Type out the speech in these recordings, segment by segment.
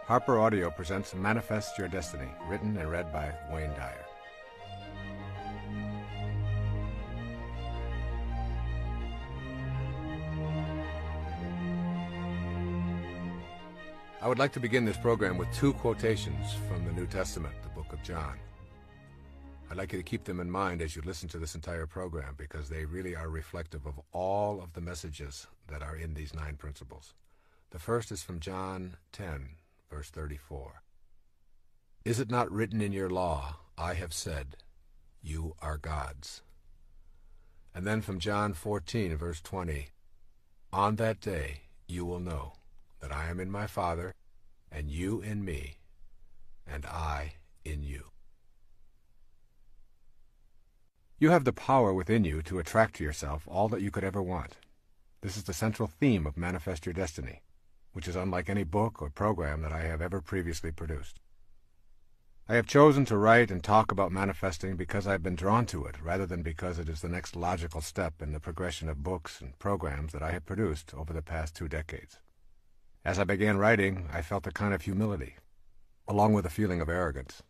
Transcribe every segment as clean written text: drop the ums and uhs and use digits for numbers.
Harper Audio presents Manifest Your Destiny, written and read by Wayne Dyer. I would like to begin this program with two quotations from the New Testament, the book of John. I'd like you to keep them in mind as you listen to this entire program, because they really are reflective of all of the messages that are in these 9 principles. The first is from John 10, verse 34. Is it not written in your law, I have said, you are gods? And then from John 14, verse 20, on that day you will know that I am in my Father, and you in me, and I in you. You have the power within you to attract to yourself all that you could ever want. This is the central theme of Manifest Your Destiny, which is unlike any book or program that I have ever previously produced. I have chosen to write and talk about manifesting because I have been drawn to it, rather than because it is the next logical step in the progression of books and programs that I have produced over the past 2 decades. As I began writing, I felt a kind of humility, along with a feeling of arrogance.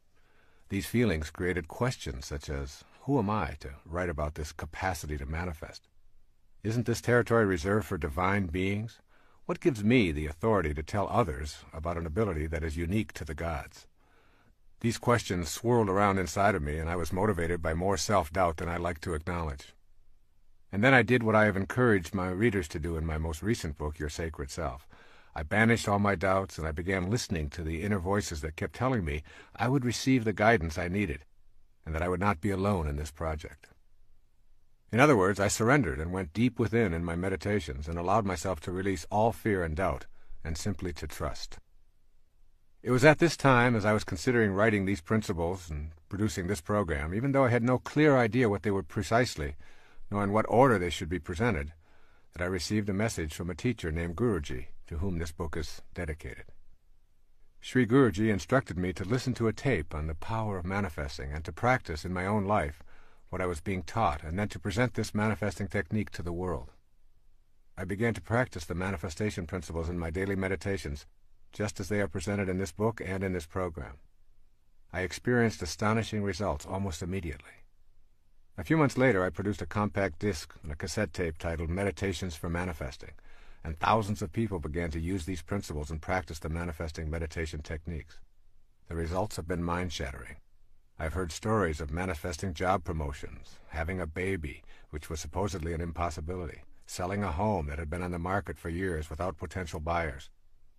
These feelings created questions such as, who am I to write about this capacity to manifest? Isn't this territory reserved for divine beings? What gives me the authority to tell others about an ability that is unique to the gods? These questions swirled around inside of me, and I was motivated by more self-doubt than I like to acknowledge. And then I did what I have encouraged my readers to do in my most recent book, Your Sacred Self. I banished all my doubts, and I began listening to the inner voices that kept telling me I would receive the guidance I needed, and that I would not be alone in this project. In other words, I surrendered and went deep within in my meditations and allowed myself to release all fear and doubt and simply to trust. It was at this time, as I was considering writing these principles and producing this program, even though I had no clear idea what they were precisely, nor in what order they should be presented, that I received a message from a teacher named Guruji, to whom this book is dedicated. Sri Guruji instructed me to listen to a tape on the power of manifesting and to practice in my own life what I was being taught, and then to present this manifesting technique to the world. I began to practice the manifestation principles in my daily meditations, just as they are presented in this book and in this program. I experienced astonishing results almost immediately. A few months later, I produced a compact disc and a cassette tape titled Meditations for Manifesting, and thousands of people began to use these principles and practice the manifesting meditation techniques. The results have been mind-shattering. I've heard stories of manifesting job promotions, having a baby, which was supposedly an impossibility, selling a home that had been on the market for years without potential buyers,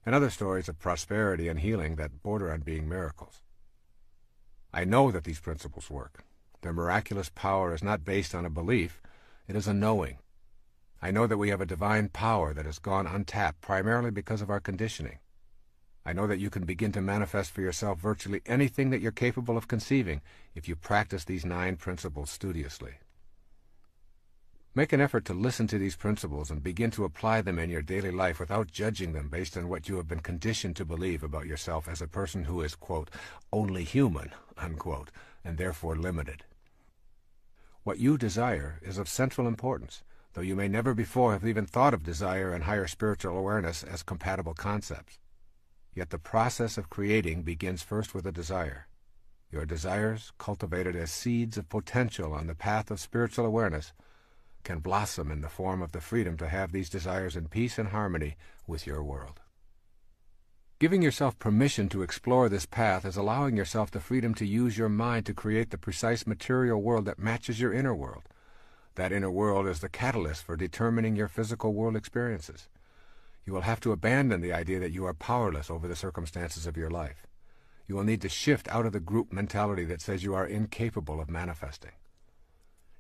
and other stories of prosperity and healing that border on being miracles. I know that these principles work. Their miraculous power is not based on a belief, it is a knowing. I know that we have a divine power that has gone untapped primarily because of our conditioning. I know that you can begin to manifest for yourself virtually anything that you're capable of conceiving if you practice these 9 principles studiously. Make an effort to listen to these principles and begin to apply them in your daily life without judging them based on what you have been conditioned to believe about yourself as a person who is, quote, only human, unquote, and therefore limited. What you desire is of central importance, though you may never before have even thought of desire and higher spiritual awareness as compatible concepts. Yet the process of creating begins first with a desire. Your desires, cultivated as seeds of potential on the path of spiritual awareness, can blossom in the form of the freedom to have these desires in peace and harmony with your world. Giving yourself permission to explore this path is allowing yourself the freedom to use your mind to create the precise material world that matches your inner world. That inner world is the catalyst for determining your physical world experiences. You will have to abandon the idea that you are powerless over the circumstances of your life. You will need to shift out of the group mentality that says you are incapable of manifesting.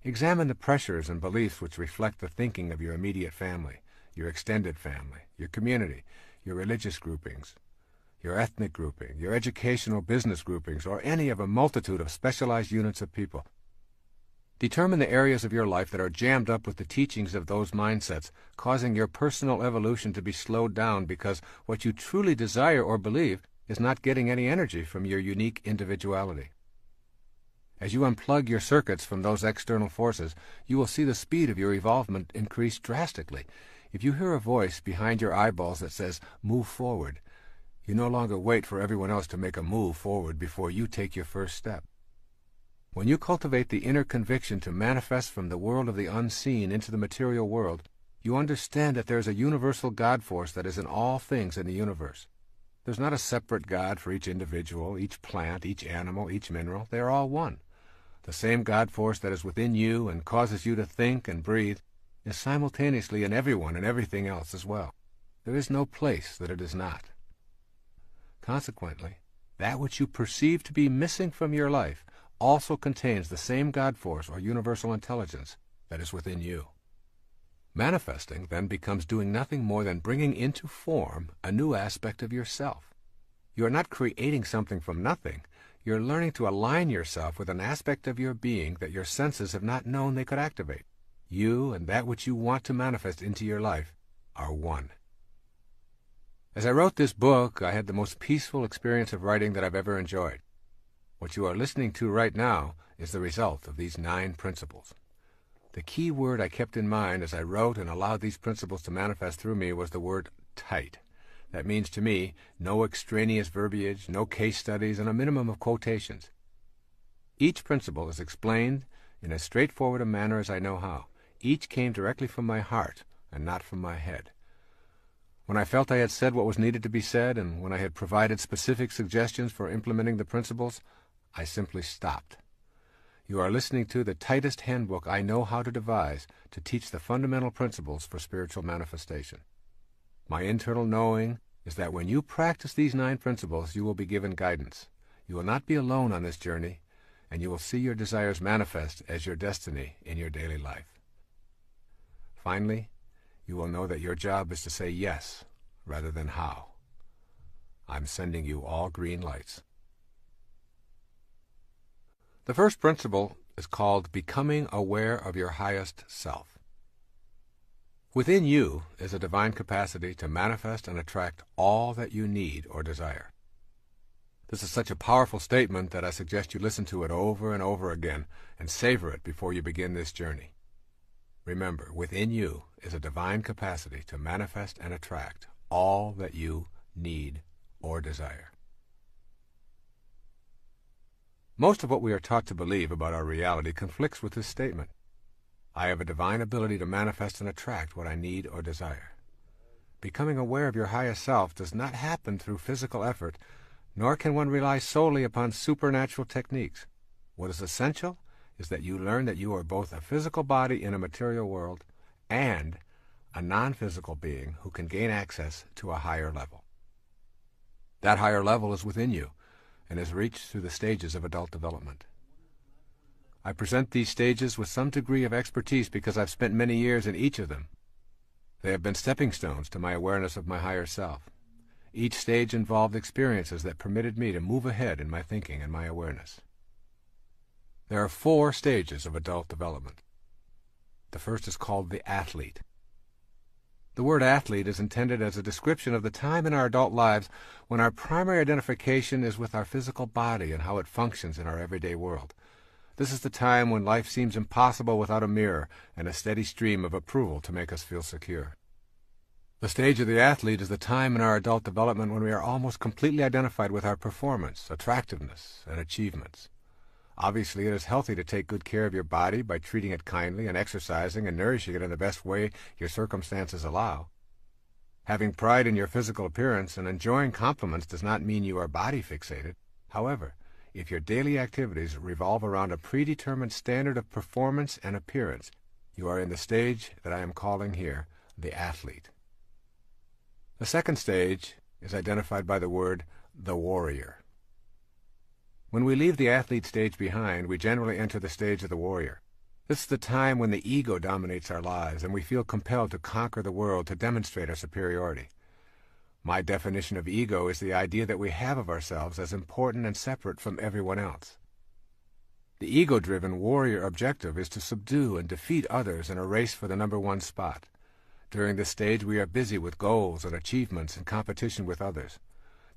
Examine the pressures and beliefs which reflect the thinking of your immediate family, your extended family, your community, your religious groupings, your ethnic grouping, your educational business groupings, or any of a multitude of specialized units of people. Determine the areas of your life that are jammed up with the teachings of those mindsets, causing your personal evolution to be slowed down because what you truly desire or believe is not getting any energy from your unique individuality. As you unplug your circuits from those external forces, you will see the speed of your evolvement increase drastically. If you hear a voice behind your eyeballs that says, "Move forward," You no longer wait for everyone else to make a move forward before you take your first step. When you cultivate the inner conviction to manifest from the world of the unseen into the material world, you understand that there is a universal God force that is in all things in the universe. There's not a separate God for each individual, each plant, each animal, each mineral. They are all one. The same God force that is within you and causes you to think and breathe is simultaneously in everyone and everything else as well. There is no place that it is not. Consequently, that which you perceive to be missing from your life also contains the same God force or universal intelligence that is within you. Manifesting then becomes doing nothing more than bringing into form a new aspect of yourself. You are not creating something from nothing. You're learning to align yourself with an aspect of your being that your senses have not known they could activate. You and that which you want to manifest into your life are one. As I wrote this book, I had the most peaceful experience of writing that I've ever enjoyed. What you are listening to right now is the result of these 9 principles. The key word I kept in mind as I wrote and allowed these principles to manifest through me was the word tight. That means to me no extraneous verbiage, no case studies, and a minimum of quotations. Each principle is explained in as straightforward a manner as I know how. Each came directly from my heart and not from my head. When I felt I had said what was needed to be said, and when I had provided specific suggestions for implementing the principles, I simply stopped. You are listening to the tightest handbook I know how to devise to teach the fundamental principles for spiritual manifestation. My internal knowing is that when you practice these 9 principles, you will be given guidance. You will not be alone on this journey, and you will see your desires manifest as your destiny in your daily life. Finally, you will know that your job is to say yes rather than how. I'm sending you all green lights. The first principle is called becoming aware of your highest self. Within you is a divine capacity to manifest and attract all that you need or desire. This is such a powerful statement that I suggest you listen to it over and over again and savor it before you begin this journey. Remember, within you is a divine capacity to manifest and attract all that you need or desire. Most of what we are taught to believe about our reality conflicts with this statement. I have a divine ability to manifest and attract what I need or desire. Becoming aware of your highest self does not happen through physical effort, nor can one rely solely upon supernatural techniques. What is essential is that you learn that you are both a physical body in a material world and a non-physical being who can gain access to a higher level. That higher level is within you and is reached through the stages of adult development. I present these stages with some degree of expertise because I've spent many years in each of them. They have been stepping stones to my awareness of my higher self. Each stage involved experiences that permitted me to move ahead in my thinking and my awareness. There are 4 stages of adult development. The first is called the athlete. The word athlete is intended as a description of the time in our adult lives when our primary identification is with our physical body and how it functions in our everyday world. This is the time when life seems impossible without a mirror and a steady stream of approval to make us feel secure. The stage of the athlete is the time in our adult development when we are almost completely identified with our performance, attractiveness, and achievements. Obviously, it is healthy to take good care of your body by treating it kindly and exercising and nourishing it in the best way your circumstances allow. Having pride in your physical appearance and enjoying compliments does not mean you are body fixated. However, if your daily activities revolve around a predetermined standard of performance and appearance, you are in the stage that I am calling here the athlete. The second stage is identified by the word the warrior. When we leave the athlete stage behind, we generally enter the stage of the warrior. This is the time when the ego dominates our lives and we feel compelled to conquer the world to demonstrate our superiority. My definition of ego is the idea that we have of ourselves as important and separate from everyone else. The ego-driven warrior objective is to subdue and defeat others in a race for the number 1 spot. During this stage, we are busy with goals and achievements and competition with others.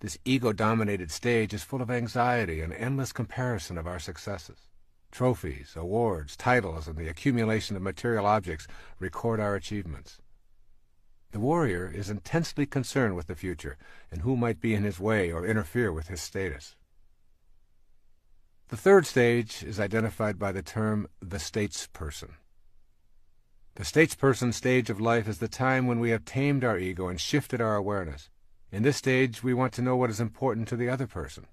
This ego-dominated stage is full of anxiety and endless comparison of our successes. Trophies, awards, titles, and the accumulation of material objects record our achievements. The warrior is intensely concerned with the future and who might be in his way or interfere with his status. The third stage is identified by the term the statesperson. The statesperson stage of life is the time when we have tamed our ego and shifted our awareness. In this stage, we want to know what is important to the other person.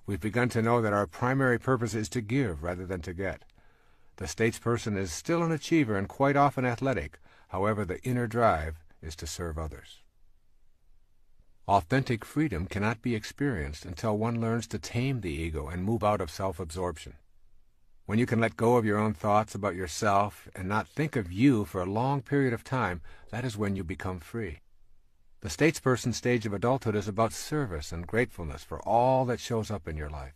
We've begun to know that our primary purpose is to give rather than to get. The statesperson is still an achiever and quite often athletic. However, the inner drive is to serve others. Authentic freedom cannot be experienced until one learns to tame the ego and move out of self-absorption. When you can let go of your own thoughts about yourself and not think of you for a long period of time, that is when you become free. The statesperson stage of adulthood is about service and gratefulness for all that shows up in your life.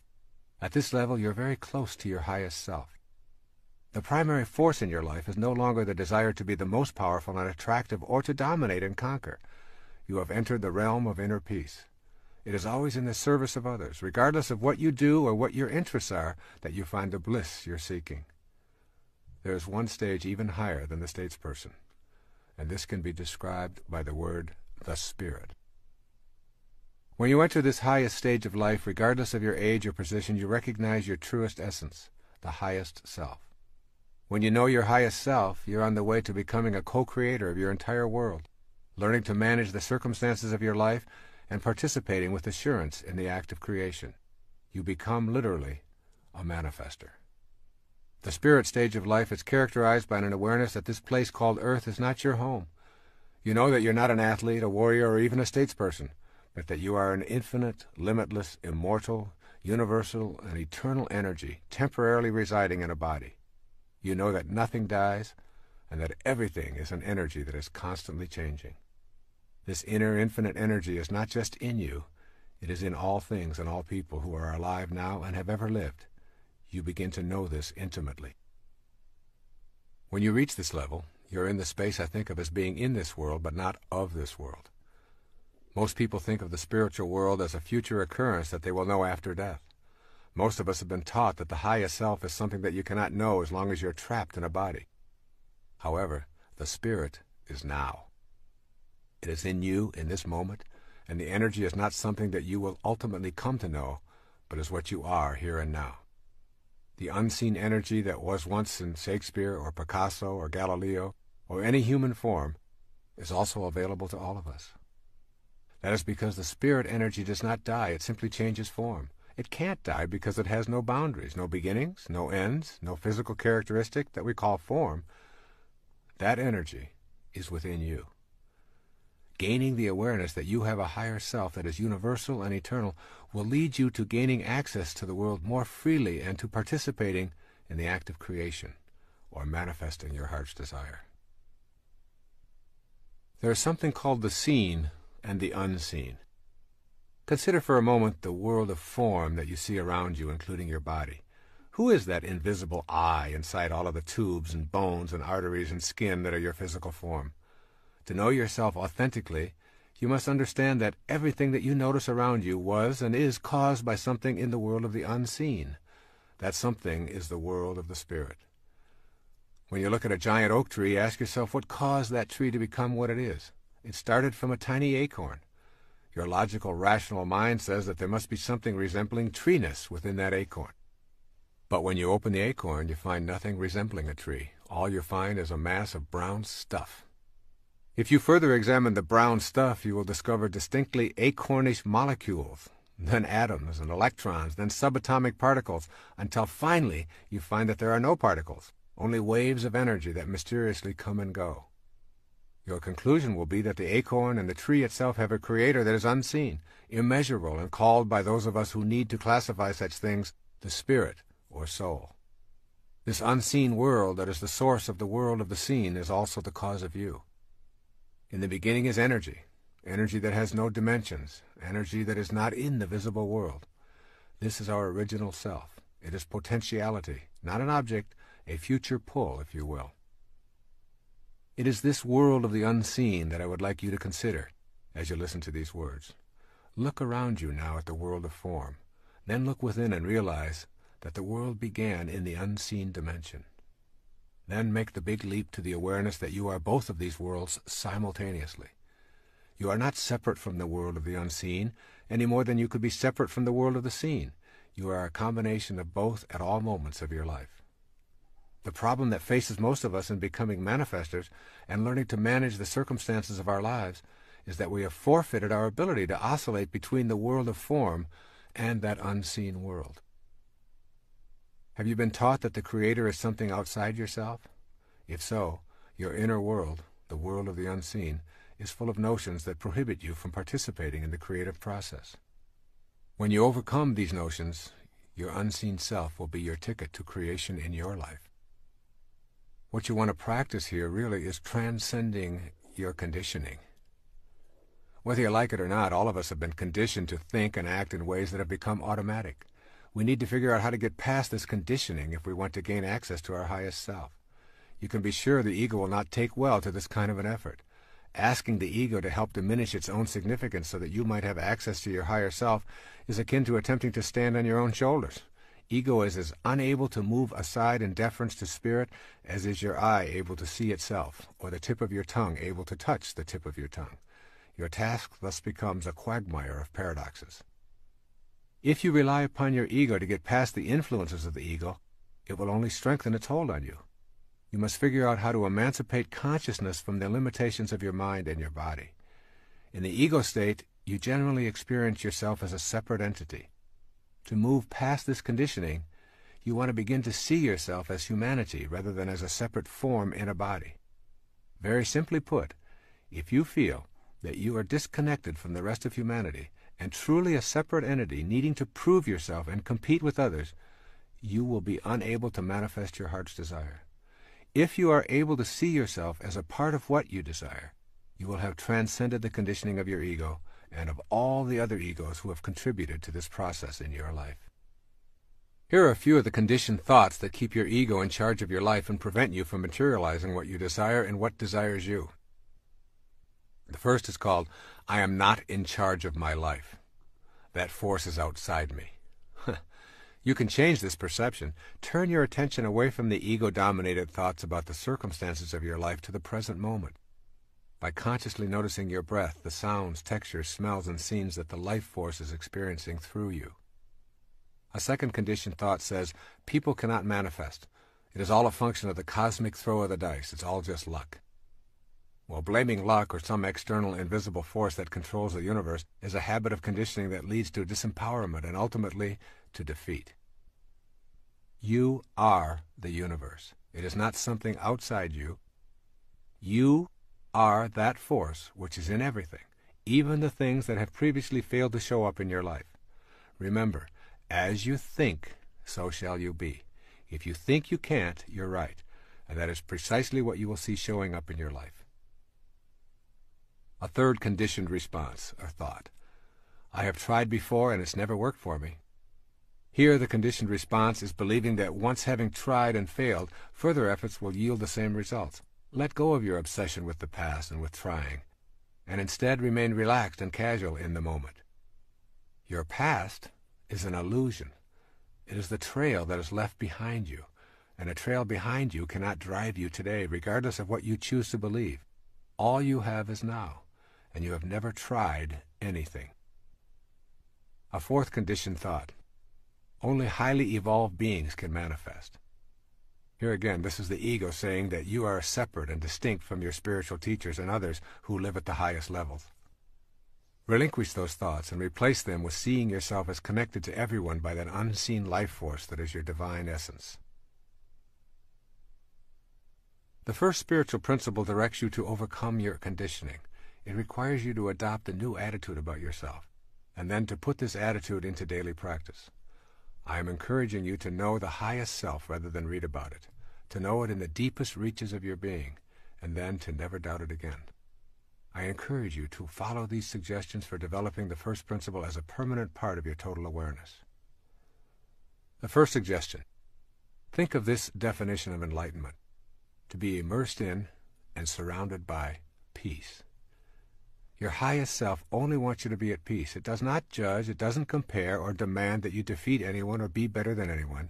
At this level, you're very close to your highest self. The primary force in your life is no longer the desire to be the most powerful and attractive or to dominate and conquer. You have entered the realm of inner peace. It is always in the service of others, regardless of what you do or what your interests are, that you find the bliss you're seeking. There is one stage even higher than the statesperson, and this can be described by the word the spirit. When you enter this highest stage of life, regardless of your age or position, you recognize your truest essence, the highest self. When you know your highest self, you're on the way to becoming a co-creator of your entire world, learning to manage the circumstances of your life and participating with assurance in the act of creation. You become literally a manifester. The spirit stage of life is characterized by an awareness that this place called Earth is not your home. You know that you're not an athlete, a warrior, or even a statesperson, but that you are an infinite, limitless, immortal, universal, and eternal energy temporarily residing in a body. You know that nothing dies, and that everything is an energy that is constantly changing. This inner infinite energy is not just in you, it is in all things and all people who are alive now and have ever lived. You begin to know this intimately. When you reach this level, you're in the space I think of as being in this world, but not of this world. Most people think of the spiritual world as a future occurrence that they will know after death. Most of us have been taught that the highest self is something that you cannot know as long as you're trapped in a body. However, the spirit is now. It is in you in this moment, and the energy is not something that you will ultimately come to know, but is what you are here and now. The unseen energy that was once in Shakespeare or Picasso or Galileo or any human form is also available to all of us. That is because the spirit energy does not die, it simply changes form. It can't die because it has no boundaries, no beginnings, no ends, no physical characteristic that we call form. That energy is within you. Gaining the awareness that you have a higher self that is universal and eternal will lead you to gaining access to the world more freely and to participating in the act of creation, or manifesting your heart's desire. There is something called the seen and the unseen. Consider for a moment the world of form that you see around you, including your body. Who is that invisible I inside all of the tubes and bones and arteries and skin that are your physical form? To know yourself authentically, you must understand that everything that you notice around you was and is caused by something in the world of the unseen. That something is the world of the spirit. When you look at a giant oak tree, ask yourself what caused that tree to become what it is. It started from a tiny acorn. Your logical, rational mind says that there must be something resembling treeness within that acorn. But when you open the acorn, you find nothing resembling a tree. All you find is a mass of brown stuff. If you further examine the brown stuff, you will discover distinctly acornish molecules, then atoms and electrons, then subatomic particles, until finally you find that there are no particles, only waves of energy that mysteriously come and go. Your conclusion will be that the acorn and the tree itself have a creator that is unseen, immeasurable, and called by those of us who need to classify such things the spirit or soul. This unseen world that is the source of the world of the seen is also the cause of you. In the beginning is energy, energy that has no dimensions, energy that is not in the visible world. This is our original self. It is potentiality, not an object, a future pull, if you will. It is this world of the unseen that I would like you to consider as you listen to these words. Look around you now at the world of form. Then look within and realize that the world began in the unseen dimension. Then make the big leap to the awareness that you are both of these worlds simultaneously. You are not separate from the world of the unseen, any more than you could be separate from the world of the seen. You are a combination of both at all moments of your life. The problem that faces most of us in becoming manifestors and learning to manage the circumstances of our lives is that we have forfeited our ability to oscillate between the world of form and that unseen world. Have you been taught that the Creator is something outside yourself? If so, your inner world, the world of the unseen, is full of notions that prohibit you from participating in the creative process. When you overcome these notions, your unseen self will be your ticket to creation in your life. What you want to practice here really is transcending your conditioning. Whether you like it or not, all of us have been conditioned to think and act in ways that have become automatic. We need to figure out how to get past this conditioning if we want to gain access to our highest self. You can be sure the ego will not take well to this kind of an effort. Asking the ego to help diminish its own significance so that you might have access to your higher self is akin to attempting to stand on your own shoulders. Ego is as unable to move aside in deference to spirit as is your eye able to see itself, or the tip of your tongue able to touch the tip of your tongue. Your task thus becomes a quagmire of paradoxes. If you rely upon your ego to get past the influences of the ego, it will only strengthen its hold on you. You must figure out how to emancipate consciousness from the limitations of your mind and your body. In the ego state, you generally experience yourself as a separate entity. To move past this conditioning, you want to begin to see yourself as humanity rather than as a separate form in a body. Very simply put, if you feel that you are disconnected from the rest of humanity and truly a separate entity needing to prove yourself and compete with others, you will be unable to manifest your heart's desire. If you are able to see yourself as a part of what you desire, you will have transcended the conditioning of your ego and of all the other egos who have contributed to this process in your life. Here are a few of the conditioned thoughts that keep your ego in charge of your life and prevent you from materializing what you desire and what desires you. The first is called, I am not in charge of my life. That force is outside me. You can change this perception. Turn your attention away from the ego-dominated thoughts about the circumstances of your life to the present moment. By consciously noticing your breath, the sounds, textures, smells, and scenes that the life force is experiencing through you. A second conditioned thought says, people cannot manifest. It is all a function of the cosmic throw of the dice. It's all just luck. Well, blaming luck or some external invisible force that controls the universe is a habit of conditioning that leads to disempowerment and ultimately to defeat. You are the universe. It is not something outside you. You are that force which is in everything, even the things that have previously failed to show up in your life. Remember, as you think, so shall you be. If you think you can't, you're right, and that is precisely what you will see showing up in your life. A third conditioned response, or thought. I have tried before and it's never worked for me. Here the conditioned response is believing that once having tried and failed, further efforts will yield the same results. Let go of your obsession with the past and with trying, and instead remain relaxed and casual in the moment. Your past is an illusion. It is the trail that is left behind you, and a trail behind you cannot drive you today, regardless of what you choose to believe. All you have is now, and you have never tried anything. A fourth conditioned thought. Only highly evolved beings can manifest. Here again, this is the ego saying that you are separate and distinct from your spiritual teachers and others who live at the highest levels. Relinquish those thoughts and replace them with seeing yourself as connected to everyone by that unseen life force that is your divine essence. The first spiritual principle directs you to overcome your conditioning. It requires you to adopt a new attitude about yourself, and then to put this attitude into daily practice. I am encouraging you to know the highest self rather than read about it, to know it in the deepest reaches of your being, and then to never doubt it again. I encourage you to follow these suggestions for developing the first principle as a permanent part of your total awareness. The first suggestion. Think of this definition of enlightenment: to be immersed in and surrounded by peace. Your highest self only wants you to be at peace. It does not judge, it doesn't compare or demand that you defeat anyone or be better than anyone.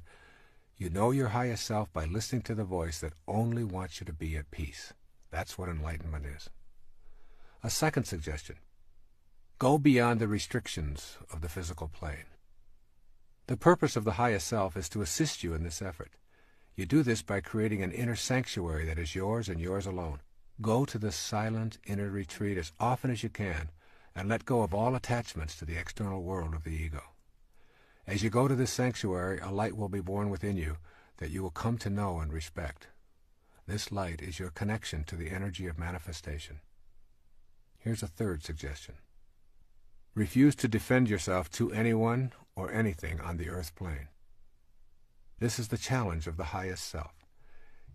You know your highest self by listening to the voice that only wants you to be at peace. That's what enlightenment is. A second suggestion: go beyond the restrictions of the physical plane. The purpose of the highest self is to assist you in this effort. You do this by creating an inner sanctuary that is yours and yours alone. Go to this silent inner retreat as often as you can and let go of all attachments to the external world of the ego. As you go to this sanctuary, a light will be born within you that you will come to know and respect. This light is your connection to the energy of manifestation. Here's a third suggestion: refuse to defend yourself to anyone or anything on the earth plane. This is the challenge of the highest self.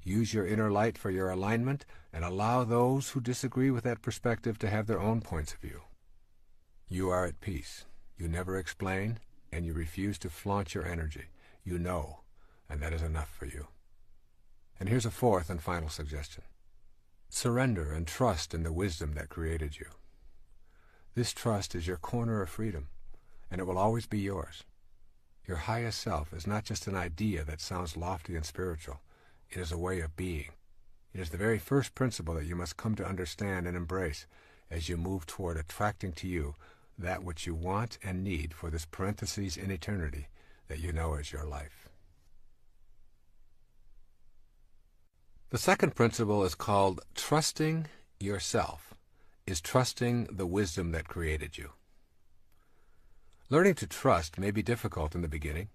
Use your inner light for your alignment and allow those who disagree with that perspective to have their own points of view. You are at peace. You never explain, and you refuse to flaunt your energy. You know, and that is enough for you. And here's a fourth and final suggestion: surrender and trust in the wisdom that created you. This trust is your corner of freedom, and it will always be yours. Your highest self is not just an idea that sounds lofty and spiritual. It is a way of being. It is the very first principle that you must come to understand and embrace as you move toward attracting to you that which you want and need for this parenthesis in eternity that you know as your life. The second principle is called trusting yourself, is trusting the wisdom that created you. Learning to trust may be difficult in the beginning.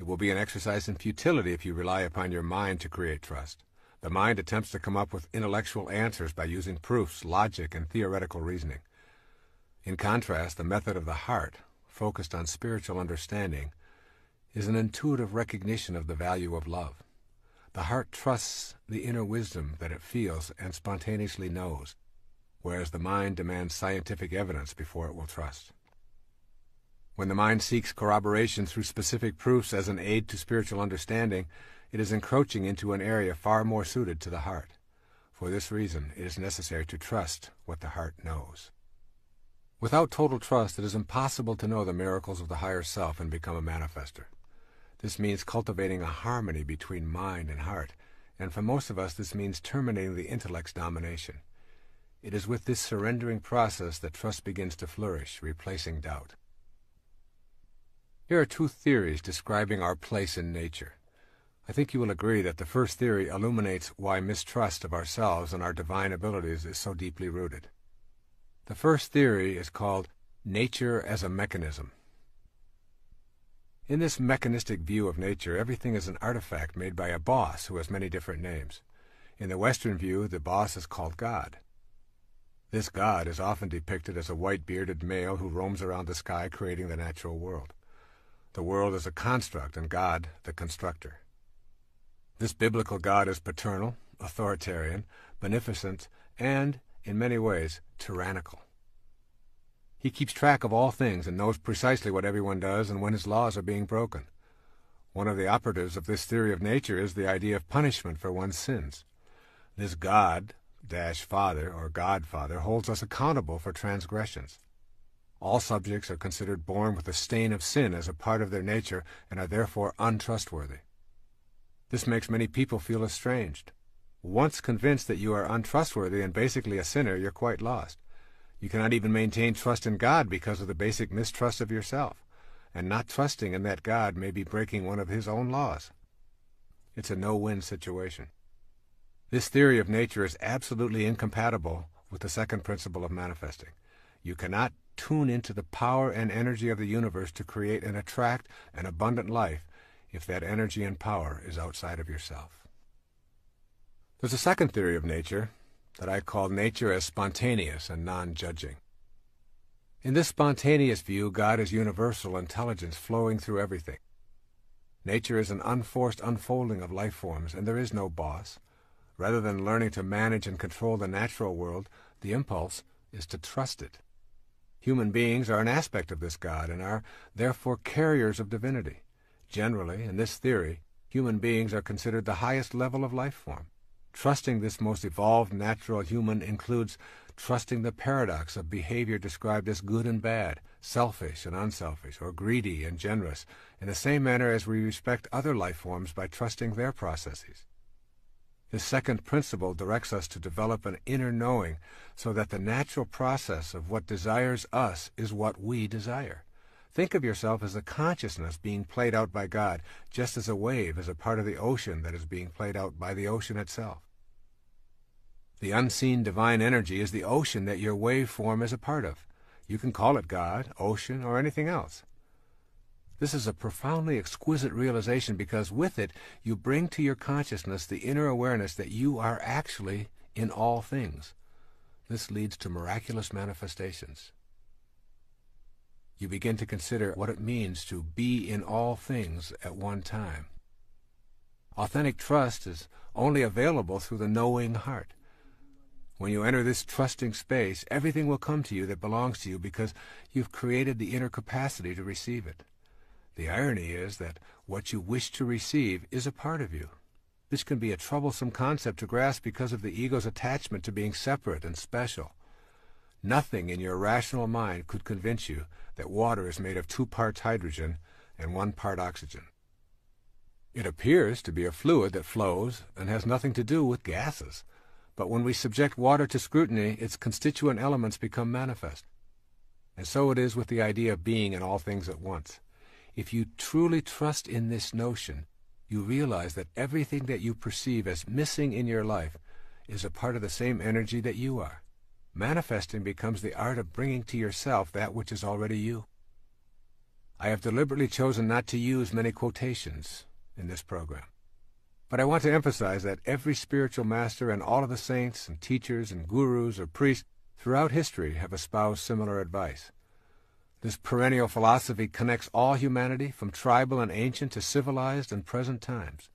It will be an exercise in futility if you rely upon your mind to create trust. The mind attempts to come up with intellectual answers by using proofs, logic, and theoretical reasoning. In contrast, the method of the heart, focused on spiritual understanding, is an intuitive recognition of the value of love. The heart trusts the inner wisdom that it feels and spontaneously knows, whereas the mind demands scientific evidence before it will trust. When the mind seeks corroboration through specific proofs as an aid to spiritual understanding, it is encroaching into an area far more suited to the heart. For this reason, it is necessary to trust what the heart knows. Without total trust, it is impossible to know the miracles of the higher self and become a manifester. This means cultivating a harmony between mind and heart, and for most of us this means terminating the intellect's domination. It is with this surrendering process that trust begins to flourish, replacing doubt. Here are two theories describing our place in nature. I think you will agree that the first theory illuminates why mistrust of ourselves and our divine abilities is so deeply rooted. The first theory is called nature as a mechanism. In this mechanistic view of nature, everything is an artifact made by a boss who has many different names. In the Western view, the boss is called God. This God is often depicted as a white-bearded male who roams around the sky creating the natural world. The world is a construct and God the constructor. This biblical God is paternal, authoritarian, beneficent, and, in many ways, tyrannical. He keeps track of all things and knows precisely what everyone does and when his laws are being broken. One of the operatives of this theory of nature is the idea of punishment for one's sins. This God-Father or Godfather holds us accountable for transgressions. All subjects are considered born with the stain of sin as a part of their nature and are therefore untrustworthy. This makes many people feel estranged. Once convinced that you are untrustworthy and basically a sinner, you're quite lost. You cannot even maintain trust in God because of the basic mistrust of yourself, and not trusting in that God may be breaking one of his own laws. It's a no-win situation. This theory of nature is absolutely incompatible with the second principle of manifesting. You cannot tune into the power and energy of the universe to create and attract an abundant life if that energy and power is outside of yourself. There's a second theory of nature that I call nature as spontaneous and non-judging. In this spontaneous view, God is universal intelligence flowing through everything. Nature is an unforced unfolding of life forms, and there is no boss. Rather than learning to manage and control the natural world, the impulse is to trust it. Human beings are an aspect of this God and are, therefore, carriers of divinity. Generally, in this theory, human beings are considered the highest level of life form. Trusting this most evolved natural human includes trusting the paradox of behavior described as good and bad, selfish and unselfish, or greedy and generous, in the same manner as we respect other life forms by trusting their processes. This second principle directs us to develop an inner knowing so that the natural process of what desires us is what we desire. Think of yourself as a consciousness being played out by God, just as a wave is a part of the ocean that is being played out by the ocean itself. The unseen divine energy is the ocean that your waveform is a part of. You can call it God, ocean, or anything else. This is a profoundly exquisite realization because with it you bring to your consciousness the inner awareness that you are actually in all things. This leads to miraculous manifestations. You begin to consider what it means to be in all things at one time. Authentic trust is only available through the knowing heart. When you enter this trusting space, everything will come to you that belongs to you because you've created the inner capacity to receive it. The irony is that what you wish to receive is a part of you. This can be a troublesome concept to grasp because of the ego's attachment to being separate and special. Nothing in your rational mind could convince you that water is made of 2 parts hydrogen and 1 part oxygen. It appears to be a fluid that flows and has nothing to do with gases. But when we subject water to scrutiny, its constituent elements become manifest. And so it is with the idea of being in all things at once. If you truly trust in this notion, you realize that everything that you perceive as missing in your life is a part of the same energy that you are. Manifesting becomes the art of bringing to yourself that which is already you. I have deliberately chosen not to use many quotations in this program. But I want to emphasize that every spiritual master and all of the saints and teachers and gurus or priests throughout history have espoused similar advice. This perennial philosophy connects all humanity, from tribal and ancient to civilized and present times.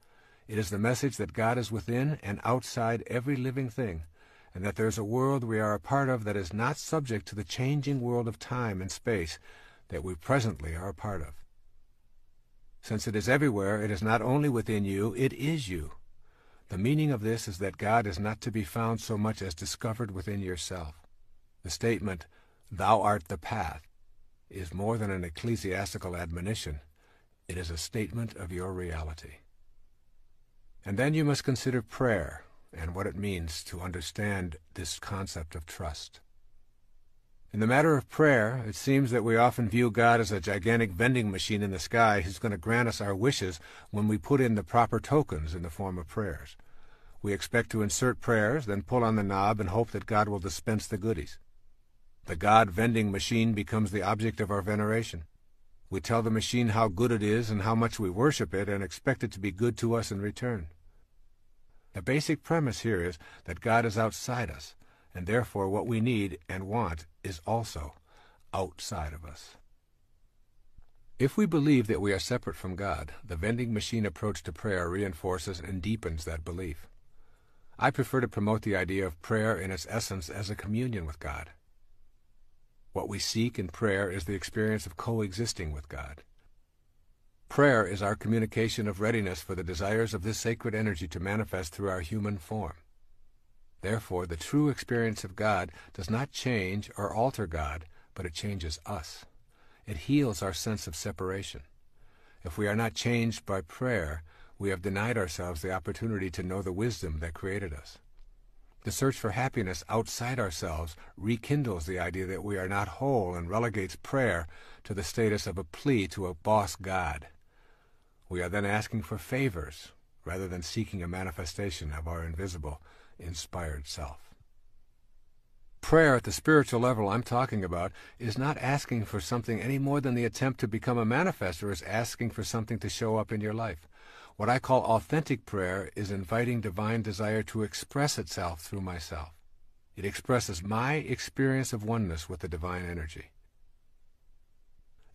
It is the message that God is within and outside every living thing, and that there is a world we are a part of that is not subject to the changing world of time and space that we presently are a part of. Since it is everywhere, it is not only within you, it is you. The meaning of this is that God is not to be found so much as discovered within yourself. The statement, "Thou art the path," is more than an ecclesiastical admonition. It is a statement of your reality. And then you must consider prayer and what it means to understand this concept of trust. In the matter of prayer, it seems that we often view God as a gigantic vending machine in the sky who's going to grant us our wishes when we put in the proper tokens in the form of prayers. We expect to insert prayers, then pull on the knob and hope that God will dispense the goodies. The God vending machine becomes the object of our veneration. We tell the machine how good it is and how much we worship it and expect it to be good to us in return. The basic premise here is that God is outside us, and therefore what we need and want is also outside of us. If we believe that we are separate from God, the vending machine approach to prayer reinforces and deepens that belief. I prefer to promote the idea of prayer in its essence as a communion with God. What we seek in prayer is the experience of coexisting with God. Prayer is our communication of readiness for the desires of this sacred energy to manifest through our human form. Therefore, the true experience of God does not change or alter God, but it changes us. It heals our sense of separation. If we are not changed by prayer, we have denied ourselves the opportunity to know the wisdom that created us. The search for happiness outside ourselves rekindles the idea that we are not whole and relegates prayer to the status of a plea to a boss God. We are then asking for favors rather than seeking a manifestation of our invisible, inspired self. Prayer at the spiritual level I'm talking about is not asking for something any more than the attempt to become a manifestor is asking for something to show up in your life. What I call authentic prayer is inviting divine desire to express itself through myself. It expresses my experience of oneness with the divine energy.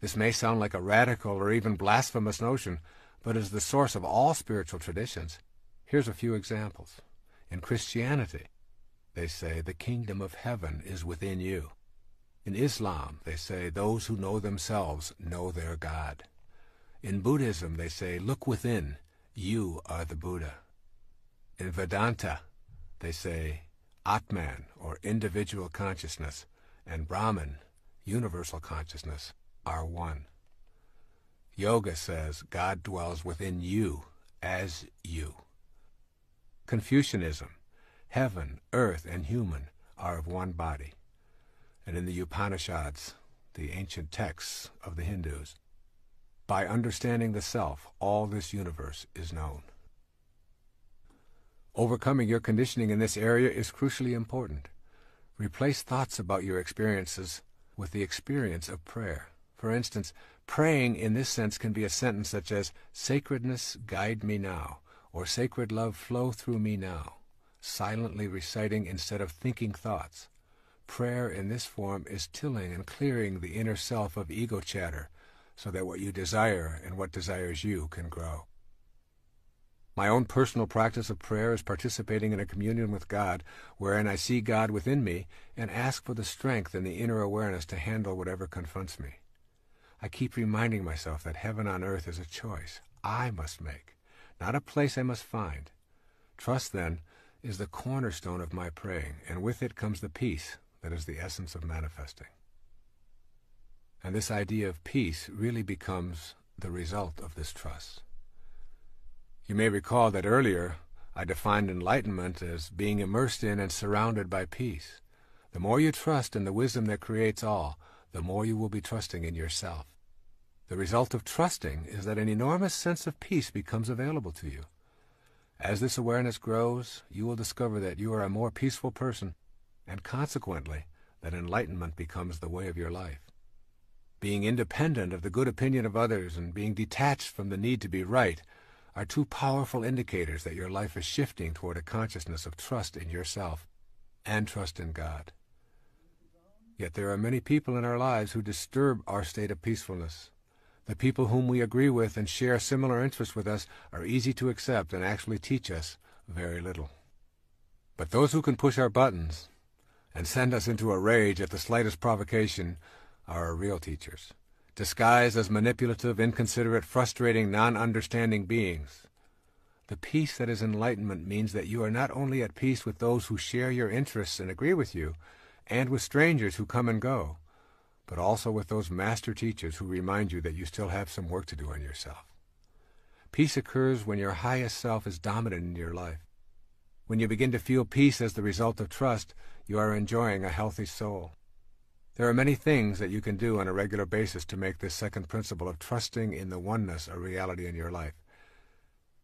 This may sound like a radical or even blasphemous notion, but is the source of all spiritual traditions. Here's a few examples. In Christianity, they say the kingdom of heaven is within you. In Islam, they say those who know themselves know their God. In Buddhism, they say, look within. You are the Buddha. In Vedanta, they say Atman, or individual consciousness, and Brahman, universal consciousness, are one. Yoga says God dwells within you as you. Confucianism, heaven, earth, and human are of one body. And in the Upanishads, the ancient texts of the Hindus, by understanding the self, all this universe is known. Overcoming your conditioning in this area is crucially important. Replace thoughts about your experiences with the experience of prayer. For instance, praying in this sense can be a sentence such as, "Sacredness, guide me now," or "Sacred love, flow through me now," silently reciting instead of thinking thoughts. Prayer in this form is tilling and clearing the inner self of ego chatter so that what you desire and what desires you can grow. My own personal practice of prayer is participating in a communion with God, wherein I see God within me and ask for the strength and the inner awareness to handle whatever confronts me. I keep reminding myself that heaven on earth is a choice I must make, not a place I must find. Trust, then, is the cornerstone of my praying, and with it comes the peace that is the essence of manifesting. And this idea of peace really becomes the result of this trust. You may recall that earlier I defined enlightenment as being immersed in and surrounded by peace. The more you trust in the wisdom that creates all, the more you will be trusting in yourself. The result of trusting is that an enormous sense of peace becomes available to you. As this awareness grows, you will discover that you are a more peaceful person, and consequently, that enlightenment becomes the way of your life. Being independent of the good opinion of others and being detached from the need to be right are two powerful indicators that your life is shifting toward a consciousness of trust in yourself and trust in God. Yet there are many people in our lives who disturb our state of peacefulness. The people whom we agree with and share similar interests with us are easy to accept and actually teach us very little. But those who can push our buttons and send us into a rage at the slightest provocation are our real teachers, disguised as manipulative, inconsiderate, frustrating, non-understanding beings. The peace that is enlightenment means that you are not only at peace with those who share your interests and agree with you, and with strangers who come and go, but also with those master teachers who remind you that you still have some work to do on yourself. Peace occurs when your highest self is dominant in your life. When you begin to feel peace as the result of trust, you are enjoying a healthy soul. There are many things that you can do on a regular basis to make this second principle of trusting in the oneness a reality in your life.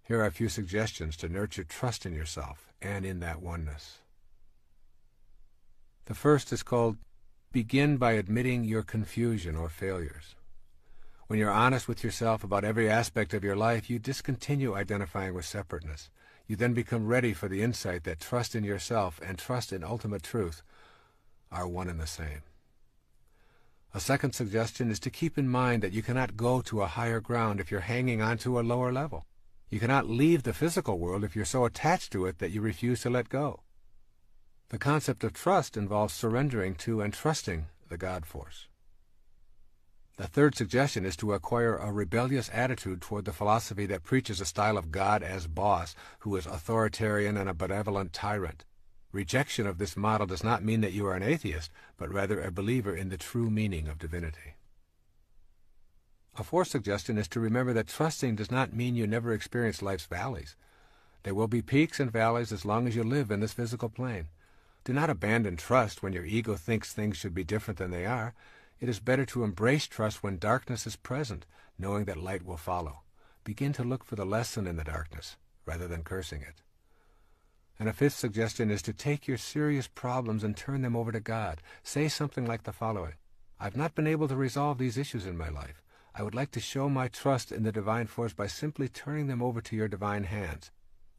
Here are a few suggestions to nurture trust in yourself and in that oneness. The first is called begin by admitting your confusion or failures. When you're honest with yourself about every aspect of your life, you discontinue identifying with separateness. You then become ready for the insight that trust in yourself and trust in ultimate truth are one and the same. A second suggestion is to keep in mind that you cannot go to a higher ground if you're hanging on to a lower level. You cannot leave the physical world if you're so attached to it that you refuse to let go. The concept of trust involves surrendering to and trusting the God force. The third suggestion is to acquire a rebellious attitude toward the philosophy that preaches a style of God as boss, who is authoritarian and a benevolent tyrant. Rejection of this model does not mean that you are an atheist, but rather a believer in the true meaning of divinity. A fourth suggestion is to remember that trusting does not mean you never experience life's valleys. There will be peaks and valleys as long as you live in this physical plane. Do not abandon trust when your ego thinks things should be different than they are. It is better to embrace trust when darkness is present, knowing that light will follow. Begin to look for the lesson in the darkness, rather than cursing it. And a fifth suggestion is to take your serious problems and turn them over to God. Say something like the following: I've not been able to resolve these issues in my life. I would like to show my trust in the divine force by simply turning them over to your divine hands,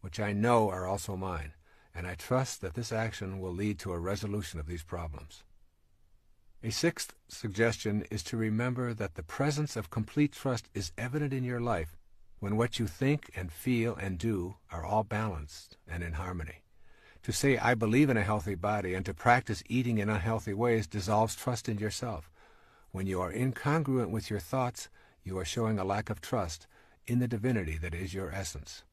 which I know are also mine, and I trust that this action will lead to a resolution of these problems. A sixth suggestion is to remember that the presence of complete trust is evident in your life when what you think and feel and do are all balanced and in harmony. To say, I believe in a healthy body, and to practice eating in unhealthy ways dissolves trust in yourself. When you are incongruent with your thoughts, you are showing a lack of trust in the divinity that is your essence.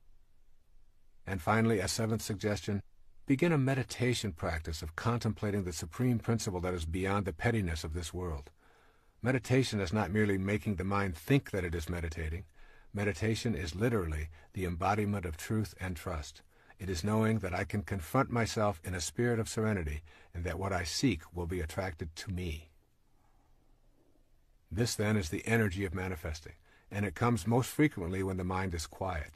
And finally, a seventh suggestion: begin a meditation practice of contemplating the supreme principle that is beyond the pettiness of this world. Meditation is not merely making the mind think that it is meditating. Meditation is literally the embodiment of truth and trust. It is knowing that I can confront myself in a spirit of serenity, and that what I seek will be attracted to me. This, then, is the energy of manifesting, and it comes most frequently when the mind is quiet.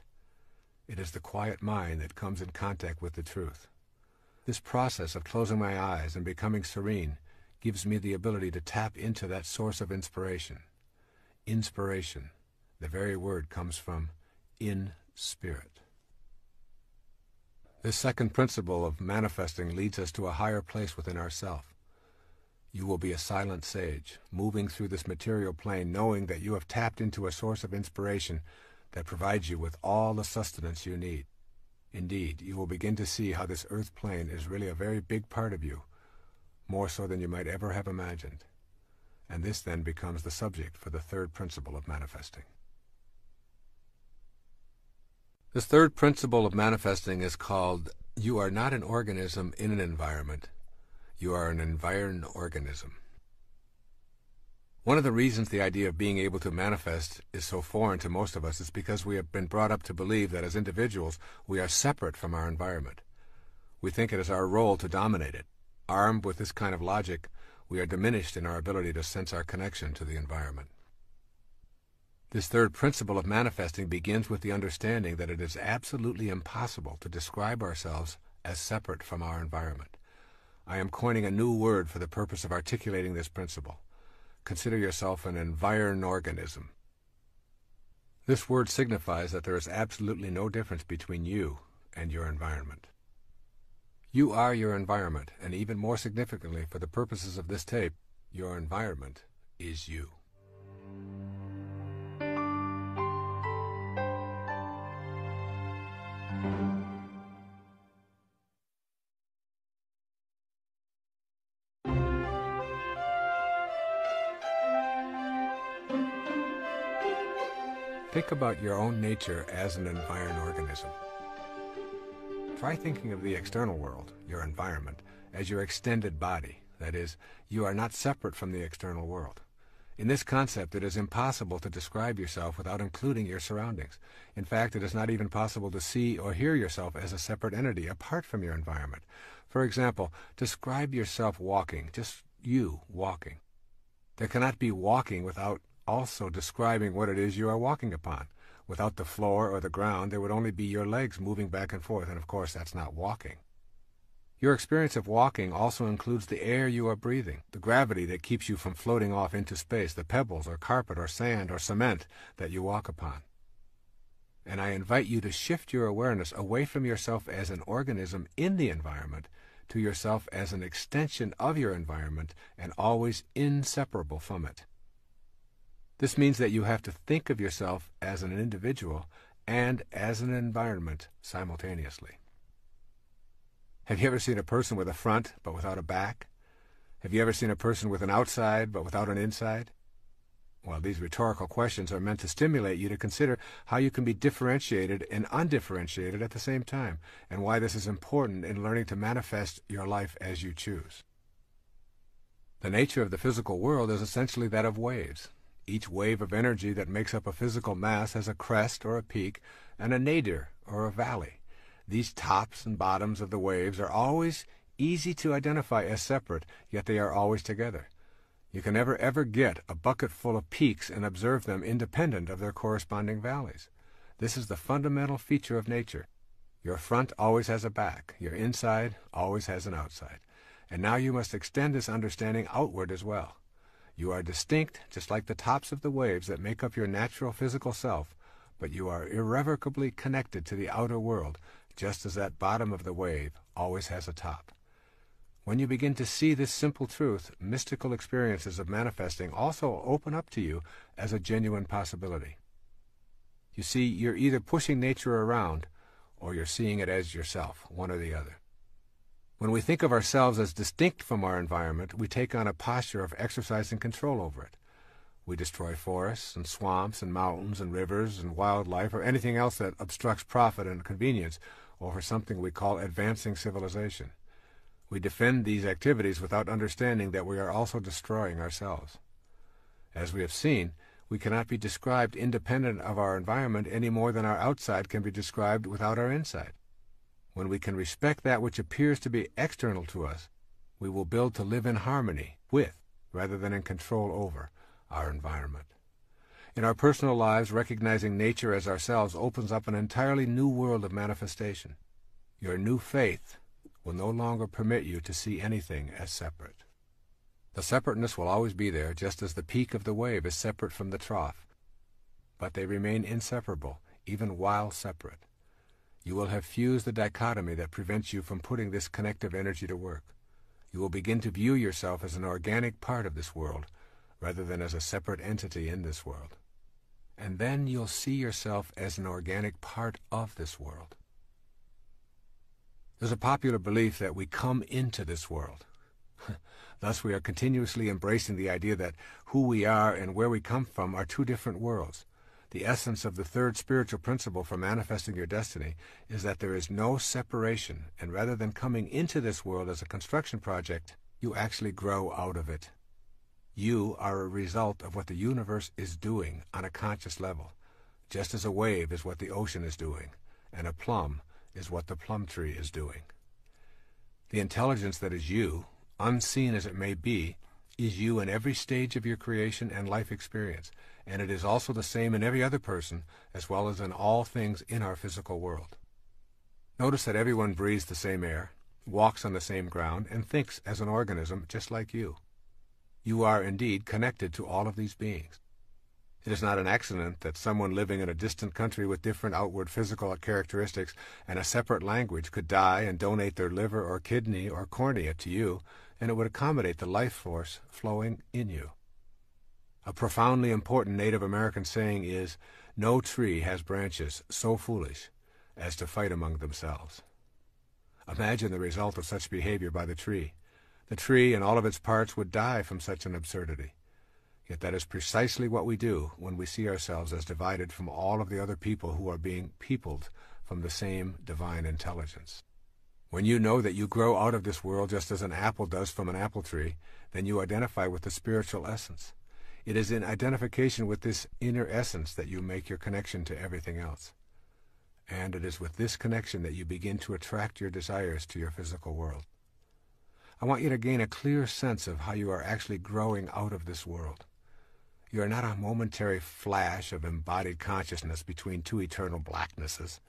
It is the quiet mind that comes in contact with the truth. This process of closing my eyes and becoming serene gives me the ability to tap into that source of inspiration. Inspiration, the very word comes from in spirit. This second principle of manifesting leads us to a higher place within ourself. You will be a silent sage, moving through this material plane, knowing that you have tapped into a source of inspiration that provides you with all the sustenance you need. Indeed, you will begin to see how this earth plane is really a very big part of you, more so than you might ever have imagined. And this then becomes the subject for the third principle of manifesting. This third principle of manifesting is called, you are not an organism in an environment. You are an environed organism. One of the reasons the idea of being able to manifest is so foreign to most of us is because we have been brought up to believe that as individuals we are separate from our environment. We think it is our role to dominate it. Armed with this kind of logic, we are diminished in our ability to sense our connection to the environment. This third principle of manifesting begins with the understanding that it is absolutely impossible to describe ourselves as separate from our environment. I am coining a new word for the purpose of articulating this principle. Consider yourself an environed organism. This word signifies that there is absolutely no difference between you and your environment. You are your environment, and even more significantly for the purposes of this tape, your environment is you. Think about your own nature as an environed organism. Try thinking of the external world, your environment, as your extended body. That is, you are not separate from the external world. In this concept, it is impossible to describe yourself without including your surroundings. In fact, it is not even possible to see or hear yourself as a separate entity apart from your environment. For example, describe yourself walking, just you walking. There cannot be walking without also describing what it is you are walking upon. Without the floor or the ground, there would only be your legs moving back and forth, and of course that's not walking. Your experience of walking also includes the air you are breathing, the gravity that keeps you from floating off into space, the pebbles or carpet or sand or cement that you walk upon. And I invite you to shift your awareness away from yourself as an organism in the environment to yourself as an extension of your environment and always inseparable from it. This means that you have to think of yourself as an individual and as an environment simultaneously. Have you ever seen a person with a front but without a back? Have you ever seen a person with an outside but without an inside? Well, these rhetorical questions are meant to stimulate you to consider how you can be differentiated and undifferentiated at the same time, and why this is important in learning to manifest your life as you choose. The nature of the physical world is essentially that of waves. Each wave of energy that makes up a physical mass has a crest or a peak and a nadir or a valley. These tops and bottoms of the waves are always easy to identify as separate, yet they are always together. You can never ever get a bucket full of peaks and observe them independent of their corresponding valleys. This is the fundamental feature of nature. Your front always has a back, your inside always has an outside. And now you must extend this understanding outward as well. You are distinct, just like the tops of the waves that make up your natural physical self, but you are irrevocably connected to the outer world, just as that bottom of the wave always has a top. When you begin to see this simple truth, mystical experiences of manifesting also open up to you as a genuine possibility. You see, you're either pushing nature around, or you're seeing it as yourself, one or the other. When we think of ourselves as distinct from our environment, we take on a posture of exercising control over it. We destroy forests and swamps and mountains and rivers and wildlife or anything else that obstructs profit and convenience, or for something we call advancing civilization. We defend these activities without understanding that we are also destroying ourselves. As we have seen, we cannot be described independent of our environment any more than our outside can be described without our inside. When we can respect that which appears to be external to us, we will build to live in harmony with, rather than in control over, our environment. In our personal lives, recognizing nature as ourselves opens up an entirely new world of manifestation. Your new faith will no longer permit you to see anything as separate. The separateness will always be there, just as the peak of the wave is separate from the trough. But they remain inseparable, even while separate. You will have fused the dichotomy that prevents you from putting this connective energy to work. You will begin to view yourself as an organic part of this world, rather than as a separate entity in this world. And then you'll see yourself as an organic part of this world. There's a popular belief that we come into this world. Thus we are continuously embracing the idea that who we are and where we come from are two different worlds. The essence of the third spiritual principle for manifesting your destiny is that there is no separation, and rather than coming into this world as a construction project, you actually grow out of it. You are a result of what the universe is doing on a conscious level, just as a wave is what the ocean is doing, and a plum is what the plum tree is doing. The intelligence that is you, unseen as it may be, is you in every stage of your creation and life experience, and it is also the same in every other person, as well as in all things in our physical world. Notice that everyone breathes the same air, walks on the same ground, and thinks as an organism just like you. You are indeed connected to all of these beings. It is not an accident that someone living in a distant country with different outward physical characteristics and a separate language could die and donate their liver or kidney or cornea to you, and it would accommodate the life force flowing in you. A profoundly important Native American saying is, "No tree has branches so foolish as to fight among themselves." Imagine the result of such behavior by the tree. The tree and all of its parts would die from such an absurdity. Yet that is precisely what we do when we see ourselves as divided from all of the other people who are being peopled from the same divine intelligence. When you know that you grow out of this world just as an apple does from an apple tree, then you identify with the spiritual essence. It is in identification with this inner essence that you make your connection to everything else. And it is with this connection that you begin to attract your desires to your physical world. I want you to gain a clear sense of how you are actually growing out of this world. You are not a momentary flash of embodied consciousness between two eternal blacknesses.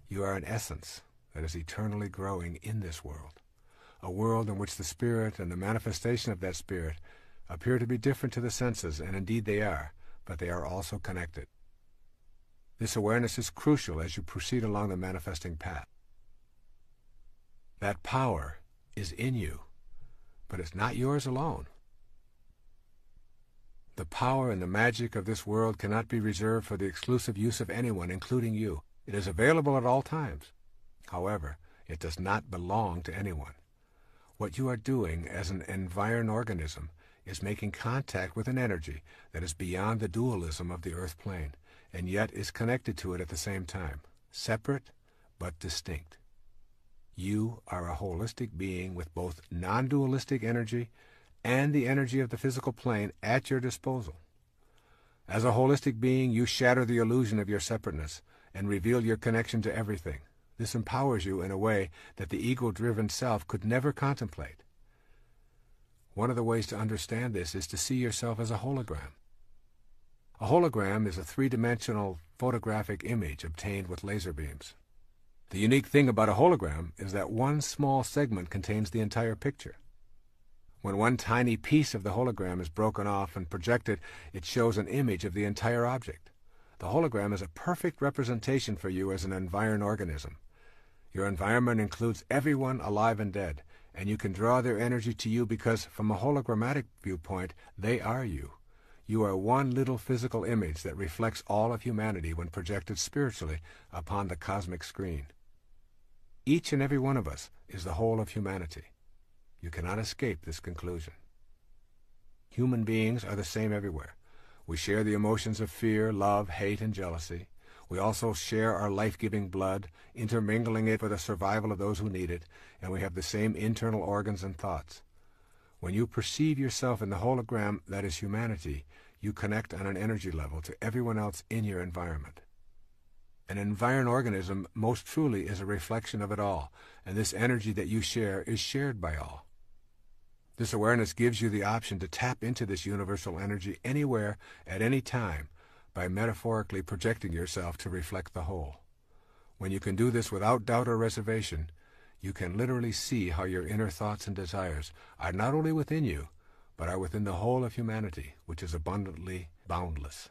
You are an essence that is eternally growing in this world, a world in which the spirit and the manifestation of that spirit appear to be different to the senses, and indeed they are, but they are also connected. This awareness is crucial as you proceed along the manifesting path. That power is in you, but it's not yours alone. The power and the magic of this world cannot be reserved for the exclusive use of anyone, including you. It is available at all times. However, it does not belong to anyone. What you are doing as an environed organism is making contact with an energy that is beyond the dualism of the earth plane, and yet is connected to it at the same time, separate but distinct. You are a holistic being with both non-dualistic energy and the energy of the physical plane at your disposal. As a holistic being, you shatter the illusion of your separateness and reveal your connection to everything. This empowers you in a way that the ego-driven self could never contemplate. One of the ways to understand this is to see yourself as a hologram. A hologram is a three-dimensional photographic image obtained with laser beams. The unique thing about a hologram is that one small segment contains the entire picture. When one tiny piece of the hologram is broken off and projected, it shows an image of the entire object. The hologram is a perfect representation for you as an environed organism. Your environment includes everyone alive and dead, and you can draw their energy to you because, from a hologrammatic viewpoint, they are you. You are one little physical image that reflects all of humanity when projected spiritually upon the cosmic screen. Each and every one of us is the whole of humanity. You cannot escape this conclusion. Human beings are the same everywhere. We share the emotions of fear, love, hate, and jealousy. We also share our life-giving blood, intermingling it for the survival of those who need it, and we have the same internal organs and thoughts. When you perceive yourself in the hologram that is humanity, you connect on an energy level to everyone else in your environment. An environed organism most truly is a reflection of it all, and this energy that you share is shared by all. This awareness gives you the option to tap into this universal energy anywhere, at any time, by metaphorically projecting yourself to reflect the whole. When you can do this without doubt or reservation, you can literally see how your inner thoughts and desires are not only within you, but are within the whole of humanity, which is abundantly boundless.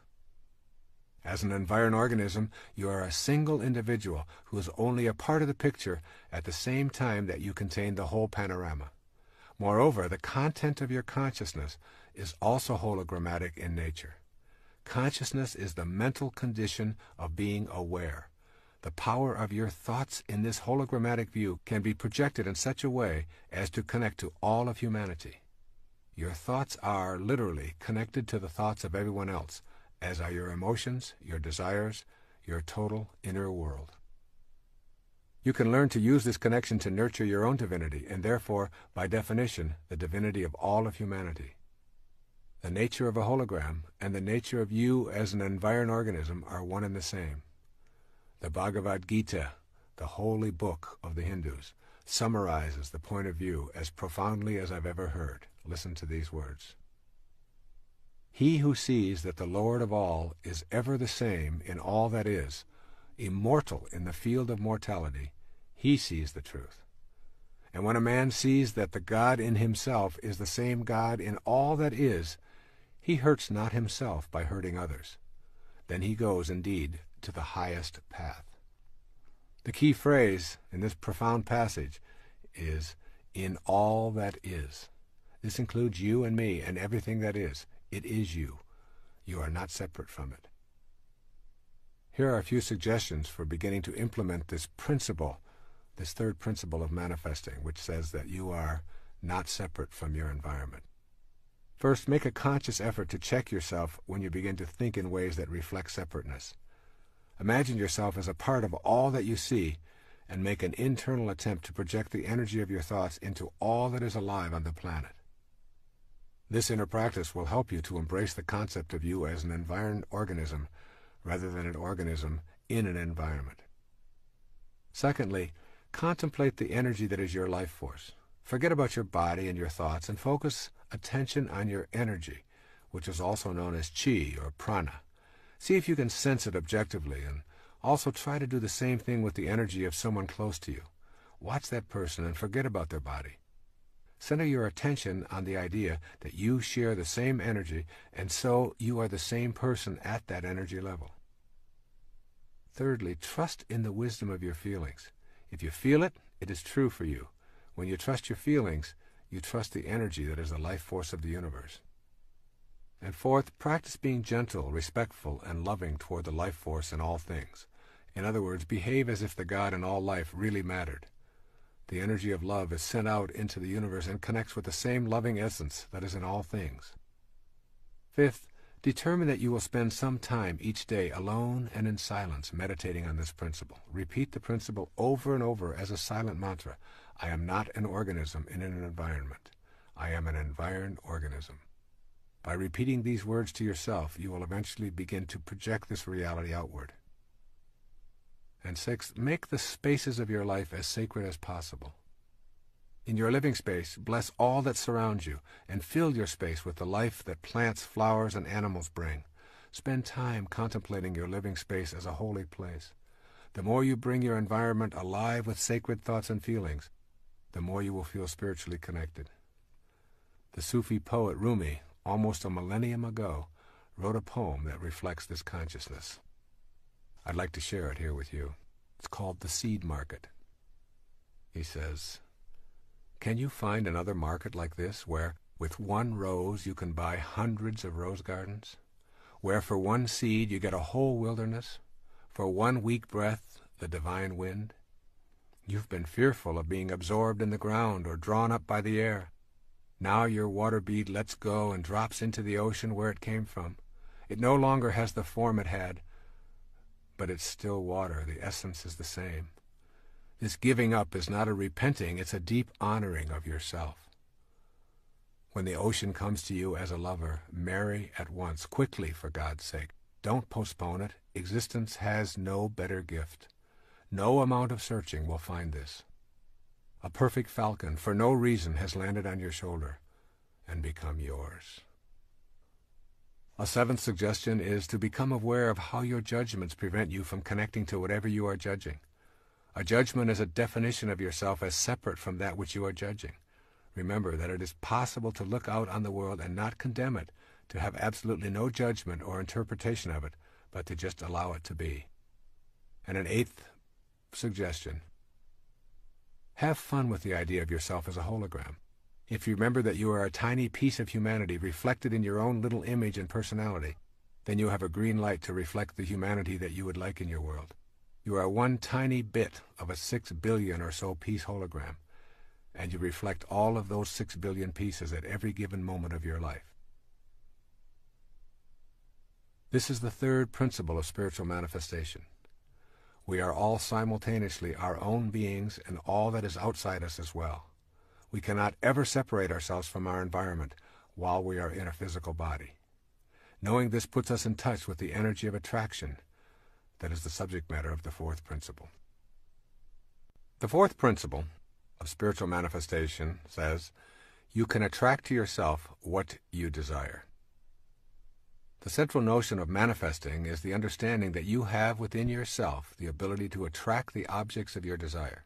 As an environed organism, you are a single individual who is only a part of the picture at the same time that you contain the whole panorama. Moreover, the content of your consciousness is also hologrammatic in nature. Consciousness is the mental condition of being aware. The power of your thoughts in this hologrammatic view can be projected in such a way as to connect to all of humanity. Your thoughts are literally connected to the thoughts of everyone else, as are your emotions, your desires, your total inner world. You can learn to use this connection to nurture your own divinity, and therefore, by definition, the divinity of all of humanity. The nature of a hologram and the nature of you as an environed organism are one and the same. The Bhagavad Gita, the holy book of the Hindus, summarizes the point of view as profoundly as I've ever heard. Listen to these words. He who sees that the Lord of all is ever the same in all that is, immortal in the field of mortality, he sees the truth. And when a man sees that the God in himself is the same God in all that is, he hurts not himself by hurting others. Then he goes, indeed, to the highest path. The key phrase in this profound passage is, in all that is. This includes you and me and everything that is. It is you. You are not separate from it. Here are a few suggestions for beginning to implement this principle, this third principle of manifesting, which says that you are not separate from your environment. First, make a conscious effort to check yourself when you begin to think in ways that reflect separateness. Imagine yourself as a part of all that you see, and make an internal attempt to project the energy of your thoughts into all that is alive on the planet. This inner practice will help you to embrace the concept of you as an environed organism rather than an organism in an environment. Secondly, contemplate the energy that is your life force. Forget about your body and your thoughts and focus attention on your energy, which is also known as chi or prana. See if you can sense it objectively, and also try to do the same thing with the energy of someone close to you. Watch that person and forget about their body. Center your attention on the idea that you share the same energy, and so you are the same person at that energy level. Thirdly, trust in the wisdom of your feelings. If you feel it, it is true for you. When you trust your feelings, you trust the energy that is the life force of the universe. And fourth, practice being gentle, respectful, and loving toward the life force in all things. In other words, behave as if the God in all life really mattered. The energy of love is sent out into the universe and connects with the same loving essence that is in all things. Fifth, determine that you will spend some time each day alone and in silence meditating on this principle. Repeat the principle over and over as a silent mantra. I am not an organism in an environment. I am an environed organism. By repeating these words to yourself, you will eventually begin to project this reality outward. And sixth, make the spaces of your life as sacred as possible. In your living space, bless all that surrounds you, and fill your space with the life that plants, flowers, and animals bring. Spend time contemplating your living space as a holy place. The more you bring your environment alive with sacred thoughts and feelings, the more you will feel spiritually connected. The Sufi poet Rumi, almost a millennium ago, wrote a poem that reflects this consciousness. I'd like to share it here with you. It's called The Seed Market. He says, "Can you find another market like this, where with one rose you can buy hundreds of rose gardens? Where for one seed you get a whole wilderness? For one weak breath, the divine wind? You've been fearful of being absorbed in the ground or drawn up by the air. Now your water bead lets go and drops into the ocean where it came from. It no longer has the form it had, but it's still water. The essence is the same. This giving up is not a repenting, it's a deep honoring of yourself. When the ocean comes to you as a lover, marry at once, quickly for God's sake. Don't postpone it. Existence has no better gift. No amount of searching will find this. A perfect falcon, for no reason, has landed on your shoulder and become yours. A seventh suggestion is to become aware of how your judgments prevent you from connecting to whatever you are judging. A judgment is a definition of yourself as separate from that which you are judging. Remember that it is possible to look out on the world and not condemn it, to have absolutely no judgment or interpretation of it, but to just allow it to be. And an eighth suggestion: have fun with the idea of yourself as a hologram. If you remember that you are a tiny piece of humanity reflected in your own little image and personality, then you have a green light to reflect the humanity that you would like in your world. You are one tiny bit of a 6 billion or so piece hologram, and you reflect all of those 6 billion pieces at every given moment of your life. This is the third principle of spiritual manifestation. We are all simultaneously our own beings and all that is outside us as well. We cannot ever separate ourselves from our environment while we are in a physical body. Knowing this puts us in touch with the energy of attraction that is the subject matter of the fourth principle. The fourth principle of spiritual manifestation says, you can attract to yourself what you desire. The central notion of manifesting is the understanding that you have within yourself the ability to attract the objects of your desire.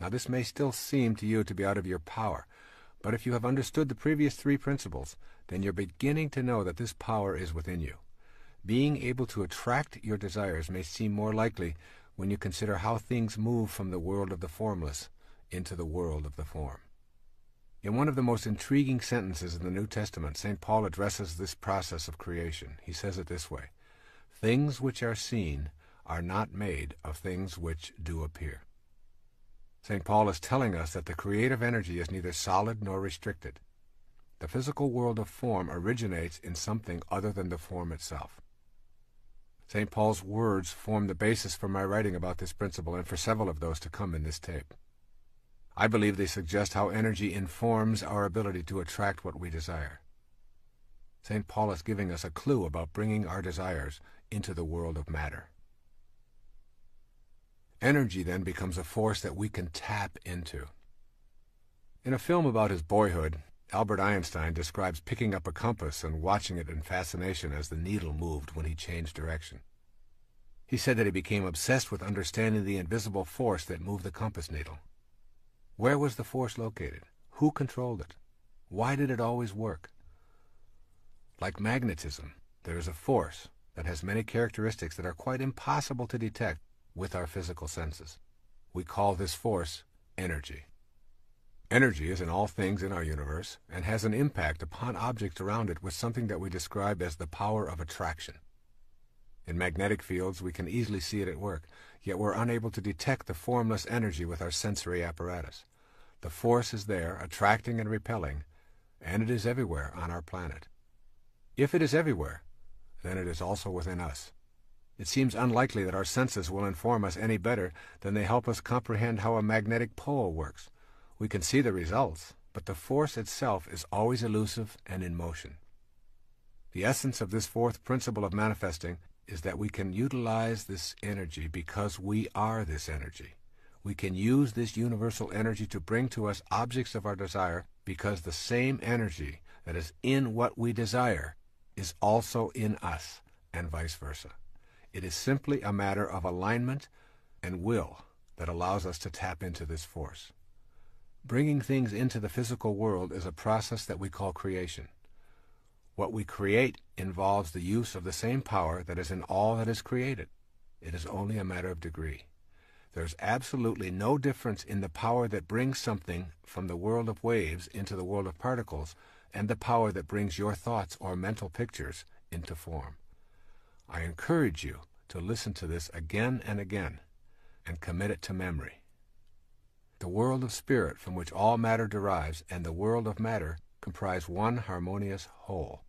Now, this may still seem to you to be out of your power, but if you have understood the previous three principles, then you're beginning to know that this power is within you. Being able to attract your desires may seem more likely when you consider how things move from the world of the formless into the world of the form. In one of the most intriguing sentences in the New Testament, St. Paul addresses this process of creation. He says it this way: things which are seen are not made of things which do appear. St. Paul is telling us that the creative energy is neither solid nor restricted. The physical world of form originates in something other than the form itself. St. Paul's words form the basis for my writing about this principle and for several of those to come in this tape. I believe they suggest how energy informs our ability to attract what we desire. St. Paul is giving us a clue about bringing our desires into the world of matter. Energy then becomes a force that we can tap into. In a film about his boyhood, Albert Einstein describes picking up a compass and watching it in fascination as the needle moved when he changed direction. He said that he became obsessed with understanding the invisible force that moved the compass needle. Where was the force located? Who controlled it? Why did it always work? Like magnetism, there is a force that has many characteristics that are quite impossible to detect with our physical senses. We call this force energy. Energy is in all things in our universe and has an impact upon objects around it with something that we describe as the power of attraction. In magnetic fields, we can easily see it at work, yet we're unable to detect the formless energy with our sensory apparatus. The force is there, attracting and repelling, and it is everywhere on our planet. If it is everywhere, then it is also within us. It seems unlikely that our senses will inform us any better than they help us comprehend how a magnetic pole works. We can see the results, but the force itself is always elusive and in motion. The essence of this fourth principle of manifesting is that we can utilize this energy because we are this energy. We can use this universal energy to bring to us objects of our desire because the same energy that is in what we desire is also in us, and vice versa. It is simply a matter of alignment and will that allows us to tap into this force. Bringing things into the physical world is a process that we call creation. What we create involves the use of the same power that is in all that is created. It is only a matter of degree. There's absolutely no difference in the power that brings something from the world of waves into the world of particles and the power that brings your thoughts or mental pictures into form. I encourage you to listen to this again and again and commit it to memory. The world of spirit from which all matter derives and the world of matter comprise one harmonious whole.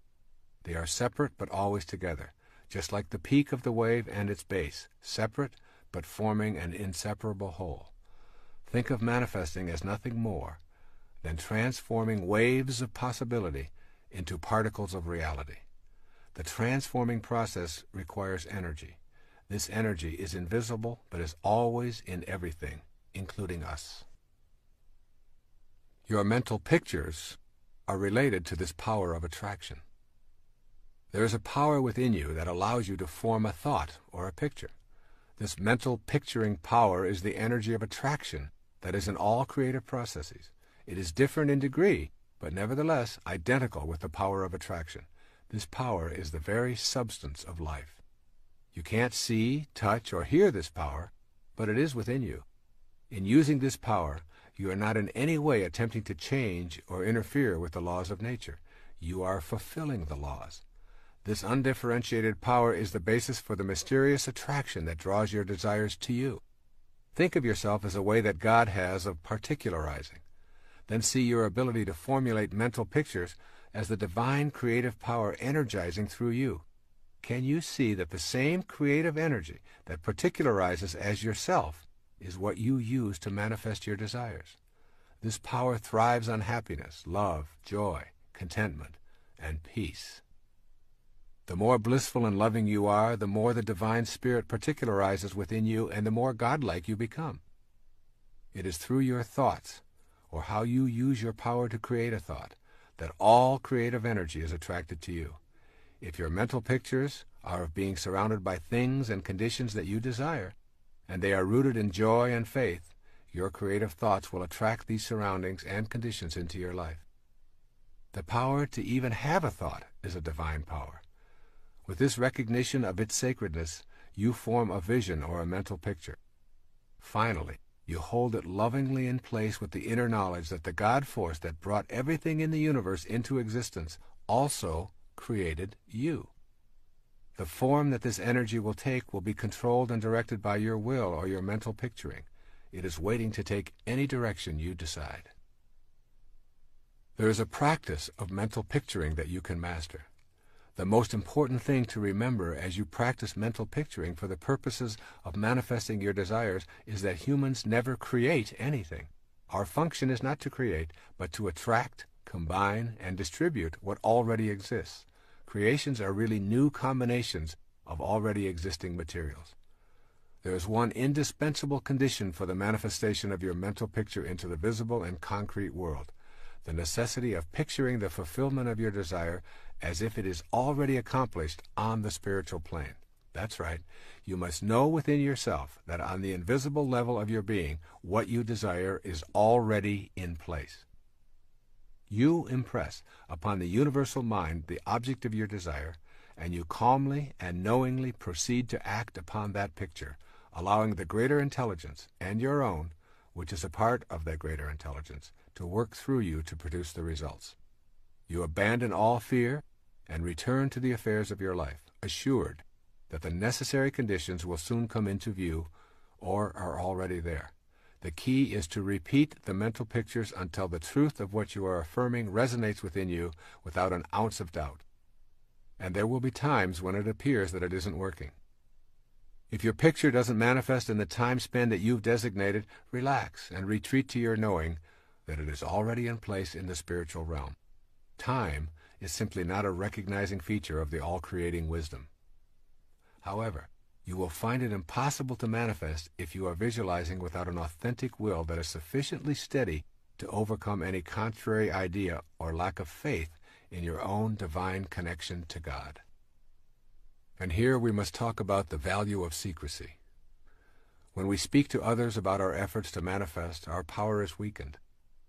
They are separate but always together, just like the peak of the wave and its base, separate but forming an inseparable whole. Think of manifesting as nothing more than transforming waves of possibility into particles of reality. The transforming process requires energy. This energy is invisible, but is always in everything, including us. Your mental pictures are related to this power of attraction. There is a power within you that allows you to form a thought or a picture. This mental picturing power is the energy of attraction that is in all creative processes. It is different in degree, but nevertheless identical with the power of attraction. This power is the very substance of life. You can't see, touch, or hear this power, but it is within you. In using this power, you are not in any way attempting to change or interfere with the laws of nature. You are fulfilling the laws. This undifferentiated power is the basis for the mysterious attraction that draws your desires to you. Think of yourself as a way that God has of particularizing. Then see your ability to formulate mental pictures as the divine creative power energizing through you. Can you see that the same creative energy that particularizes as yourself is what you use to manifest your desires? This power thrives on happiness, love, joy, contentment, and peace. The more blissful and loving you are, the more the divine spirit particularizes within you and the more godlike you become. It is through your thoughts, or how you use your power to create a thought, that all creative energy is attracted to you. If your mental pictures are of being surrounded by things and conditions that you desire, and they are rooted in joy and faith, your creative thoughts will attract these surroundings and conditions into your life. The power to even have a thought is a divine power. With this recognition of its sacredness, you form a vision or a mental picture. Finally, you hold it lovingly in place with the inner knowledge that the God force that brought everything in the universe into existence also created you. The form that this energy will take will be controlled and directed by your will or your mental picturing. It is waiting to take any direction you decide. There is a practice of mental picturing that you can master. The most important thing to remember as you practice mental picturing for the purposes of manifesting your desires is that humans never create anything. Our function is not to create, but to attract, combine, and distribute what already exists. Creations are really new combinations of already existing materials. There is one indispensable condition for the manifestation of your mental picture into the visible and concrete world: the necessity of picturing the fulfillment of your desire as if it is already accomplished on the spiritual plane. That's right. You must know within yourself that on the invisible level of your being, what you desire is already in place. You impress upon the universal mind the object of your desire, and you calmly and knowingly proceed to act upon that picture, allowing the greater intelligence and your own, which is a part of that greater intelligence, to work through you to produce the results. You abandon all fear and return to the affairs of your life, assured that the necessary conditions will soon come into view or are already there. The key is to repeat the mental pictures until the truth of what you are affirming resonates within you without an ounce of doubt. And there will be times when it appears that it isn't working. If your picture doesn't manifest in the time span that you've designated, relax and retreat to your knowing that it is already in place in the spiritual realm. Time is simply not a recognizing feature of the all-creating wisdom. However, you will find it impossible to manifest if you are visualizing without an authentic will that is sufficiently steady to overcome any contrary idea or lack of faith in your own divine connection to God. And here we must talk about the value of secrecy. When we speak to others about our efforts to manifest, our power is weakened.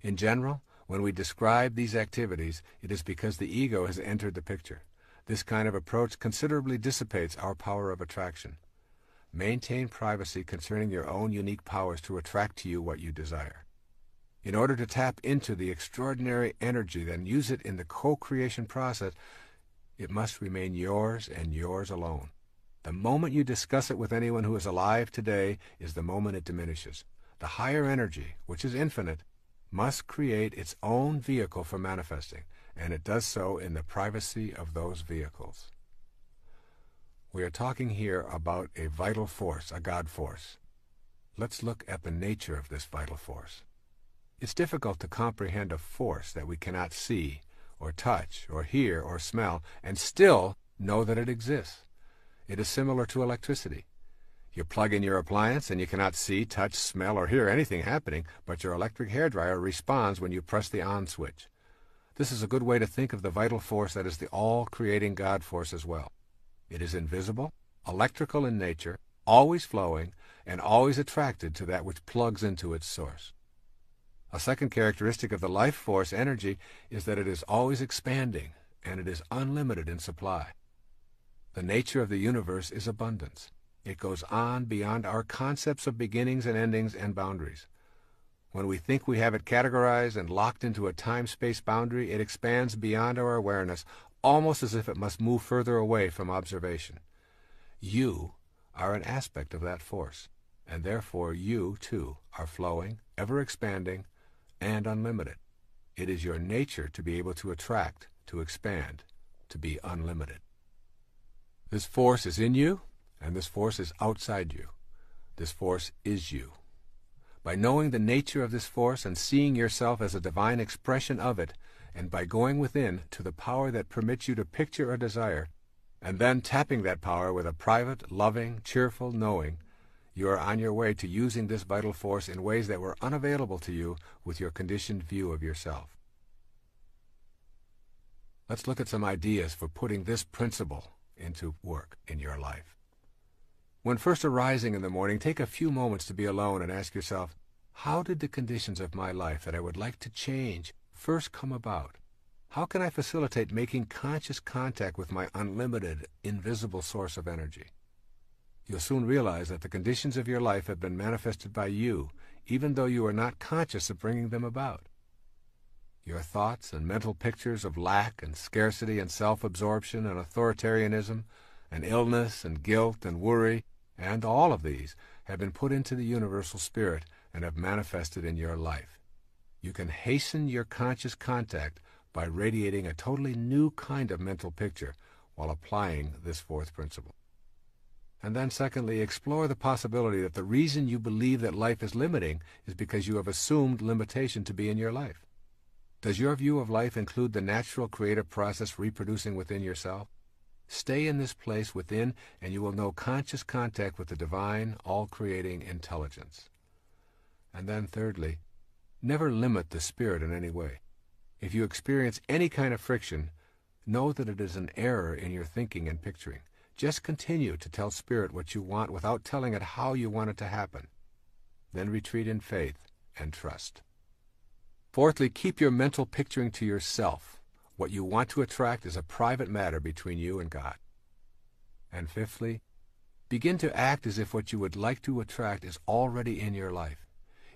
In general, when we describe these activities, it is because the ego has entered the picture. This kind of approach considerably dissipates our power of attraction. Maintain privacy concerning your own unique powers to attract to you what you desire. In order to tap into the extraordinary energy and use it in the co-creation process, it must remain yours and yours alone. The moment you discuss it with anyone who is alive today is the moment it diminishes. The higher energy, which is infinite, must create its own vehicle for manifesting, and it does so in the privacy of those vehicles. We are talking here about a vital force, a God force. Let's look at the nature of this vital force. It's difficult to comprehend a force that we cannot see, or touch, or hear, or smell, and still Know that it exists. It is similar to electricity. You plug in your appliance and you cannot see, touch, smell, or hear anything happening, but your electric hairdryer responds when you press the on switch. This is a good way to think of the vital force that is the all-creating God force as well. It is invisible, electrical in nature, always flowing, and always attracted to that which plugs into its source. A second characteristic of the life force energy is that it is always expanding, and it is unlimited in supply. The nature of the universe is abundance. It goes on beyond our concepts of beginnings and endings and boundaries. When we think we have it categorized and locked into a time-space boundary, it expands beyond our awareness, almost as if it must move further away from observation. You are an aspect of that force, and therefore you, too, are flowing, ever-expanding, and unlimited. It is your nature to be able to attract, to expand, to be unlimited. This force is in you, and this force is outside you. This force is you. By knowing the nature of this force and seeing yourself as a divine expression of it, and by going within to the power that permits you to picture a desire, and then tapping that power with a private, loving, cheerful knowing, you are on your way to using this vital force in ways that were unavailable to you with your conditioned view of yourself. Let's look at some ideas for putting this principle into work in your life. When first arising in the morning, take a few moments to be alone and ask yourself, how did the conditions of my life that I would like to change first come about? How can I facilitate making conscious contact with my unlimited, invisible source of energy? You'll soon realize that the conditions of your life have been manifested by you, even though you are not conscious of bringing them about. Your thoughts and mental pictures of lack and scarcity and self-absorption and authoritarianism and illness and guilt and worry, and all of these have been put into the universal spirit and have manifested in your life. You can hasten your conscious contact by radiating a totally new kind of mental picture while applying this fourth principle. And then secondly, explore the possibility that the reason you believe that life is limiting is because you have assumed limitation to be in your life. Does your view of life include the natural creative process reproducing within yourself? Stay in this place within, and you will know conscious contact with the divine, all-creating intelligence. And then thirdly, never limit the spirit in any way. If you experience any kind of friction, know that it is an error in your thinking and picturing. Just continue to tell Spirit what you want without telling it how you want it to happen. Then retreat in faith and trust. Fourthly, keep your mental picturing to yourself. What you want to attract is a private matter between you and God. And fifthly, begin to act as if what you would like to attract is already in your life.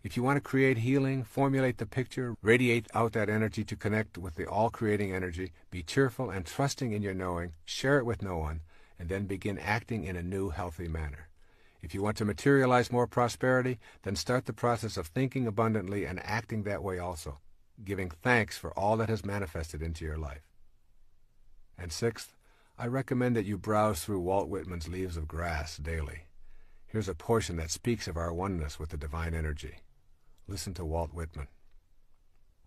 If you want to create healing, formulate the picture, radiate out that energy to connect with the all-creating energy, be cheerful and trusting in your knowing, share it with no one, and then begin acting in a new, healthy manner. If you want to materialize more prosperity, then start the process of thinking abundantly and acting that way also, giving thanks for all that has manifested into your life. And sixth, I recommend that you browse through Walt Whitman's Leaves of Grass daily. Here's a portion that speaks of our oneness with the divine energy. Listen to Walt Whitman.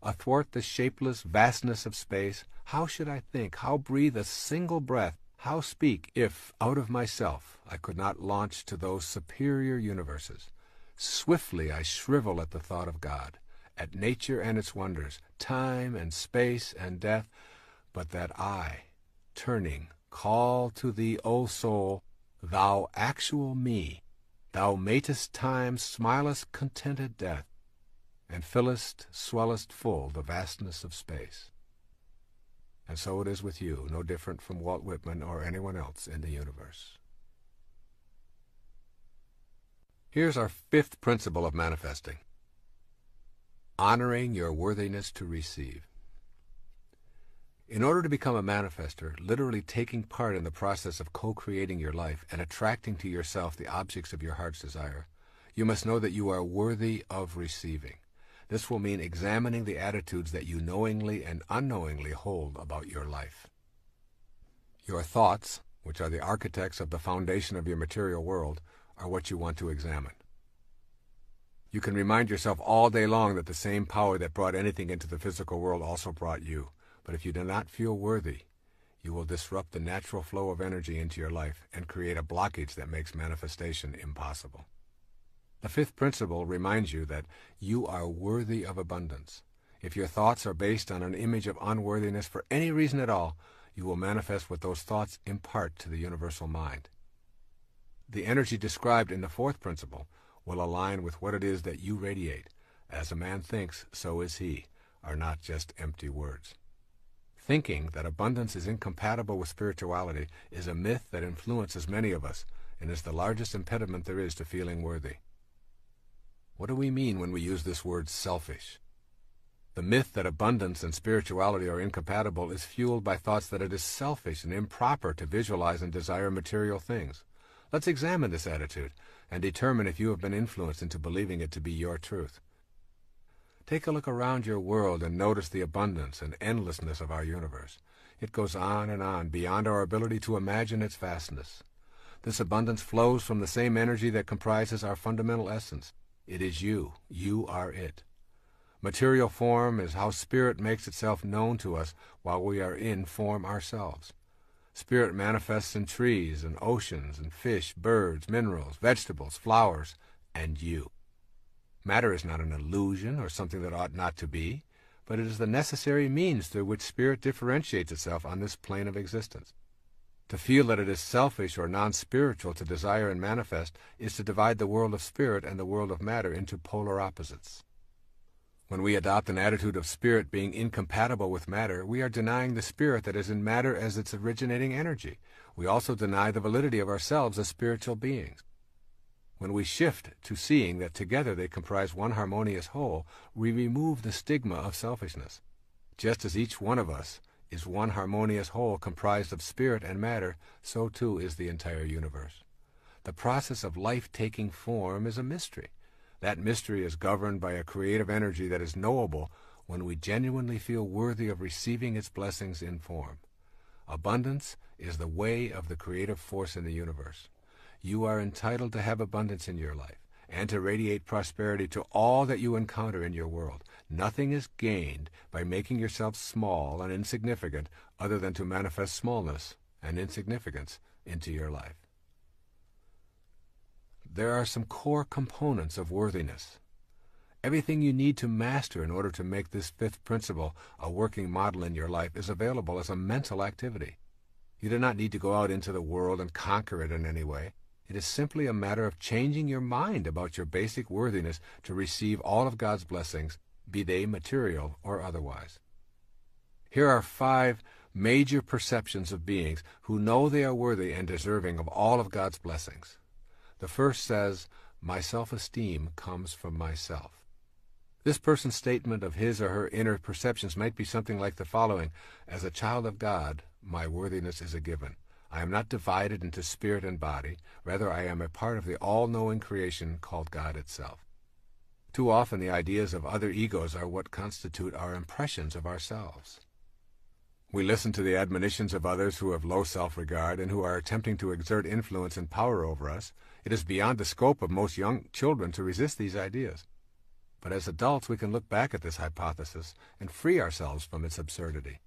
Athwart the shapeless vastness of space, how should I think, how breathe a single breath, how speak, if, out of myself, I could not launch to those superior universes? Swiftly I shrivel at the thought of God, at nature and its wonders, time and space and death, but that I, turning, call to thee, O soul, thou actual me, thou matest time, smilest contented death, and fillest, swellest full the vastness of space. And so it is with you, no different from Walt Whitman or anyone else in the universe. Here's our fifth principle of manifesting. Honoring your worthiness to receive. In order to become a manifester, literally taking part in the process of co-creating your life and attracting to yourself the objects of your heart's desire, you must know that you are worthy of receiving. This will mean examining the attitudes that you knowingly and unknowingly hold about your life. Your thoughts, which are the architects of the foundation of your material world, are what you want to examine. You can remind yourself all day long that the same power that brought anything into the physical world also brought you. But if you do not feel worthy, you will disrupt the natural flow of energy into your life and create a blockage that makes manifestation impossible. The fifth principle reminds you that you are worthy of abundance. If your thoughts are based on an image of unworthiness for any reason at all, you will manifest what those thoughts impart to the universal mind. The energy described in the fourth principle will align with what it is that you radiate. As a man thinks, so is he, are not just empty words. Thinking that abundance is incompatible with spirituality is a myth that influences many of us and is the largest impediment there is to feeling worthy. What do we mean when we use this word selfish? The myth that abundance and spirituality are incompatible is fueled by thoughts that it is selfish and improper to visualize and desire material things. Let's examine this attitude and determine if you have been influenced into believing it to be your truth. Take a look around your world and notice the abundance and endlessness of our universe. It goes on and on beyond our ability to imagine its vastness. This abundance flows from the same energy that comprises our fundamental essence. It is you. You are it. Material form is how spirit makes itself known to us while we are in form ourselves. Spirit manifests in trees and oceans and fish, birds, minerals, vegetables, flowers, and you. Matter is not an illusion or something that ought not to be, but it is the necessary means through which spirit differentiates itself on this plane of existence. To feel that it is selfish or non-spiritual to desire and manifest is to divide the world of spirit and the world of matter into polar opposites. When we adopt an attitude of spirit being incompatible with matter, we are denying the spirit that is in matter as its originating energy. We also deny the validity of ourselves as spiritual beings. When we shift to seeing that together they comprise one harmonious whole, we remove the stigma of selfishness. Just as each one of us is one harmonious whole comprised of spirit and matter, so too is the entire universe. The process of life taking form is a mystery. That mystery is governed by a creative energy that is knowable when we genuinely feel worthy of receiving its blessings in form. Abundance is the way of the creative force in the universe. You are entitled to have abundance in your life and to radiate prosperity to all that you encounter in your world. Nothing is gained by making yourself small and insignificant other than to manifest smallness and insignificance into your life. There are some core components of worthiness. Everything you need to master in order to make this fifth principle a working model in your life is available as a mental activity. You do not need to go out into the world and conquer it in any way. It is simply a matter of changing your mind about your basic worthiness to receive all of God's blessings, be they material or otherwise. Here are 5 major perceptions of beings who know they are worthy and deserving of all of God's blessings. The first says, "My self-esteem comes from myself." This person's statement of his or her inner perceptions might be something like the following: "As a child of God, my worthiness is a given. I am not divided into spirit and body. Rather, I am a part of the all-knowing creation called God itself." Too often the ideas of other egos are what constitute our impressions of ourselves. We listen to the admonitions of others who have low self-regard and who are attempting to exert influence and power over us. It is beyond the scope of most young children to resist these ideas. But as adults, we can look back at this hypothesis and free ourselves from its absurdity.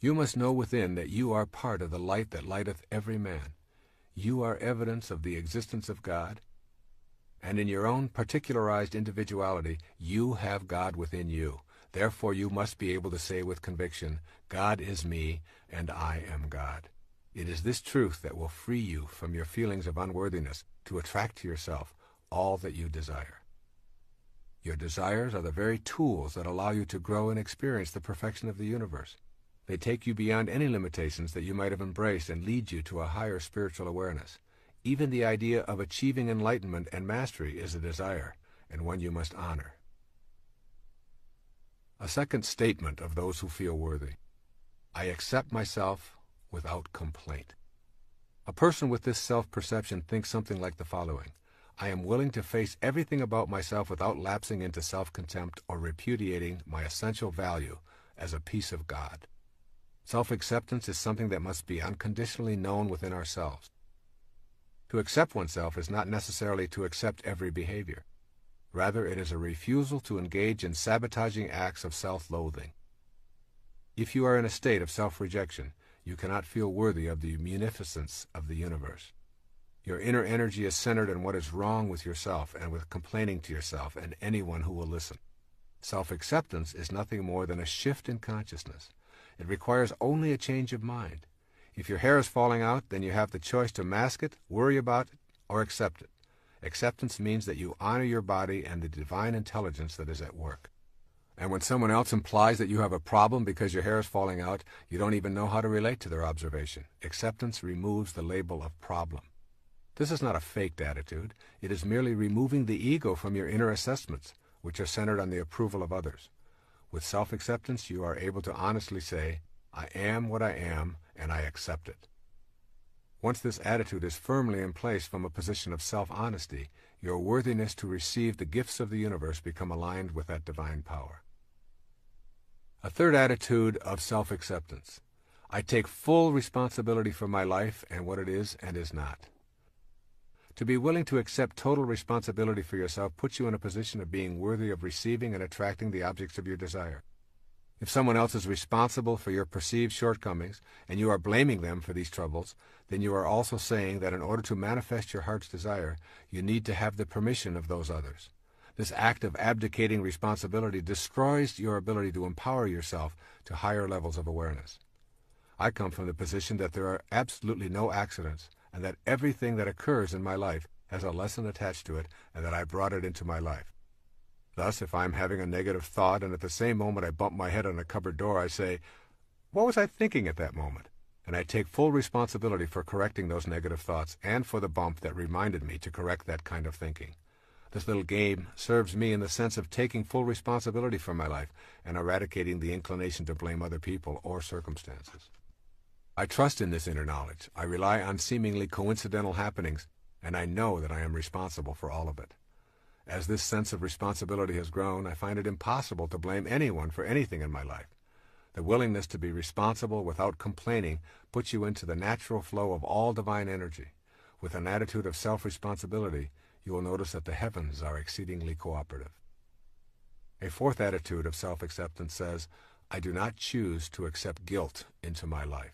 You must know within that you are part of the light that lighteth every man. You are evidence of the existence of God, and in your own particularized individuality, you have God within you. Therefore, you must be able to say with conviction, "God is me, and I am God." It is this truth that will free you from your feelings of unworthiness to attract to yourself all that you desire. Your desires are the very tools that allow you to grow and experience the perfection of the universe. They take you beyond any limitations that you might have embraced and lead you to a higher spiritual awareness. Even the idea of achieving enlightenment and mastery is a desire, and one you must honor. A second statement of those who feel worthy: "I accept myself without complaint." A person with this self-perception thinks something like the following: "I am willing to face everything about myself without lapsing into self-contempt or repudiating my essential value as a piece of God." Self-acceptance is something that must be unconditionally known within ourselves. To accept oneself is not necessarily to accept every behavior. Rather, it is a refusal to engage in sabotaging acts of self-loathing. If you are in a state of self-rejection, you cannot feel worthy of the munificence of the universe. Your inner energy is centered on what is wrong with yourself and with complaining to yourself and anyone who will listen. Self-acceptance is nothing more than a shift in consciousness. It requires only a change of mind. If your hair is falling out, then you have the choice to mask it, worry about it, or accept it. Acceptance means that you honor your body and the divine intelligence that is at work. And when someone else implies that you have a problem because your hair is falling out, you don't even know how to relate to their observation. Acceptance removes the label of problem. This is not a faked attitude. It is merely removing the ego from your inner assessments, which are centered on the approval of others. With self-acceptance, you are able to honestly say, I am what I am, and I accept it. Once this attitude is firmly in place from a position of self-honesty, your worthiness to receive the gifts of the universe become aligned with that divine power. A third attitude of self-acceptance. I take full responsibility for my life and what it is and is not. To be willing to accept total responsibility for yourself puts you in a position of being worthy of receiving and attracting the objects of your desire. If someone else is responsible for your perceived shortcomings, and you are blaming them for these troubles, then you are also saying that in order to manifest your heart's desire, you need to have the permission of those others. This act of abdicating responsibility destroys your ability to empower yourself to higher levels of awareness. I come from the position that there are absolutely no accidents, and that everything that occurs in my life has a lesson attached to it, and that I brought it into my life. Thus, if I am having a negative thought, and at the same moment I bump my head on a cupboard door, I say, what was I thinking at that moment? And I take full responsibility for correcting those negative thoughts, and for the bump that reminded me to correct that kind of thinking. This little game serves me in the sense of taking full responsibility for my life, and eradicating the inclination to blame other people or circumstances. I trust in this inner knowledge. I rely on seemingly coincidental happenings, and I know that I am responsible for all of it. As this sense of responsibility has grown, I find it impossible to blame anyone for anything in my life. The willingness to be responsible without complaining puts you into the natural flow of all divine energy. With an attitude of self-responsibility, you will notice that the heavens are exceedingly cooperative. A fourth attitude of self-acceptance says, I do not choose to accept guilt into my life.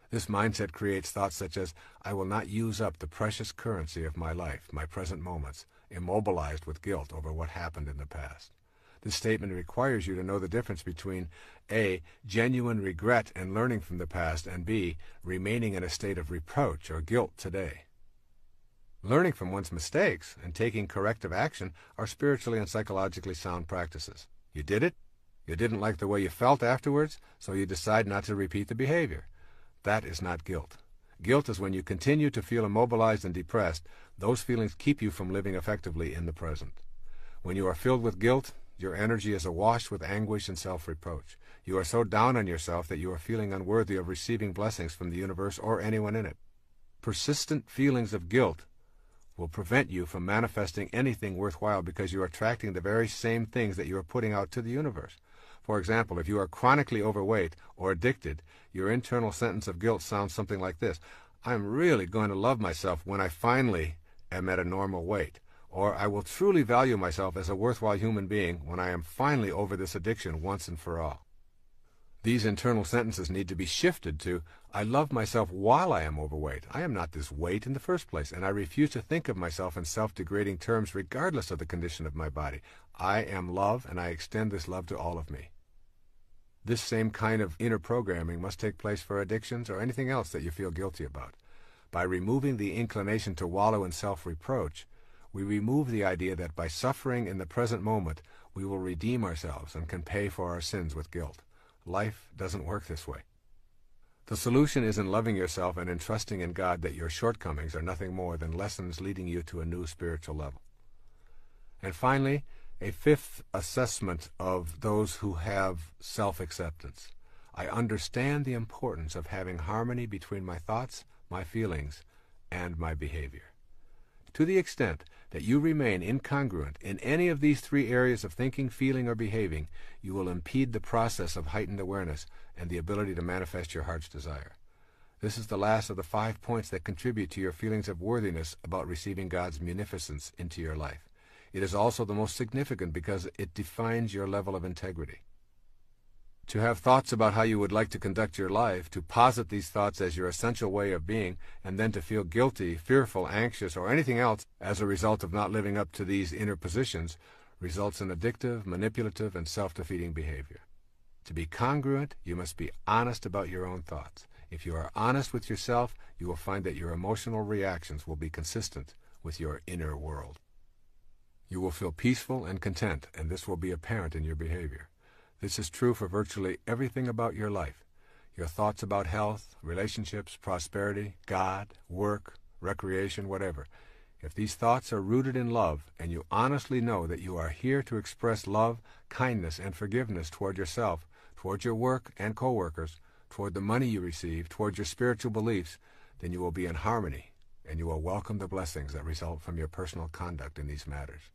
This mindset creates thoughts such as, I will not use up the precious currency of my life, my present moments, immobilized with guilt over what happened in the past. This statement requires you to know the difference between A, genuine regret and learning from the past, and B, remaining in a state of reproach or guilt today. Learning from one's mistakes and taking corrective action are spiritually and psychologically sound practices. You did it, you didn't like the way you felt afterwards, so you decide not to repeat the behavior. That is not guilt. Guilt is when you continue to feel immobilized and depressed. Those feelings keep you from living effectively in the present. When you are filled with guilt, your energy is awash with anguish and self-reproach. You are so down on yourself that you are feeling unworthy of receiving blessings from the universe or anyone in it. Persistent feelings of guilt will prevent you from manifesting anything worthwhile because you are attracting the very same things that you are putting out to the universe. For example, if you are chronically overweight or addicted, your internal sentence of guilt sounds something like this: I'm really going to love myself when I finally am at a normal weight. Or I will truly value myself as a worthwhile human being when I am finally over this addiction once and for all. These internal sentences need to be shifted to, I love myself while I am overweight. I am not this weight in the first place, and I refuse to think of myself in self-degrading terms regardless of the condition of my body. I am love, and I extend this love to all of me. This same kind of inner programming must take place for addictions or anything else that you feel guilty about. By removing the inclination to wallow in self-reproach, we remove the idea that by suffering in the present moment, we will redeem ourselves and can pay for our sins with guilt. Life doesn't work this way. The solution is in loving yourself and in trusting in God that your shortcomings are nothing more than lessons leading you to a new spiritual level. And finally, a fifth assessment of those who have self-acceptance. I understand the importance of having harmony between my thoughts, my feelings, and my behavior. To the extent that you remain incongruent in any of these three areas of thinking, feeling, or behaving, you will impede the process of heightened awareness and the ability to manifest your heart's desire. This is the last of the 5 points that contribute to your feelings of worthiness about receiving God's munificence into your life. It is also the most significant because it defines your level of integrity. To have thoughts about how you would like to conduct your life, to posit these thoughts as your essential way of being, and then to feel guilty, fearful, anxious, or anything else as a result of not living up to these inner positions, results in addictive, manipulative, and self-defeating behavior. To be congruent, you must be honest about your own thoughts. If you are honest with yourself, you will find that your emotional reactions will be consistent with your inner world. You will feel peaceful and content, and this will be apparent in your behavior. This is true for virtually everything about your life. Your thoughts about health, relationships, prosperity, God, work, recreation, whatever. If these thoughts are rooted in love, and you honestly know that you are here to express love, kindness, and forgiveness toward yourself, toward your work and co-workers, toward the money you receive, toward your spiritual beliefs, then you will be in harmony, and you will welcome the blessings that result from your personal conduct in these matters.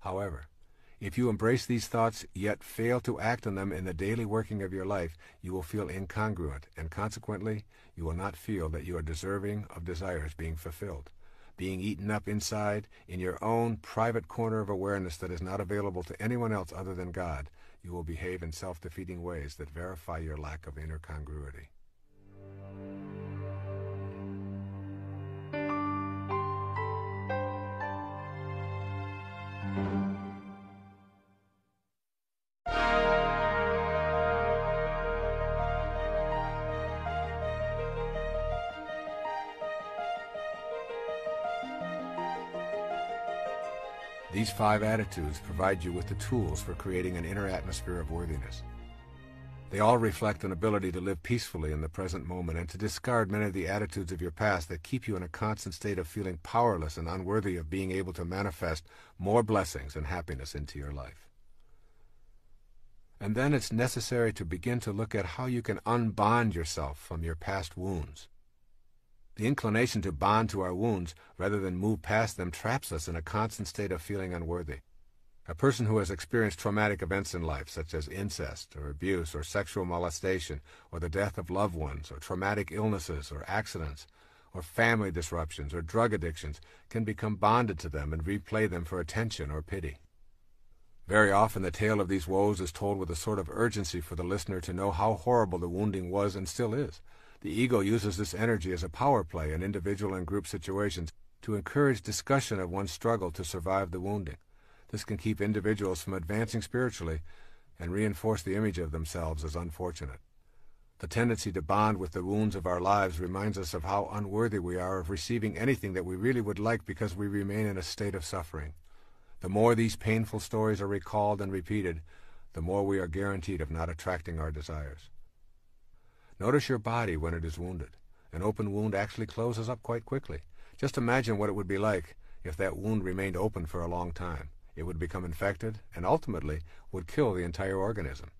However, if you embrace these thoughts yet fail to act on them in the daily working of your life, you will feel incongruent, and consequently, you will not feel that you are deserving of desires being fulfilled, being eaten up inside in your own private corner of awareness that is not available to anyone else other than God. You will behave in self-defeating ways that verify your lack of inner congruity. These 5 attitudes provide you with the tools for creating an inner atmosphere of worthiness. They all reflect an ability to live peacefully in the present moment and to discard many of the attitudes of your past that keep you in a constant state of feeling powerless and unworthy of being able to manifest more blessings and happiness into your life. And then it's necessary to begin to look at how you can unbond yourself from your past wounds. The inclination to bond to our wounds, rather than move past them, traps us in a constant state of feeling unworthy. A person who has experienced traumatic events in life, such as incest, or abuse, or sexual molestation, or the death of loved ones, or traumatic illnesses, or accidents, or family disruptions, or drug addictions, can become bonded to them and replay them for attention or pity. Very often the tale of these woes is told with a sort of urgency for the listener to know how horrible the wounding was and still is. The ego uses this energy as a power play in individual and group situations to encourage discussion of one's struggle to survive the wounding. This can keep individuals from advancing spiritually and reinforce the image of themselves as unfortunate. The tendency to bond with the wounds of our lives reminds us of how unworthy we are of receiving anything that we really would like because we remain in a state of suffering. The more these painful stories are recalled and repeated, the more we are guaranteed of not attracting our desires. Notice your body when it is wounded. An open wound actually closes up quite quickly. Just imagine what it would be like if that wound remained open for a long time. It would become infected and ultimately would kill the entire organism.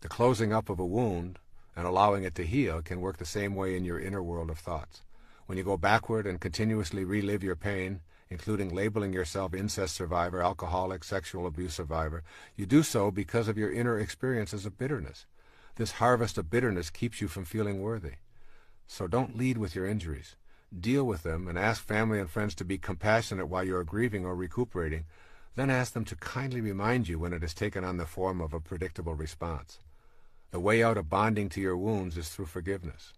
The closing up of a wound and allowing it to heal can work the same way in your inner world of thoughts. When you go backward and continuously relive your pain, including labeling yourself incest survivor, alcoholic, sexual abuse survivor, you do so because of your inner experiences of bitterness. This harvest of bitterness keeps you from feeling worthy. So don't lead with your injuries. Deal with them and ask family and friends to be compassionate while you are grieving or recuperating. Then ask them to kindly remind you when it has taken on the form of a predictable response. The way out of bonding to your wounds is through forgiveness.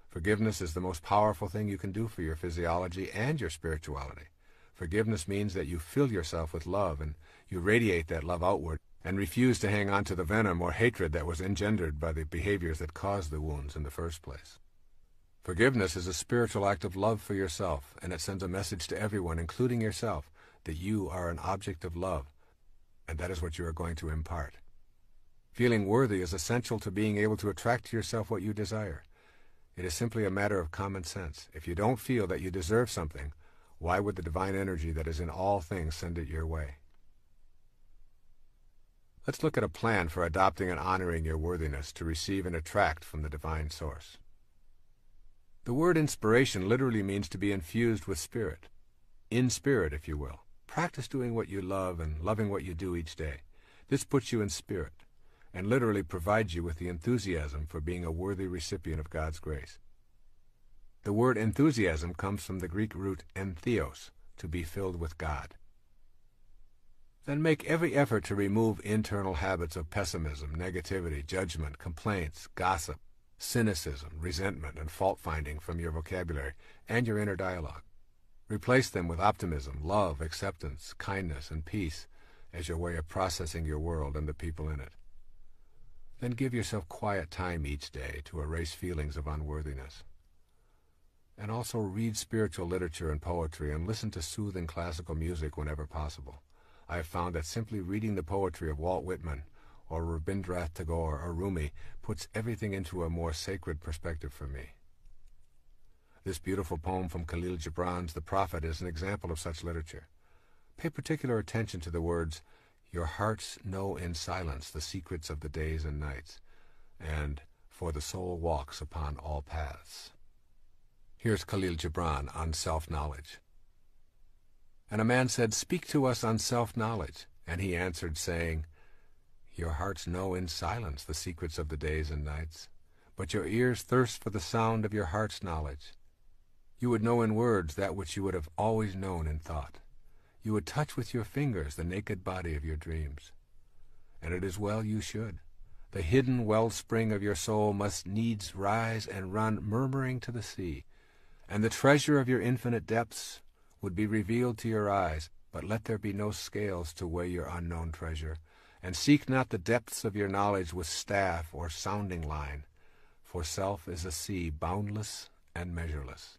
Forgiveness is the most powerful thing you can do for your physiology and your spirituality. Forgiveness means that you fill yourself with love and you radiate that love outward and refuse to hang on to the venom or hatred that was engendered by the behaviors that caused the wounds in the first place. Forgiveness is a spiritual act of love for yourself, and it sends a message to everyone, including yourself, that you are an object of love, and that is what you are going to impart. Feeling worthy is essential to being able to attract to yourself what you desire. It is simply a matter of common sense. If you don't feel that you deserve something, why would the divine energy that is in all things send it your way? Let's look at a plan for adopting and honoring your worthiness to receive and attract from the divine source. The word inspiration literally means to be infused with spirit. In spirit, if you will. Practice doing what you love and loving what you do each day. This puts you in spirit and literally provides you with the enthusiasm for being a worthy recipient of God's grace. The word enthusiasm comes from the Greek root entheos, to be filled with God. Then make every effort to remove internal habits of pessimism, negativity, judgment, complaints, gossip, cynicism, resentment, and fault-finding from your vocabulary and your inner dialogue. Replace them with optimism, love, acceptance, kindness, and peace as your way of processing your world and the people in it. Then give yourself quiet time each day to erase feelings of unworthiness. And also read spiritual literature and poetry and listen to soothing classical music whenever possible. I have found that simply reading the poetry of Walt Whitman or Rabindranath Tagore or Rumi puts everything into a more sacred perspective for me. This beautiful poem from Khalil Gibran's The Prophet is an example of such literature. Pay particular attention to the words, "Your hearts know in silence the secrets of the days and nights," and "For the soul walks upon all paths." Here's Khalil Gibran on self-knowledge. And a man said, "Speak to us on self-knowledge." And he answered, saying, "Your hearts know in silence the secrets of the days and nights, but your ears thirst for the sound of your heart's knowledge. You would know in words that which you would have always known in thought. You would touch with your fingers the naked body of your dreams. And it is well you should. The hidden wellspring of your soul must needs rise and run murmuring to the sea, and the treasure of your infinite depths would be revealed to your eyes, but let there be no scales to weigh your unknown treasure, and seek not the depths of your knowledge with staff or sounding line, for self is a sea boundless and measureless.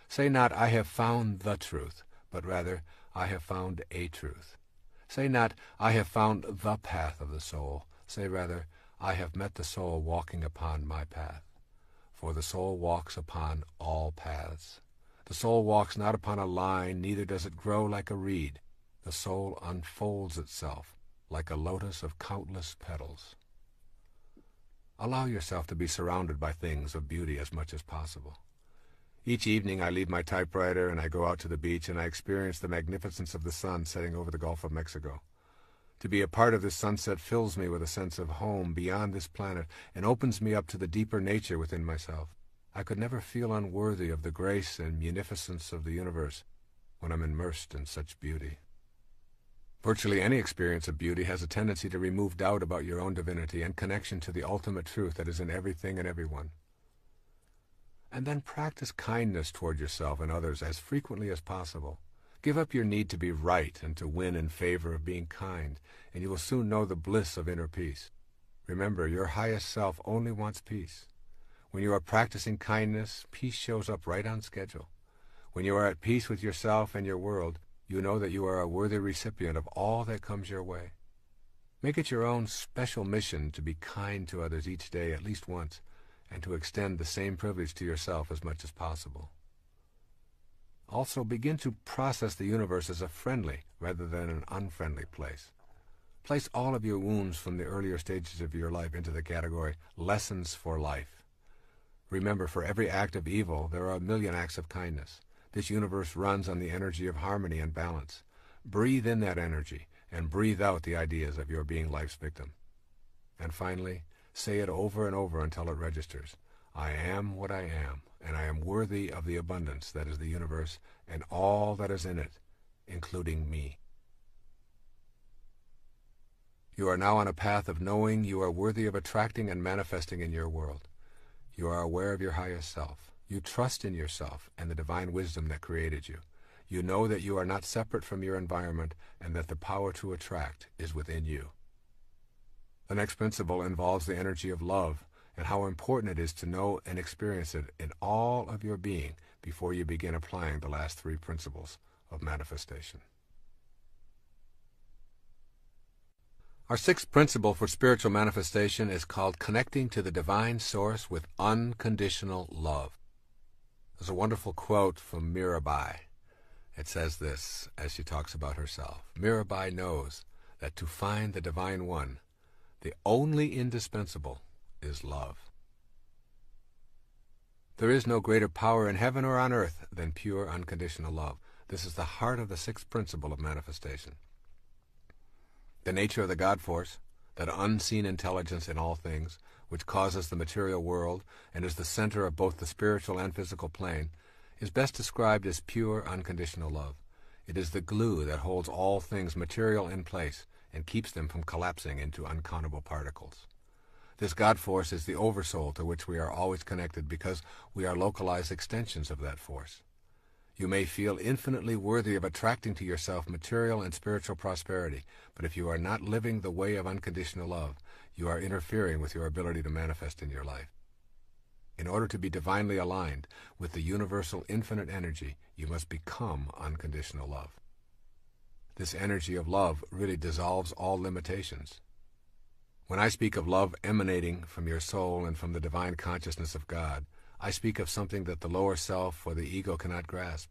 Say not, I have found the truth, but rather, I have found a truth. Say not, I have found the path of the soul. Say rather, I have met the soul walking upon my path. For the soul walks upon all paths. The soul walks not upon a line, neither does it grow like a reed. The soul unfolds itself like a lotus of countless petals. Allow yourself to be surrounded by things of beauty as much as possible. Each evening I leave my typewriter and I go out to the beach and I experience the magnificence of the sun setting over the Gulf of Mexico. To be a part of this sunset fills me with a sense of home beyond this planet and opens me up to the deeper nature within myself. I could never feel unworthy of the grace and munificence of the universe when I'm immersed in such beauty. Virtually any experience of beauty has a tendency to remove doubt about your own divinity and connection to the ultimate truth that is in everything and everyone. And then practice kindness toward yourself and others as frequently as possible. Give up your need to be right and to win in favor of being kind, and you will soon know the bliss of inner peace. Remember, your highest self only wants peace. When you are practicing kindness, peace shows up right on schedule. When you are at peace with yourself and your world, you know that you are a worthy recipient of all that comes your way. Make it your own special mission to be kind to others each day at least once, and to extend the same privilege to yourself as much as possible. Also, begin to process the universe as a friendly rather than an unfriendly place. Place all of your wounds from the earlier stages of your life into the category lessons for life. Remember, for every act of evil, there are a million acts of kindness. This universe runs on the energy of harmony and balance. Breathe in that energy and breathe out the ideas of your being life's victim. And finally, say it over and over until it registers. I am what I am, and I am worthy of the abundance that is the universe and all that is in it, including me. You are now on a path of knowing you are worthy of attracting and manifesting in your world. You are aware of your highest self. You trust in yourself and the divine wisdom that created you. You know that you are not separate from your environment and that the power to attract is within you. The next principle involves the energy of love and how important it is to know and experience it in all of your being before you begin applying the last three principles of manifestation. Our sixth principle for spiritual manifestation is called connecting to the divine source with unconditional love. There's a wonderful quote from Mirabai. It says this as she talks about herself. Mirabai knows that to find the divine one, the only indispensable is love. There is no greater power in heaven or on earth than pure unconditional love. This is the heart of the sixth principle of manifestation. The nature of the God force, that unseen intelligence in all things, which causes the material world and is the center of both the spiritual and physical plane, is best described as pure unconditional love. It is the glue that holds all things material in place and keeps them from collapsing into uncountable particles. This God force is the oversoul to which we are always connected because we are localized extensions of that force. You may feel infinitely worthy of attracting to yourself material and spiritual prosperity, but if you are not living the way of unconditional love, you are interfering with your ability to manifest in your life. In order to be divinely aligned with the universal infinite energy, you must become unconditional love. This energy of love really dissolves all limitations. When I speak of love emanating from your soul and from the divine consciousness of God, I speak of something that the lower self or the ego cannot grasp.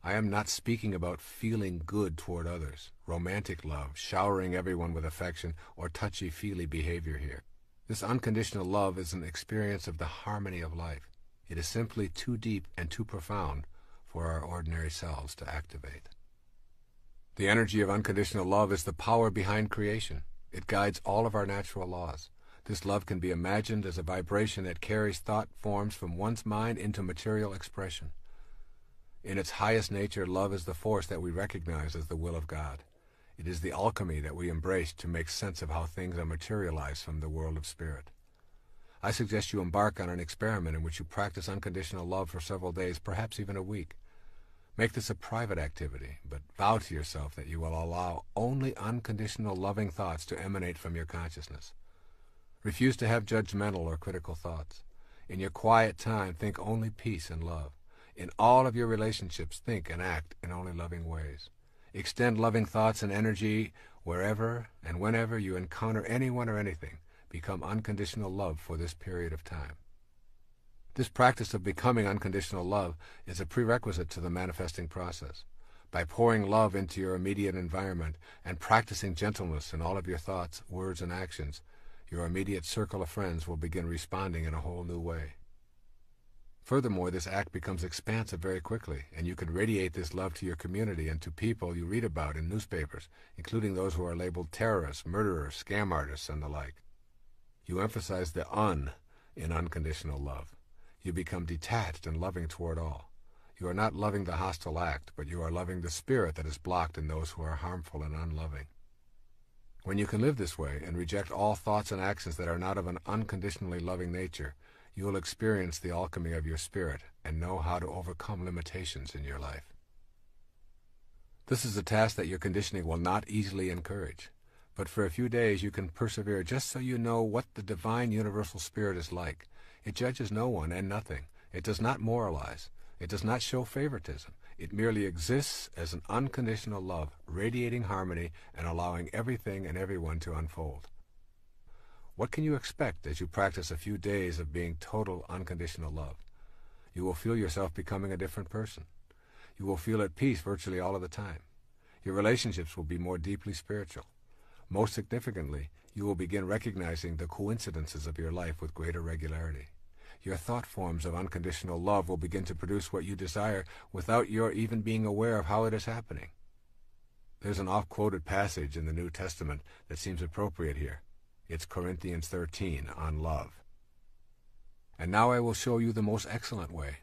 I am not speaking about feeling good toward others, romantic love, showering everyone with affection, or touchy-feely behavior here. This unconditional love is an experience of the harmony of life. It is simply too deep and too profound for our ordinary selves to activate. The energy of unconditional love is the power behind creation. It guides all of our natural laws. This love can be imagined as a vibration that carries thought forms from one's mind into material expression. In its highest nature, love is the force that we recognize as the will of God. It is the alchemy that we embrace to make sense of how things are materialized from the world of spirit. I suggest you embark on an experiment in which you practice unconditional love for several days, perhaps even a week. Make this a private activity, but vow to yourself that you will allow only unconditional loving thoughts to emanate from your consciousness. Refuse to have judgmental or critical thoughts. In your quiet time, think only peace and love. In all of your relationships, think and act in only loving ways. Extend loving thoughts and energy wherever and whenever you encounter anyone or anything. Become unconditional love for this period of time. This practice of becoming unconditional love is a prerequisite to the manifesting process. By pouring love into your immediate environment and practicing gentleness in all of your thoughts, words, and actions, your immediate circle of friends will begin responding in a whole new way. Furthermore, this act becomes expansive very quickly, and you can radiate this love to your community and to people you read about in newspapers, including those who are labeled terrorists, murderers, scam artists, and the like. You emphasize the "un" in unconditional love. You become detached and loving toward all. You are not loving the hostile act, but you are loving the spirit that is blocked in those who are harmful and unloving. When you can live this way and reject all thoughts and actions that are not of an unconditionally loving nature, you will experience the alchemy of your spirit and know how to overcome limitations in your life. This is a task that your conditioning will not easily encourage, but for a few days you can persevere just so you know what the divine universal spirit is like. It judges no one and nothing. It does not moralize. It does not show favoritism. It merely exists as an unconditional love, radiating harmony and allowing everything and everyone to unfold. What can you expect as you practice a few days of being total unconditional love? You will feel yourself becoming a different person. You will feel at peace virtually all of the time. Your relationships will be more deeply spiritual. Most significantly, you will begin recognizing the coincidences of your life with greater regularity. Your thought forms of unconditional love will begin to produce what you desire without your even being aware of how it is happening. There's an oft-quoted passage in the New Testament that seems appropriate here. It's Corinthians 13 on love. And now I will show you the most excellent way.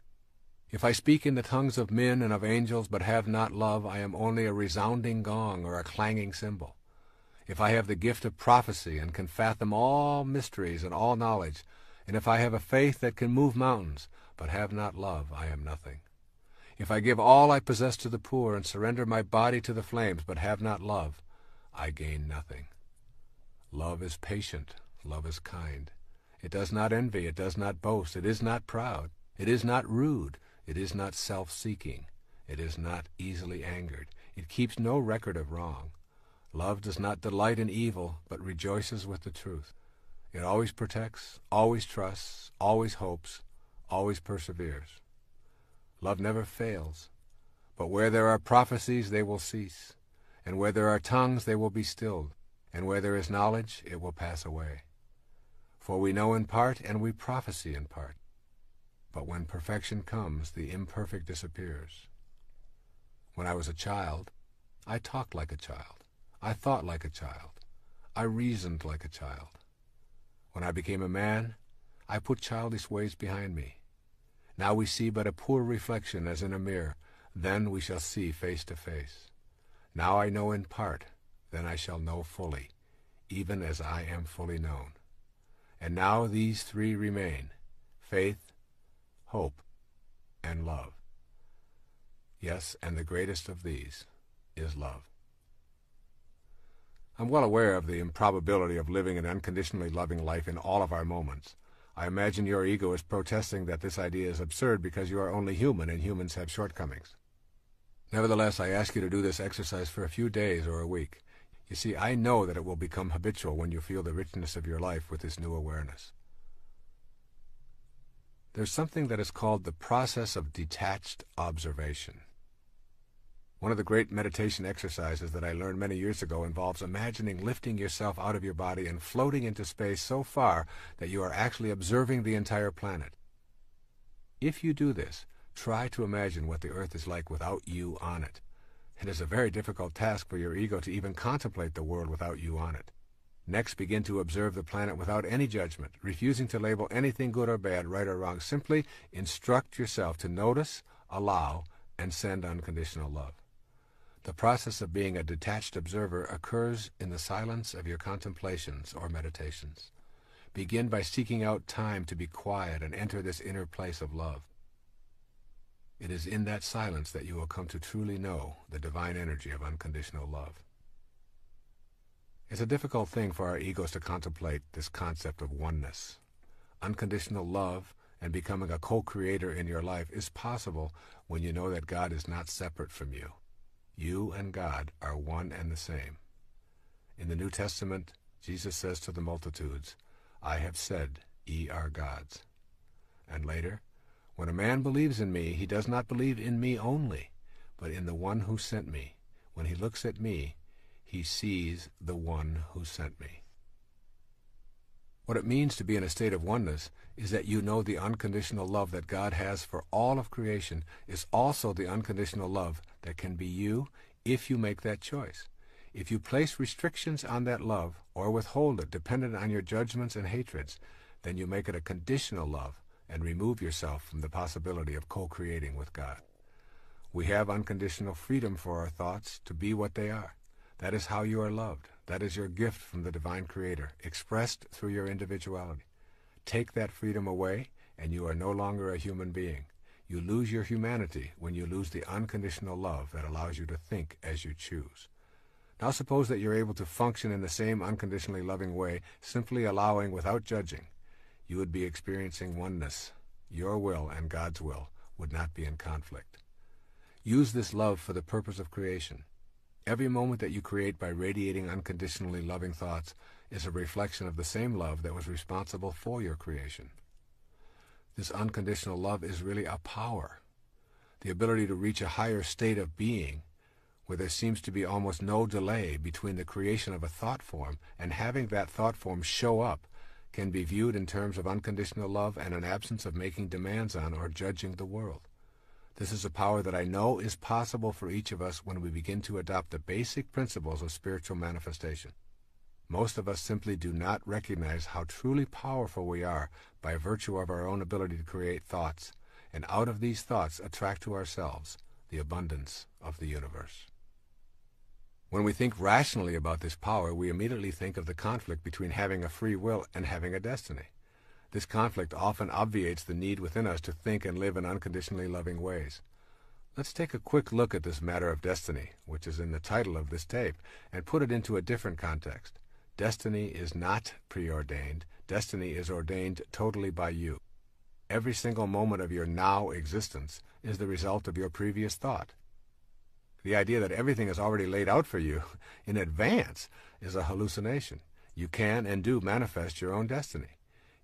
If I speak in the tongues of men and of angels but have not love, I am only a resounding gong or a clanging cymbal. If I have the gift of prophecy and can fathom all mysteries and all knowledge, and if I have a faith that can move mountains, but have not love, I am nothing. If I give all I possess to the poor and surrender my body to the flames, but have not love, I gain nothing. Love is patient. Love is kind. It does not envy. It does not boast. It is not proud. It is not rude. It is not self-seeking. It is not easily angered. It keeps no record of wrong. Love does not delight in evil, but rejoices with the truth. It always protects, always trusts, always hopes, always perseveres. Love never fails, but where there are prophecies they will cease, and where there are tongues they will be stilled, and where there is knowledge it will pass away. For we know in part and we prophesy in part, but when perfection comes the imperfect disappears. When I was a child, I talked like a child, I thought like a child, I reasoned like a child. When I became a man, I put childish ways behind me. Now we see but a poor reflection as in a mirror. Then we shall see face to face. Now I know in part, then I shall know fully, even as I am fully known. And now these three remain: faith, hope, and love. Yes, and the greatest of these is love. I'm well aware of the improbability of living an unconditionally loving life in all of our moments. I imagine your ego is protesting that this idea is absurd because you are only human and humans have shortcomings. Nevertheless, I ask you to do this exercise for a few days or a week. You see, I know that it will become habitual when you feel the richness of your life with this new awareness. There's something that is called the process of detached observation. One of the great meditation exercises that I learned many years ago involves imagining lifting yourself out of your body and floating into space so far that you are actually observing the entire planet. If you do this, try to imagine what the Earth is like without you on it. It is a very difficult task for your ego to even contemplate the world without you on it. Next, begin to observe the planet without any judgment, refusing to label anything good or bad, right or wrong. Simply instruct yourself to notice, allow, and send unconditional love. The process of being a detached observer occurs in the silence of your contemplations or meditations. Begin by seeking out time to be quiet and enter this inner place of love. It is in that silence that you will come to truly know the divine energy of unconditional love. It's a difficult thing for our egos to contemplate this concept of oneness. Unconditional love and becoming a co-creator in your life is possible when you know that God is not separate from you. You and God are one and the same. In the New Testament, Jesus says to the multitudes, "I have said, ye are gods." And later, "When a man believes in me, he does not believe in me only, but in the one who sent me. When he looks at me, he sees the one who sent me." What it means to be in a state of oneness is that you know the unconditional love that God has for all of creation is also the unconditional love that can be you if you make that choice. If you place restrictions on that love or withhold it dependent on your judgments and hatreds, then you make it a conditional love and remove yourself from the possibility of co-creating with God. We have unconditional freedom for our thoughts to be what they are. That is how you are loved. That is your gift from the divine Creator, expressed through your individuality. Take that freedom away, and you are no longer a human being. You lose your humanity when you lose the unconditional love that allows you to think as you choose. Now suppose that you're able to function in the same unconditionally loving way, simply allowing without judging. You would be experiencing oneness. Your will and God's will would not be in conflict. Use this love for the purpose of creation. Every moment that you create by radiating unconditionally loving thoughts is a reflection of the same love that was responsible for your creation. This unconditional love is really a power, the ability to reach a higher state of being where there seems to be almost no delay between the creation of a thought form and having that thought form show up can be viewed in terms of unconditional love and an absence of making demands on or judging the world. This is a power that I know is possible for each of us when we begin to adopt the basic principles of spiritual manifestation. Most of us simply do not recognize how truly powerful we are by virtue of our own ability to create thoughts, and out of these thoughts attract to ourselves the abundance of the universe. When we think rationally about this power, we immediately think of the conflict between having a free will and having a destiny. This conflict often obviates the need within us to think and live in unconditionally loving ways. Let's take a quick look at this matter of destiny, which is in the title of this tape, and put it into a different context. Destiny is not preordained. Destiny is ordained totally by you. Every single moment of your now existence is the result of your previous thought. The idea that everything is already laid out for you in advance is a hallucination. You can and do manifest your own destiny.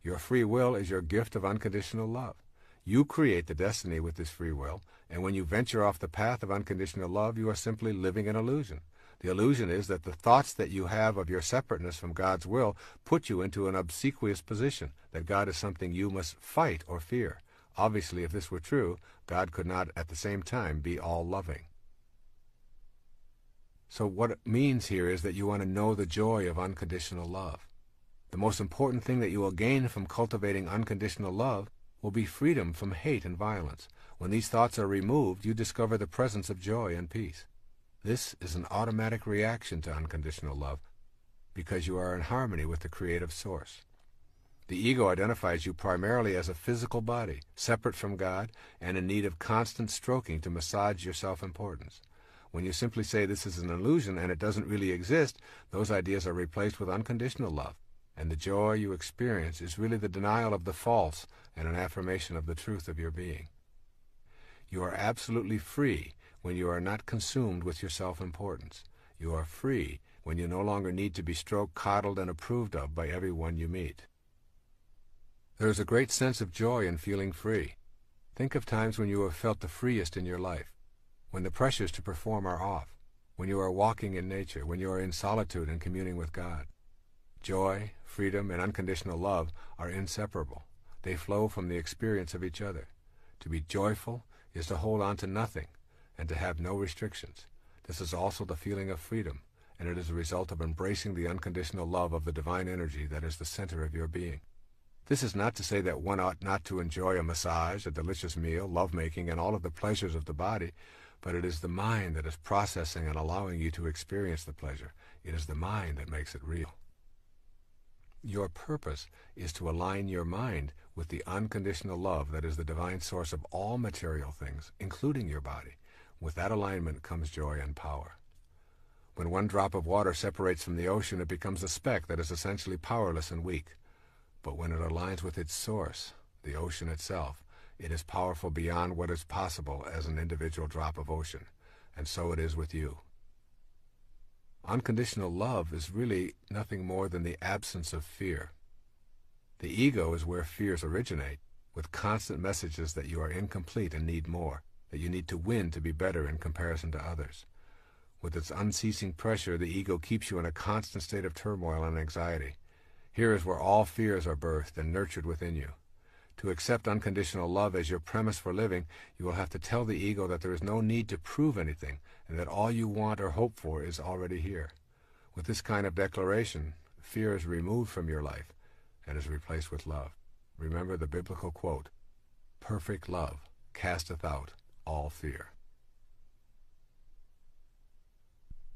Your free will is your gift of unconditional love. You create the destiny with this free will, and when you venture off the path of unconditional love, you are simply living an illusion. The illusion is that the thoughts that you have of your separateness from God's will put you into an obsequious position, that God is something you must fight or fear. Obviously, if this were true, God could not at the same time be all-loving. So what it means here is that you want to know the joy of unconditional love. The most important thing that you will gain from cultivating unconditional love will be freedom from hate and violence. When these thoughts are removed, you discover the presence of joy and peace. This is an automatic reaction to unconditional love because you are in harmony with the creative source. The ego identifies you primarily as a physical body, separate from God, and in need of constant stroking to massage your self-importance. When you simply say this is an illusion and it doesn't really exist, those ideas are replaced with unconditional love, and the joy you experience is really the denial of the false and an affirmation of the truth of your being. You are absolutely free when you are not consumed with your self-importance. You are free when you no longer need to be stroked, coddled, and approved of by everyone you meet. There is a great sense of joy in feeling free. Think of times when you have felt the freest in your life, when the pressures to perform are off, when you are walking in nature, when you are in solitude and communing with God. Joy, freedom, and unconditional love are inseparable. They flow from the experience of each other. To be joyful is to hold on to nothing and to have no restrictions. This is also the feeling of freedom, and it is a result of embracing the unconditional love of the divine energy that is the center of your being. This is not to say that one ought not to enjoy a massage, a delicious meal, lovemaking, and all of the pleasures of the body, but it is the mind that is processing and allowing you to experience the pleasure. It is the mind that makes it real. Your purpose is to align your mind with the unconditional love that is the divine source of all material things, including your body. With that alignment comes joy and power. When one drop of water separates from the ocean, it becomes a speck that is essentially powerless and weak. But when it aligns with its source, the ocean itself, it is powerful beyond what is possible as an individual drop of ocean, and so it is with you. Unconditional love is really nothing more than the absence of fear. The ego is where fears originate, with constant messages that you are incomplete and need more, that you need to win to be better in comparison to others. With its unceasing pressure, the ego keeps you in a constant state of turmoil and anxiety. Here is where all fears are birthed and nurtured within you. To accept unconditional love as your premise for living, you will have to tell the ego that there is no need to prove anything, and that all you want or hope for is already here. With this kind of declaration, fear is removed from your life and is replaced with love. Remember the biblical quote, "Perfect love casteth out all fear."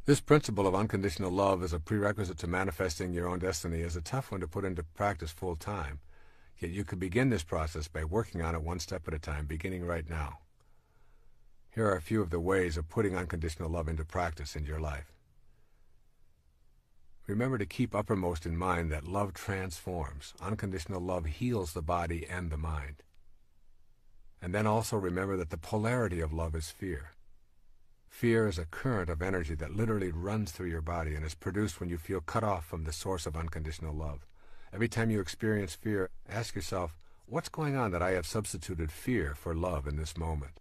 This principle of unconditional love as a prerequisite to manifesting your own destiny is a tough one to put into practice full time, yet you can begin this process by working on it one step at a time, beginning right now. Here are a few of the ways of putting unconditional love into practice in your life. Remember to keep uppermost in mind that love transforms. Unconditional love heals the body and the mind. And then also remember that the polarity of love is fear. Fear is a current of energy that literally runs through your body and is produced when you feel cut off from the source of unconditional love. Every time you experience fear, ask yourself, what's going on that I have substituted fear for love in this moment?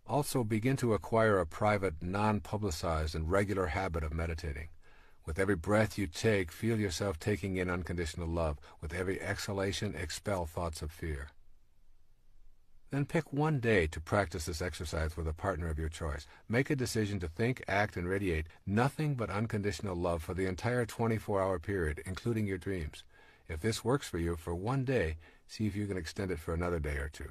Also, begin to acquire a private, non-publicized, and regular habit of meditating. With every breath you take, feel yourself taking in unconditional love. With every exhalation, expel thoughts of fear. Then pick one day to practice this exercise with a partner of your choice. Make a decision to think, act, and radiate nothing but unconditional love for the entire 24-hour period, including your dreams. If this works for you for one day, see if you can extend it for another day or two.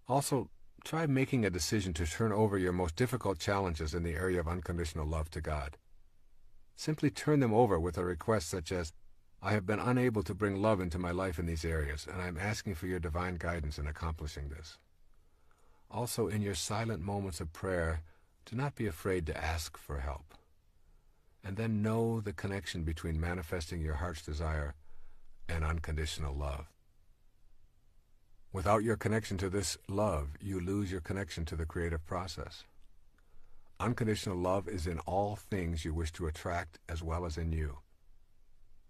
Also, try making a decision to turn over your most difficult challenges in the area of unconditional love to God. Simply turn them over with a request such as, I have been unable to bring love into my life in these areas, and I am asking for your divine guidance in accomplishing this. Also, in your silent moments of prayer, do not be afraid to ask for help. And then know the connection between manifesting your heart's desire and unconditional love. Without your connection to this love, you lose your connection to the creative process. Unconditional love is in all things you wish to attract as well as in you.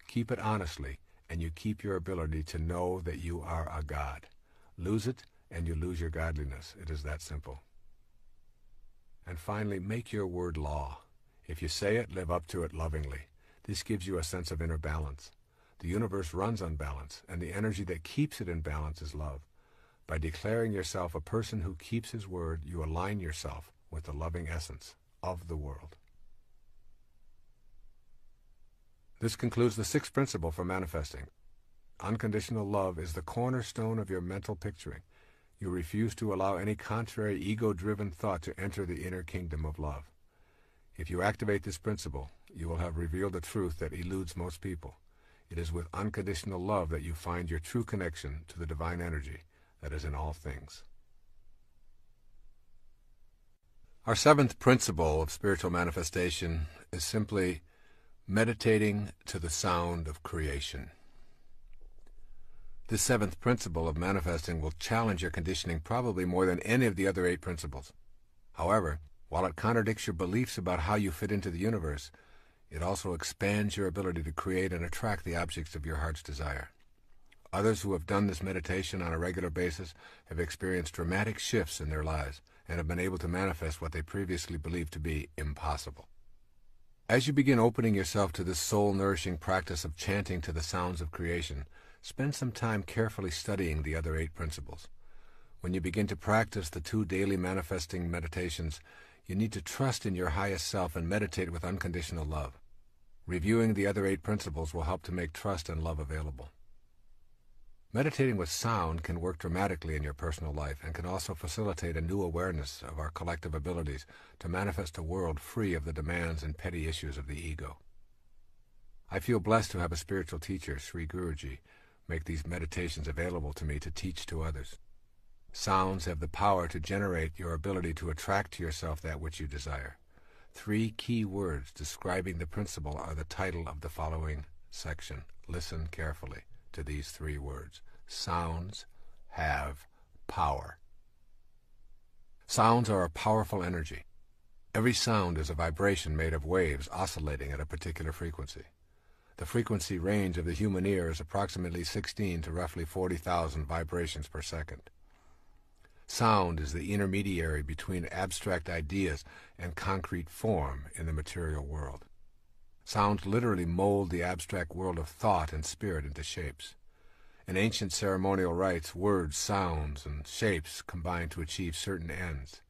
Keep it honestly, and you keep your ability to know that you are a God. Lose it, and you lose your godliness. It is that simple. And finally, make your word law. If you say it, live up to it lovingly. This gives you a sense of inner balance. The universe runs on balance, and the energy that keeps it in balance is love. By declaring yourself a person who keeps his word, you align yourself with the loving essence of the world. This concludes the sixth principle for manifesting. Unconditional love is the cornerstone of your mental picturing. You refuse to allow any contrary ego-driven thought to enter the inner kingdom of love. If you activate this principle, you will have revealed a truth that eludes most people. It is with unconditional love that you find your true connection to the divine energy that is in all things. Our seventh principle of spiritual manifestation is simply meditating to the sound of creation. This seventh principle of manifesting will challenge your conditioning probably more than any of the other 8 principles. However, while it contradicts your beliefs about how you fit into the universe, it also expands your ability to create and attract the objects of your heart's desire. Others who have done this meditation on a regular basis have experienced dramatic shifts in their lives and have been able to manifest what they previously believed to be impossible. As you begin opening yourself to this soul-nourishing practice of chanting to the sounds of creation, spend some time carefully studying the other 8 principles. When you begin to practice the 2 daily manifesting meditations, you need to trust in your highest self and meditate with unconditional love. Reviewing the other 8 principles will help to make trust and love available. Meditating with sound can work dramatically in your personal life and can also facilitate a new awareness of our collective abilities to manifest a world free of the demands and petty issues of the ego. I feel blessed to have a spiritual teacher, Sri Guruji, make these meditations available to me to teach to others. Sounds have the power to generate your ability to attract to yourself that which you desire. 3 key words describing the principle are the title of the following section. Listen carefully to these 3 words. Sounds have power. Sounds are a powerful energy. Every sound is a vibration made of waves oscillating at a particular frequency. The frequency range of the human ear is approximately 16 to roughly 40,000 vibrations per second. Sound is the intermediary between abstract ideas and concrete form in the material world. Sounds literally mold the abstract world of thought and spirit into shapes. In ancient ceremonial rites, words, sounds, and shapes combine to achieve certain ends.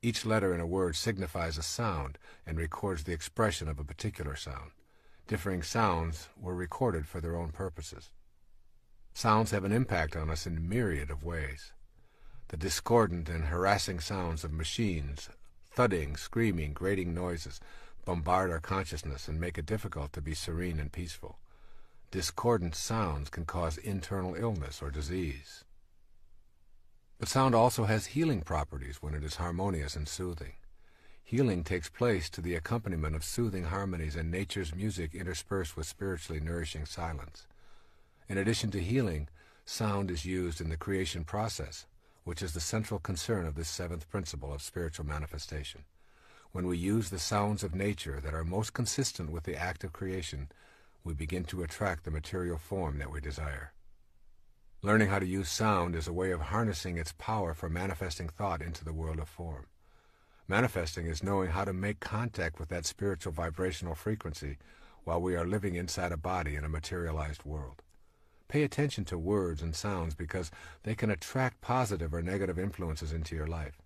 Each letter in a word signifies a sound and records the expression of a particular sound. Differing sounds were recorded for their own purposes. Sounds have an impact on us in a myriad of ways. The discordant and harassing sounds of machines, thudding, screaming, grating noises, bombard our consciousness and make it difficult to be serene and peaceful. Discordant sounds can cause internal illness or disease. But sound also has healing properties when it is harmonious and soothing. Healing takes place to the accompaniment of soothing harmonies and nature's music interspersed with spiritually nourishing silence. In addition to healing, sound is used in the creation process, which is the central concern of this 7th principle of spiritual manifestation. When we use the sounds of nature that are most consistent with the act of creation, we begin to attract the material form that we desire. Learning how to use sound is a way of harnessing its power for manifesting thought into the world of form. Manifesting is knowing how to make contact with that spiritual vibrational frequency while we are living inside a body in a materialized world. Pay attention to words and sounds because they can attract positive or negative influences into your life.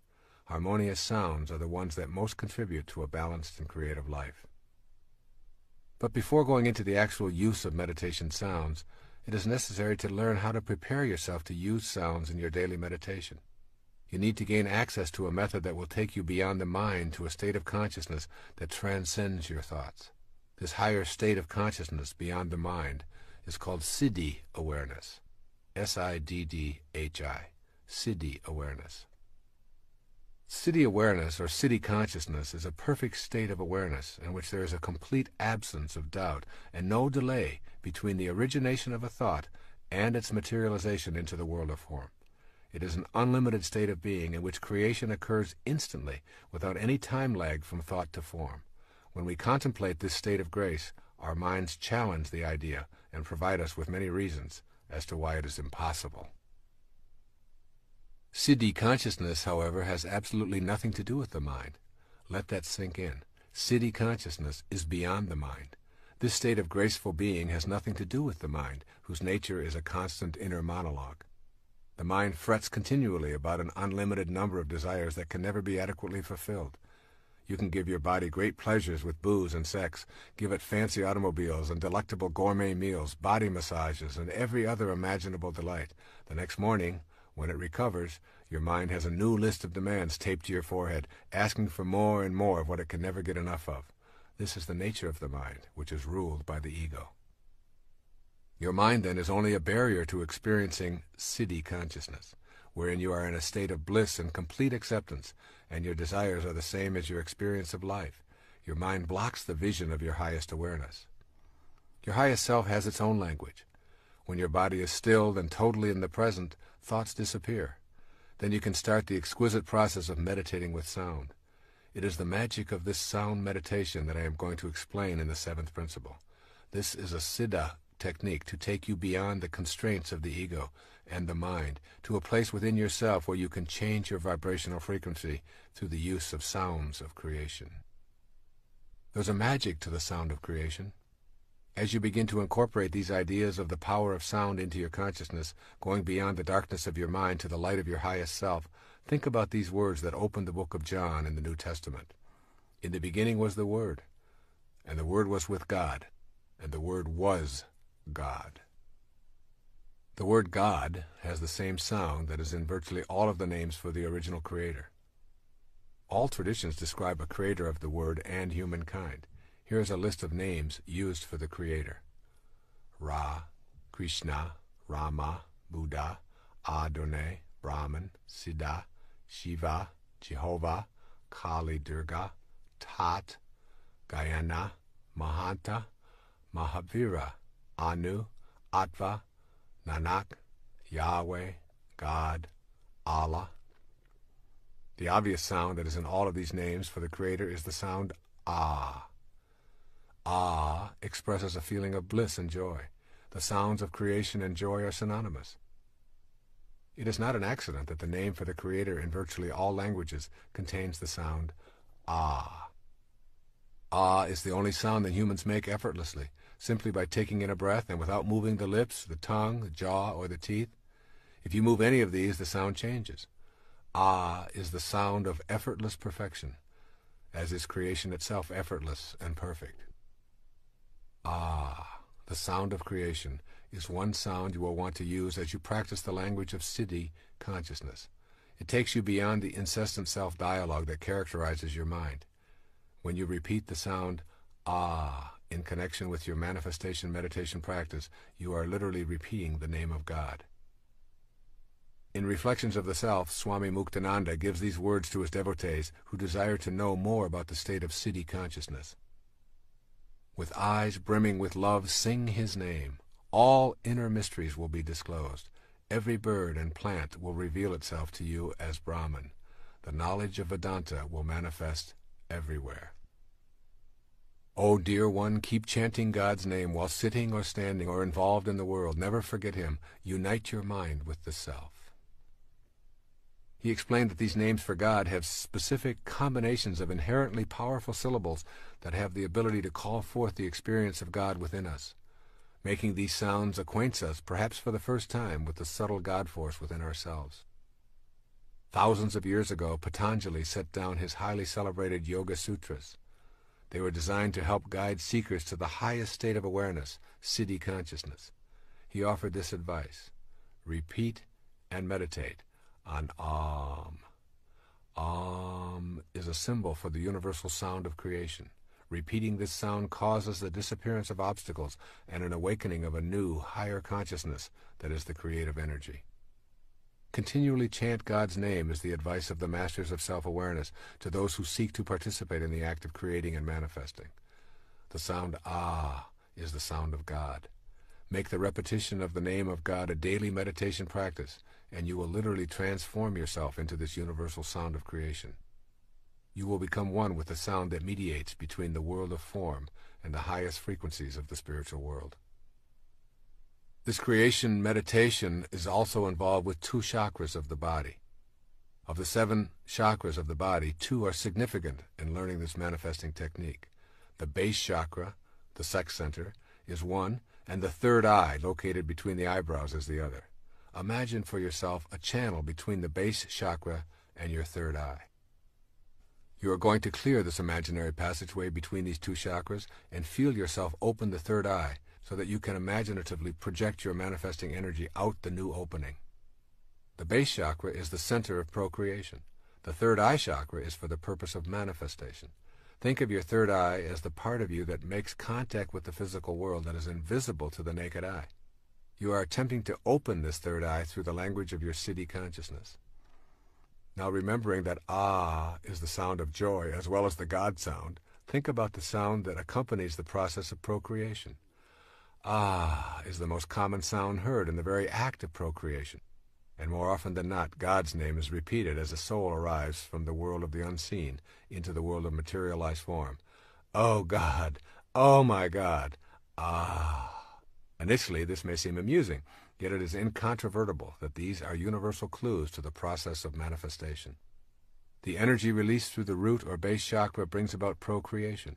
Harmonious sounds are the ones that most contribute to a balanced and creative life. But before going into the actual use of meditation sounds, it is necessary to learn how to prepare yourself to use sounds in your daily meditation. You need to gain access to a method that will take you beyond the mind to a state of consciousness that transcends your thoughts. This higher state of consciousness beyond the mind is called Siddhi awareness. S-I-D-D-H-I. Siddhi awareness. Siddhi awareness, or Siddhi consciousness, is a perfect state of awareness in which there is a complete absence of doubt and no delay between the origination of a thought and its materialization into the world of form. It is an unlimited state of being in which creation occurs instantly without any time lag from thought to form. When we contemplate this state of grace, our minds challenge the idea and provide us with many reasons as to why it is impossible. Siddhi consciousness, however, has absolutely nothing to do with the mind. Let that sink in. Siddhi consciousness is beyond the mind. This state of graceful being has nothing to do with the mind, whose nature is a constant inner monologue. The mind frets continually about an unlimited number of desires that can never be adequately fulfilled. You can give your body great pleasures with booze and sex, give it fancy automobiles and delectable gourmet meals, body massages, and every other imaginable delight. The next morning, When it recovers, your mind has a new list of demands taped to your forehead, asking for more and more of what it can never get enough of. This is the nature of the mind, which is ruled by the ego. Your mind, then, is only a barrier to experiencing siddhi consciousness, wherein you are in a state of bliss and complete acceptance, and your desires are the same as your experience of life. Your mind blocks the vision of your highest awareness. Your highest self has its own language. When your body is stilled and totally in the present, thoughts disappear. Then you can start the exquisite process of meditating with sound. It is the magic of this sound meditation that I am going to explain in the seventh principle. This is a siddha technique to take you beyond the constraints of the ego and the mind to a place within yourself where you can change your vibrational frequency through the use of sounds of creation. There's a magic to the sound of creation. As you begin to incorporate these ideas of the power of sound into your consciousness, going beyond the darkness of your mind to the light of your highest self, think about these words that open the book of John in the New Testament. In the beginning was the Word, and the Word was with God, and the Word was God. The word God has the same sound that is in virtually all of the names for the original creator. All traditions describe a creator of the Word and humankind. Here is a list of names used for the Creator: Ra, Krishna, Rama, Buddha, Adonai, Brahman, Siddha, Shiva, Jehovah, Kali Durga, Tat, Gayana, Mahanta, Mahavira, Anu, Atva, Nanak, Yahweh, God, Allah. The obvious sound that is in all of these names for the Creator is the sound Ah. Ah expresses a feeling of bliss and joy. The sounds of creation and joy are synonymous. It is not an accident that the name for the Creator in virtually all languages contains the sound Ah. Ah is the only sound that humans make effortlessly, simply by taking in a breath and without moving the lips, the tongue, the jaw, or the teeth. If you move any of these, the sound changes. Ah is the sound of effortless perfection, as is creation itself effortless and perfect. Ah, the sound of creation, is one sound you will want to use as you practice the language of siddhi consciousness. It takes you beyond the incessant self-dialogue that characterizes your mind. When you repeat the sound Ah in connection with your manifestation meditation practice, you are literally repeating the name of God. In Reflections of the Self, Swami Muktananda gives these words to his devotees who desire to know more about the state of siddhi consciousness. With eyes brimming with love, sing his name. All inner mysteries will be disclosed. Every bird and plant will reveal itself to you as Brahman. The knowledge of Vedanta will manifest everywhere. O dear one, keep chanting God's name while sitting or standing or involved in the world. Never forget him. Unite your mind with the self. He explained that these names for God have specific combinations of inherently powerful syllables that have the ability to call forth the experience of God within us. Making these sounds acquaints us, perhaps for the first time, with the subtle God force within ourselves. Thousands of years ago, Patanjali set down his highly celebrated Yoga Sutras. They were designed to help guide seekers to the highest state of awareness, siddhi consciousness. He offered this advice: repeat and meditate on Om. Om is a symbol for the universal sound of creation. Repeating this sound causes the disappearance of obstacles and an awakening of a new, higher consciousness that is the creative energy. Continually chant God's name is the advice of the masters of self-awareness to those who seek to participate in the act of creating and manifesting. The sound Ah is the sound of God. Make the repetition of the name of God a daily meditation practice, and you will literally transform yourself into this universal sound of creation. You will become one with the sound that mediates between the world of form and the highest frequencies of the spiritual world. This creation meditation is also involved with 2 chakras of the body. Of the 7 chakras of the body, 2 are significant in learning this manifesting technique. The base chakra, the sex center, is one, and the third eye, located between the eyebrows, is the other. Imagine for yourself a channel between the base chakra and your third eye. You are going to clear this imaginary passageway between these 2 chakras and feel yourself open the third eye so that you can imaginatively project your manifesting energy out the new opening. The base chakra is the center of procreation. The third eye chakra is for the purpose of manifestation. Think of your third eye as the part of you that makes contact with the physical world that is invisible to the naked eye. You are attempting to open this third eye through the language of your siddhi consciousness. Now, remembering that ah is the sound of joy as well as the God sound, think about the sound that accompanies the process of procreation. Ah is the most common sound heard in the very act of procreation. And more often than not, God's name is repeated as a soul arrives from the world of the unseen into the world of materialized form. Oh God! Oh my God! Ah! Initially, this may seem amusing, yet it is incontrovertible that these are universal clues to the process of manifestation. The energy released through the root or base chakra brings about procreation.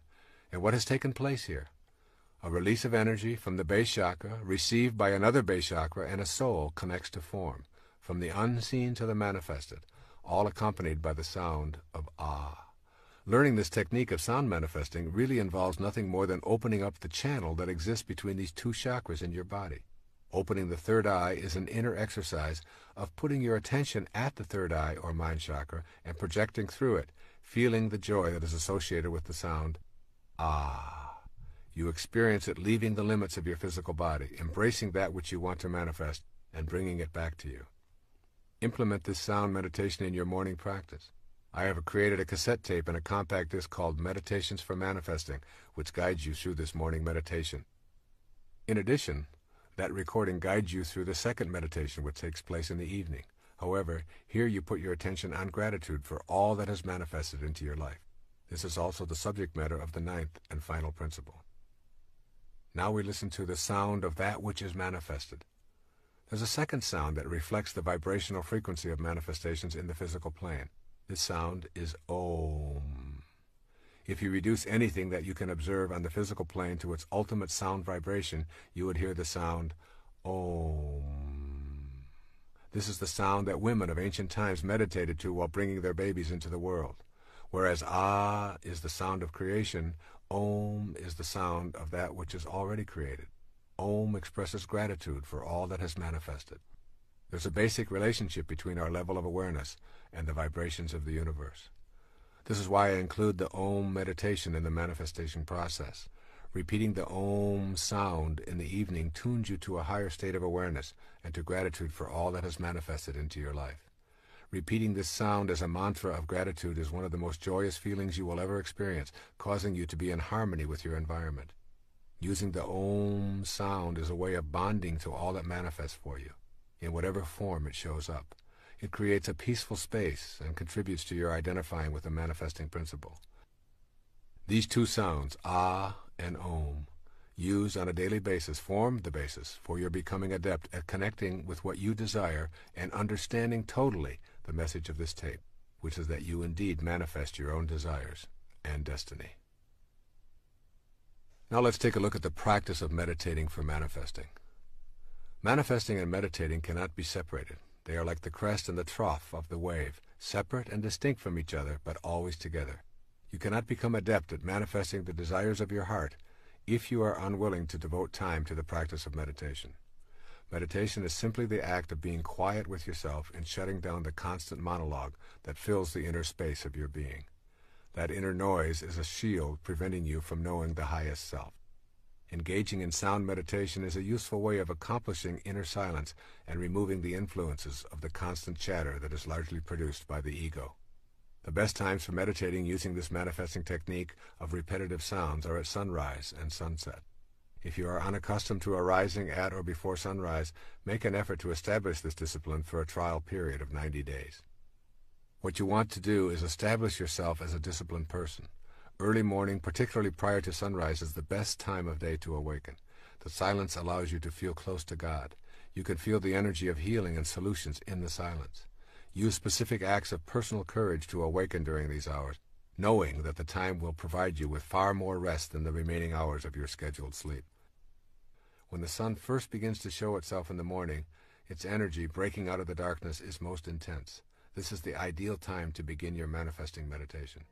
And what has taken place here? A release of energy from the base chakra, received by another base chakra, and a soul connects to form, from the unseen to the manifested, all accompanied by the sound of ah. Learning this technique of sound manifesting really involves nothing more than opening up the channel that exists between these two chakras in your body. Opening the third eye is an inner exercise of putting your attention at the third eye or mind chakra and projecting through it, feeling the joy that is associated with the sound ah. You experience it leaving the limits of your physical body, embracing that which you want to manifest, and bringing it back to you. Implement this sound meditation in your morning practice. I have created a cassette tape and a compact disc called Meditations for Manifesting, which guides you through this morning meditation. In addition, that recording guides you through the second meditation, which takes place in the evening. However, here you put your attention on gratitude for all that has manifested into your life. This is also the subject matter of the ninth and final principle. Now we listen to the sound of that which is manifested. There's a second sound that reflects the vibrational frequency of manifestations in the physical plane. This sound is Om. If you reduce anything that you can observe on the physical plane to its ultimate sound vibration, you would hear the sound Om. This is the sound that women of ancient times meditated to while bringing their babies into the world. Whereas Ah is the sound of creation, Om is the sound of that which is already created. Om expresses gratitude for all that has manifested. There's a basic relationship between our level of awareness and the vibrations of the universe. This is why I include the Om meditation in the manifestation process. Repeating the Om sound in the evening tunes you to a higher state of awareness and to gratitude for all that has manifested into your life. Repeating this sound as a mantra of gratitude is one of the most joyous feelings you will ever experience, causing you to be in harmony with your environment. Using the Om sound is a way of bonding to all that manifests for you, in whatever form it shows up. It creates a peaceful space and contributes to your identifying with the manifesting principle. These two sounds, Ah and Om, used on a daily basis, form the basis for your becoming adept at connecting with what you desire and understanding totally the message of this tape, which is that you indeed manifest your own desires and destiny. Now let's take a look at the practice of meditating for manifesting. Manifesting and meditating cannot be separated. They are like the crest and the trough of the wave, separate and distinct from each other, but always together. You cannot become adept at manifesting the desires of your heart if you are unwilling to devote time to the practice of meditation. Meditation is simply the act of being quiet with yourself and shutting down the constant monologue that fills the inner space of your being. That inner noise is a shield preventing you from knowing the highest self. Engaging in sound meditation is a useful way of accomplishing inner silence and removing the influences of the constant chatter that is largely produced by the ego. The best times for meditating using this manifesting technique of repetitive sounds are at sunrise and sunset. If you are unaccustomed to arising at or before sunrise, make an effort to establish this discipline for a trial period of 90 days. What you want to do is establish yourself as a disciplined person. Early morning, particularly prior to sunrise, is the best time of day to awaken. The silence allows you to feel close to God. You can feel the energy of healing and solutions in the silence. Use specific acts of personal courage to awaken during these hours, knowing that the time will provide you with far more rest than the remaining hours of your scheduled sleep. When the sun first begins to show itself in the morning, its energy breaking out of the darkness is most intense. This is the ideal time to begin your manifesting meditation.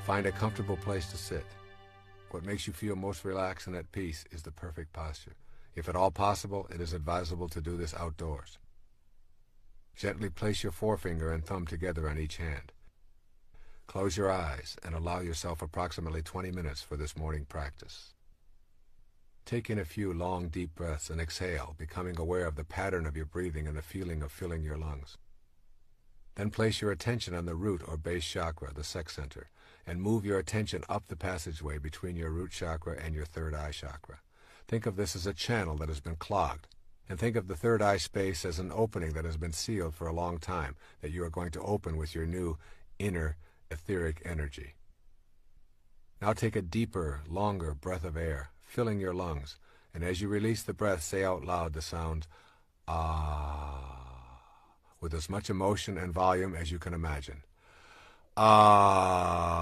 Find a comfortable place to sit. What makes you feel most relaxed and at peace is the perfect posture. If at all possible, it is advisable to do this outdoors. Gently place your forefinger and thumb together on each hand. Close your eyes and allow yourself approximately 20 minutes for this morning practice. Take in a few long, deep breaths and exhale, becoming aware of the pattern of your breathing and the feeling of filling your lungs. Then place your attention on the root or base chakra, the sex center, and move your attention up the passageway between your root chakra and your third eye chakra. Think of this as a channel that has been clogged, and think of the third eye space as an opening that has been sealed for a long time that you are going to open with your new inner etheric energy. Now take a deeper, longer breath of air, filling your lungs, and as you release the breath, say out loud the sound ah, with as much emotion and volume as you can imagine. Ah.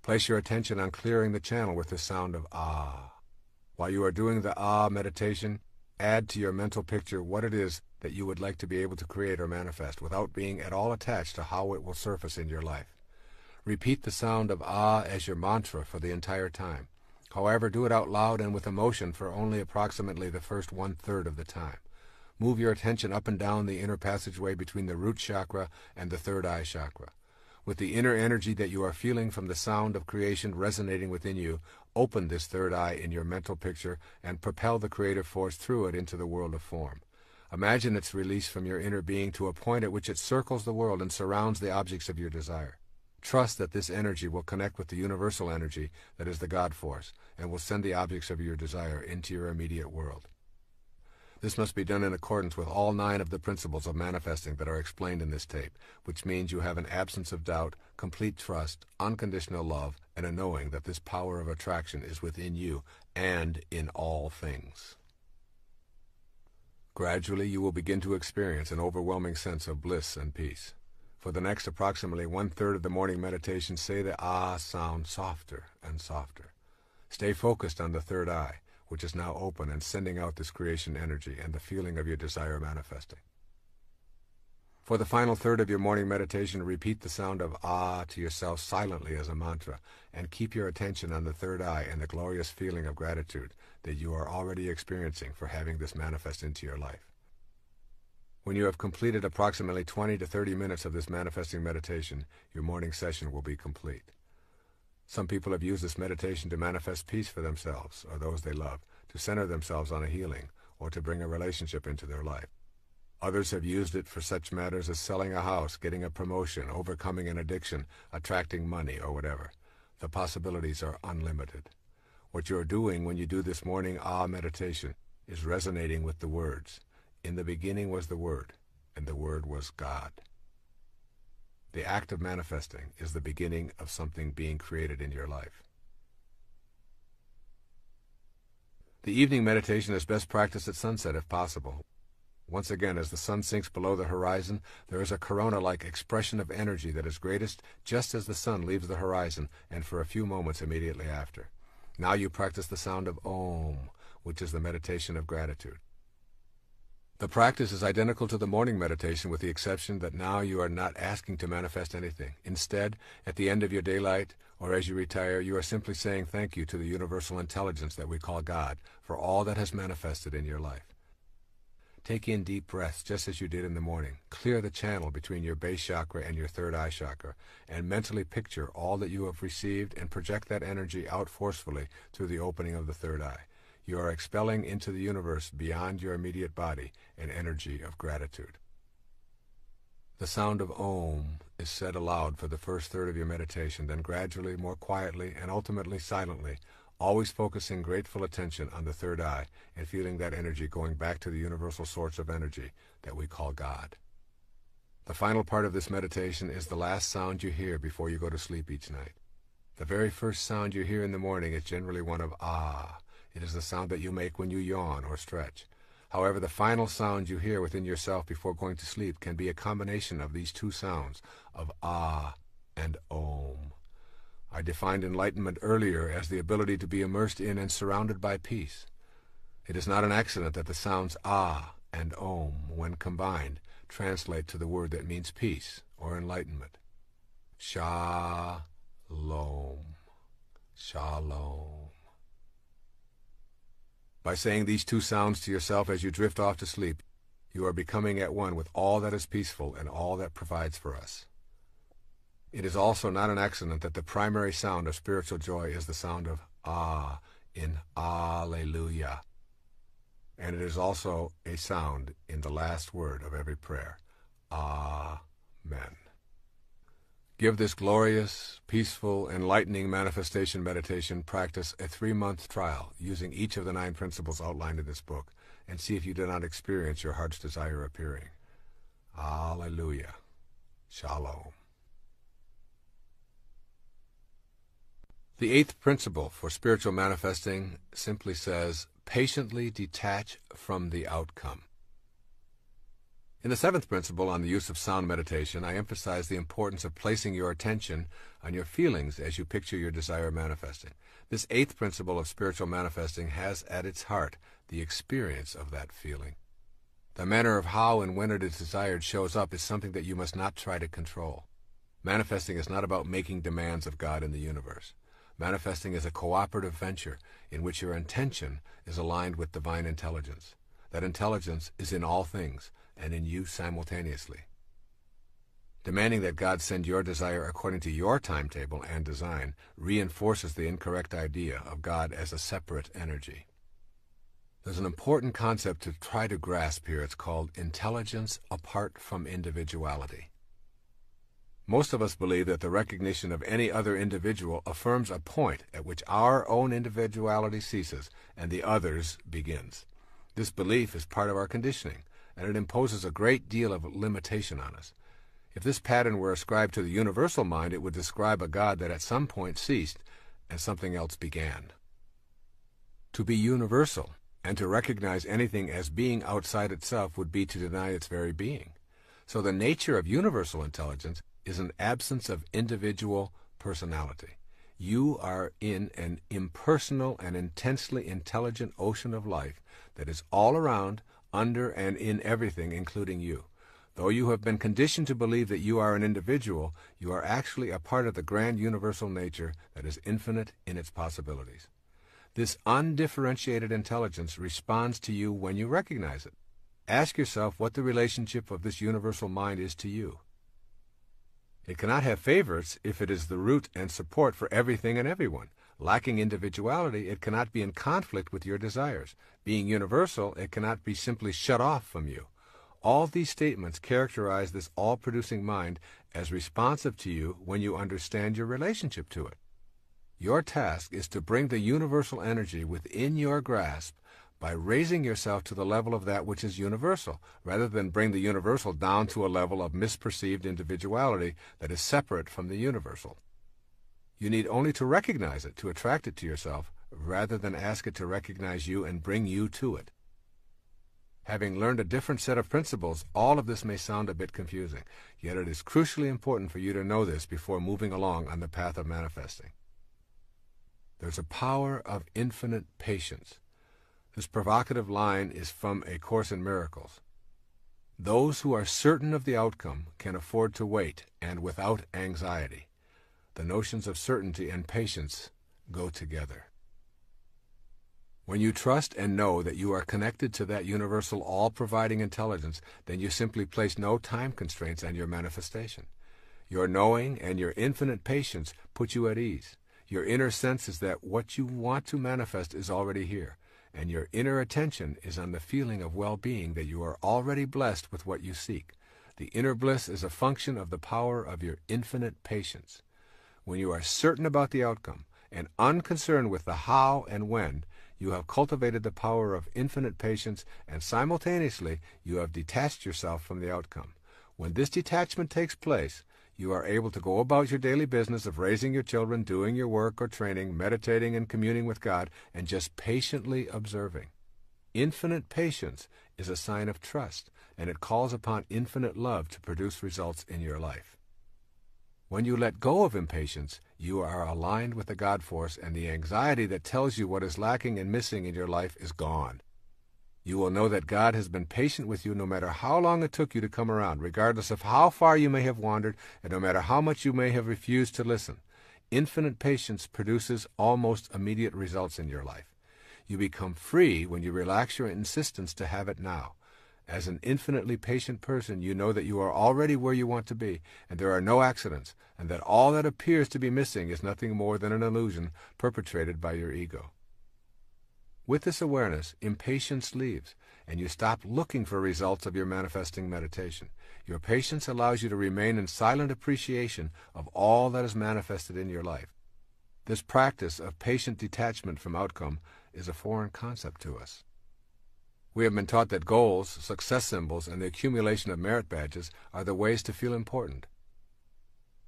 Place your attention on clearing the channel with the sound of ah. While you are doing the ah meditation, add to your mental picture what it is that you would like to be able to create or manifest without being at all attached to how it will surface in your life. Repeat the sound of ah as your mantra for the entire time. However, do it out loud and with emotion for only approximately the first 1/3 of the time. Move your attention up and down the inner passageway between the root chakra and the third eye chakra. With the inner energy that you are feeling from the sound of creation resonating within you, open this third eye in your mental picture and propel the creative force through it into the world of form. Imagine its release from your inner being to a point at which it circles the world and surrounds the objects of your desire. Trust that this energy will connect with the universal energy that is the God force and will send the objects of your desire into your immediate world. This must be done in accordance with all 9 of the principles of manifesting that are explained in this tape, which means you have an absence of doubt, complete trust, unconditional love, and a knowing that this power of attraction is within you and in all things. Gradually, you will begin to experience an overwhelming sense of bliss and peace. For the next approximately 1/3 of the morning meditation, say the ah sound softer and softer. Stay focused on the third eye, which is now open and sending out this creation energy and the feeling of your desire manifesting. For the final third of your morning meditation, repeat the sound of ah to yourself silently as a mantra, and keep your attention on the third eye and the glorious feeling of gratitude that you are already experiencing for having this manifest into your life. When you have completed approximately 20 to 30 minutes of this manifesting meditation, your morning session will be complete. Some people have used this meditation to manifest peace for themselves or those they love, to center themselves on a healing, or to bring a relationship into their life. Others have used it for such matters as selling a house, getting a promotion, overcoming an addiction, attracting money, or whatever. The possibilities are unlimited. What you are doing when you do this morning ah meditation is resonating with the words, "In the beginning was the Word, and the Word was God." The act of manifesting is the beginning of something being created in your life. The evening meditation is best practiced at sunset if possible. Once again, as the sun sinks below the horizon, there is a corona-like expression of energy that is greatest just as the sun leaves the horizon and for a few moments immediately after. Now you practice the sound of Om, which is the meditation of gratitude. The practice is identical to the morning meditation with the exception that now you are not asking to manifest anything. Instead, at the end of your daylight or as you retire, you are simply saying thank you to the universal intelligence that we call God for all that has manifested in your life. Take in deep breaths just as you did in the morning. Clear the channel between your base chakra and your third eye chakra and mentally picture all that you have received and project that energy out forcefully through the opening of the third eye. You are expelling into the universe beyond your immediate body an energy of gratitude. The sound of Om is said aloud for the first third of your meditation, then gradually, more quietly, and ultimately silently, always focusing grateful attention on the third eye and feeling that energy going back to the universal source of energy that we call God. The final part of this meditation is the last sound you hear before you go to sleep each night. The very first sound you hear in the morning is generally one of ah. It is the sound that you make when you yawn or stretch. However, the final sound you hear within yourself before going to sleep can be a combination of these two sounds, of ah and Om. I defined enlightenment earlier as the ability to be immersed in and surrounded by peace. It is not an accident that the sounds ah and Om, when combined, translate to the word that means peace or enlightenment. Shalom. Shalom. By saying these two sounds to yourself as you drift off to sleep, you are becoming at one with all that is peaceful and all that provides for us. It is also not an accident that the primary sound of spiritual joy is the sound of Ah in Alleluia. And it is also a sound in the last word of every prayer, Amen. Give this glorious, peaceful, enlightening manifestation meditation practice a 3-month trial using each of the 9 principles outlined in this book, and see if you do not experience your heart's desire appearing. Alleluia. Shalom. The 8th principle for spiritual manifesting simply says, patiently detach from the outcome. In the 7th principle on the use of sound meditation, I emphasize the importance of placing your attention on your feelings as you picture your desire manifesting. This 8th principle of spiritual manifesting has at its heart the experience of that feeling. The manner of how and when it is desired shows up is something that you must not try to control. Manifesting is not about making demands of God in the universe. Manifesting is a cooperative venture in which your intention is aligned with divine intelligence. That intelligence is in all things and in you simultaneously. Demanding that God send your desire according to your timetable and design reinforces the incorrect idea of God as a separate energy. There's an important concept to try to grasp here. It's called intelligence apart from individuality. Most of us believe that the recognition of any other individual affirms a point at which our own individuality ceases and the other's begins. This belief is part of our conditioning, and it imposes a great deal of limitation on us. If this pattern were ascribed to the universal mind, it would describe a God that at some point ceased and something else began. To be universal and to recognize anything as being outside itself would be to deny its very being. So the nature of universal intelligence is an absence of individual personality. You are in an impersonal and intensely intelligent ocean of life that is all around, under, and in everything, including you. Though you have been conditioned to believe that you are an individual, you are actually a part of the grand universal nature that is infinite in its possibilities. This undifferentiated intelligence responds to you when you recognize it. Ask yourself what the relationship of this universal mind is to you. It cannot have favorites if it is the root and support for everything and everyone. Lacking individuality, it cannot be in conflict with your desires. Being universal, it cannot be simply shut off from you. All these statements characterize this all-producing mind as responsive to you when you understand your relationship to it. Your task is to bring the universal energy within your grasp by raising yourself to the level of that which is universal, rather than bring the universal down to a level of misperceived individuality that is separate from the universal. You need only to recognize it to attract it to yourself, rather than ask it to recognize you and bring you to it. Having learned a different set of principles, all of this may sound a bit confusing, yet it is crucially important for you to know this before moving along on the path of manifesting. There's a power of infinite patience. This provocative line is from A Course in Miracles. Those who are certain of the outcome can afford to wait, and without anxiety. The notions of certainty and patience go together. When you trust and know that you are connected to that universal all-providing intelligence, then you simply place no time constraints on your manifestation. Your knowing and your infinite patience put you at ease. Your inner sense is that what you want to manifest is already here, and your inner attention is on the feeling of well-being that you are already blessed with what you seek. The inner bliss is a function of the power of your infinite patience. When you are certain about the outcome and unconcerned with the how and when, you have cultivated the power of infinite patience, and simultaneously you have detached yourself from the outcome. When this detachment takes place, you are able to go about your daily business of raising your children, doing your work or training, meditating and communing with God, and just patiently observing. Infinite patience is a sign of trust, and it calls upon infinite love to produce results in your life. When you let go of impatience, you are aligned with the God force, and the anxiety that tells you what is lacking and missing in your life is gone. You will know that God has been patient with you no matter how long it took you to come around, regardless of how far you may have wandered, and no matter how much you may have refused to listen. Infinite patience produces almost immediate results in your life. You become free when you relax your insistence to have it now. As an infinitely patient person, you know that you are already where you want to be, and there are no accidents, and that all that appears to be missing is nothing more than an illusion perpetrated by your ego. With this awareness, impatience leaves, and you stop looking for results of your manifesting meditation. Your patience allows you to remain in silent appreciation of all that is manifested in your life. This practice of patient detachment from outcome is a foreign concept to us. We have been taught that goals, success symbols, and the accumulation of merit badges are the ways to feel important.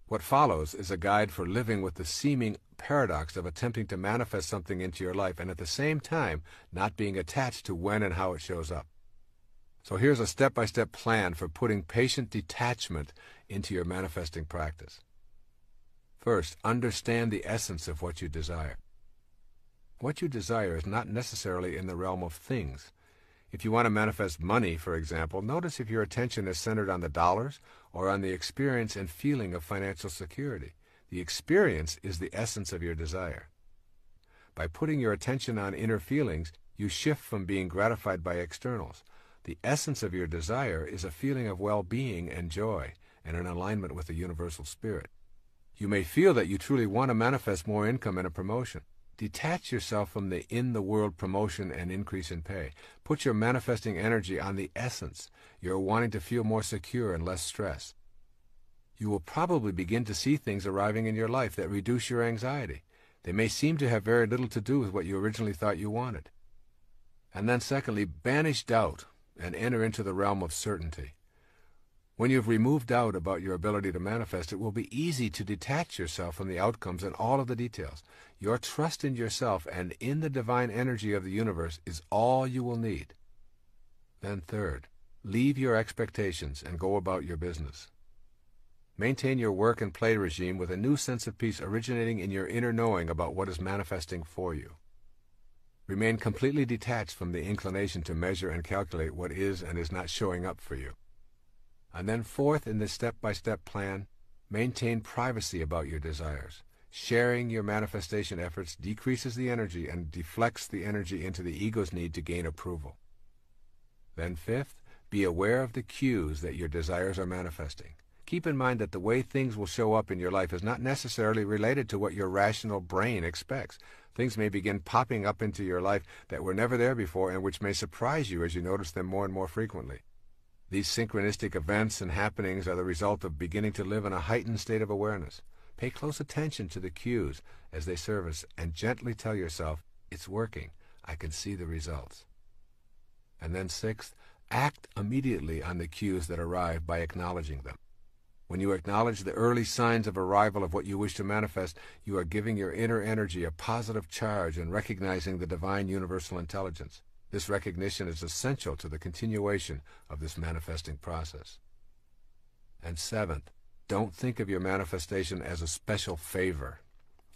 What follows is a guide for living with the seeming paradox of attempting to manifest something into your life and at the same time not being attached to when and how it shows up. So here's a step-by-step plan for putting patient detachment into your manifesting practice. First, understand the essence of what you desire. What you desire is not necessarily in the realm of things. If you want to manifest money, for example, notice if your attention is centered on the dollars or on the experience and feeling of financial security. The experience is the essence of your desire. By putting your attention on inner feelings, you shift from being gratified by externals. The essence of your desire is a feeling of well-being and joy and an alignment with the universal spirit. You may feel that you truly want to manifest more income and a promotion. Detach yourself from the in-the-world promotion and increase in pay. Put your manifesting energy on the essence. You're wanting to feel more secure and less stress. You will probably begin to see things arriving in your life that reduce your anxiety. They may seem to have very little to do with what you originally thought you wanted. And then secondly, banish doubt and enter into the realm of certainty. When you've removed doubt about your ability to manifest, it will be easy to detach yourself from the outcomes and all of the details. Your trust in yourself and in the divine energy of the universe is all you will need. Then third, leave your expectations and go about your business. Maintain your work and play regime with a new sense of peace originating in your inner knowing about what is manifesting for you. Remain completely detached from the inclination to measure and calculate what is and is not showing up for you. And then fourth, in this step-by-step plan, maintain privacy about your desires. Sharing your manifestation efforts decreases the energy and deflects the energy into the ego's need to gain approval. Then fifth, be aware of the cues that your desires are manifesting. Keep in mind that the way things will show up in your life is not necessarily related to what your rational brain expects. Things may begin popping up into your life that were never there before and which may surprise you as you notice them more and more frequently. These synchronistic events and happenings are the result of beginning to live in a heightened state of awareness. Pay close attention to the cues as they surface and gently tell yourself, it's working, I can see the results. And then sixth, act immediately on the cues that arrive by acknowledging them. When you acknowledge the early signs of arrival of what you wish to manifest, you are giving your inner energy a positive charge and recognizing the divine universal intelligence. This recognition is essential to the continuation of this manifesting process. And seventh, don't think of your manifestation as a special favor.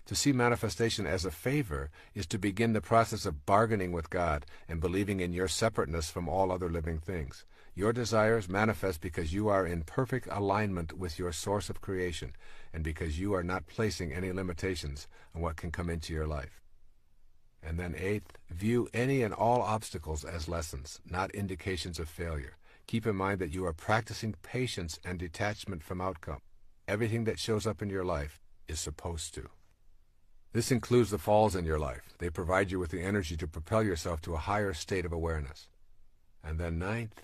To see manifestation as a favor is to begin the process of bargaining with God and believing in your separateness from all other living things. Your desires manifest because you are in perfect alignment with your source of creation and because you are not placing any limitations on what can come into your life. And then eighth, view any and all obstacles as lessons, not indications of failure. Keep in mind that you are practicing patience and detachment from outcome. Everything that shows up in your life is supposed to. This includes the falls in your life. They provide you with the energy to propel yourself to a higher state of awareness. And then ninth,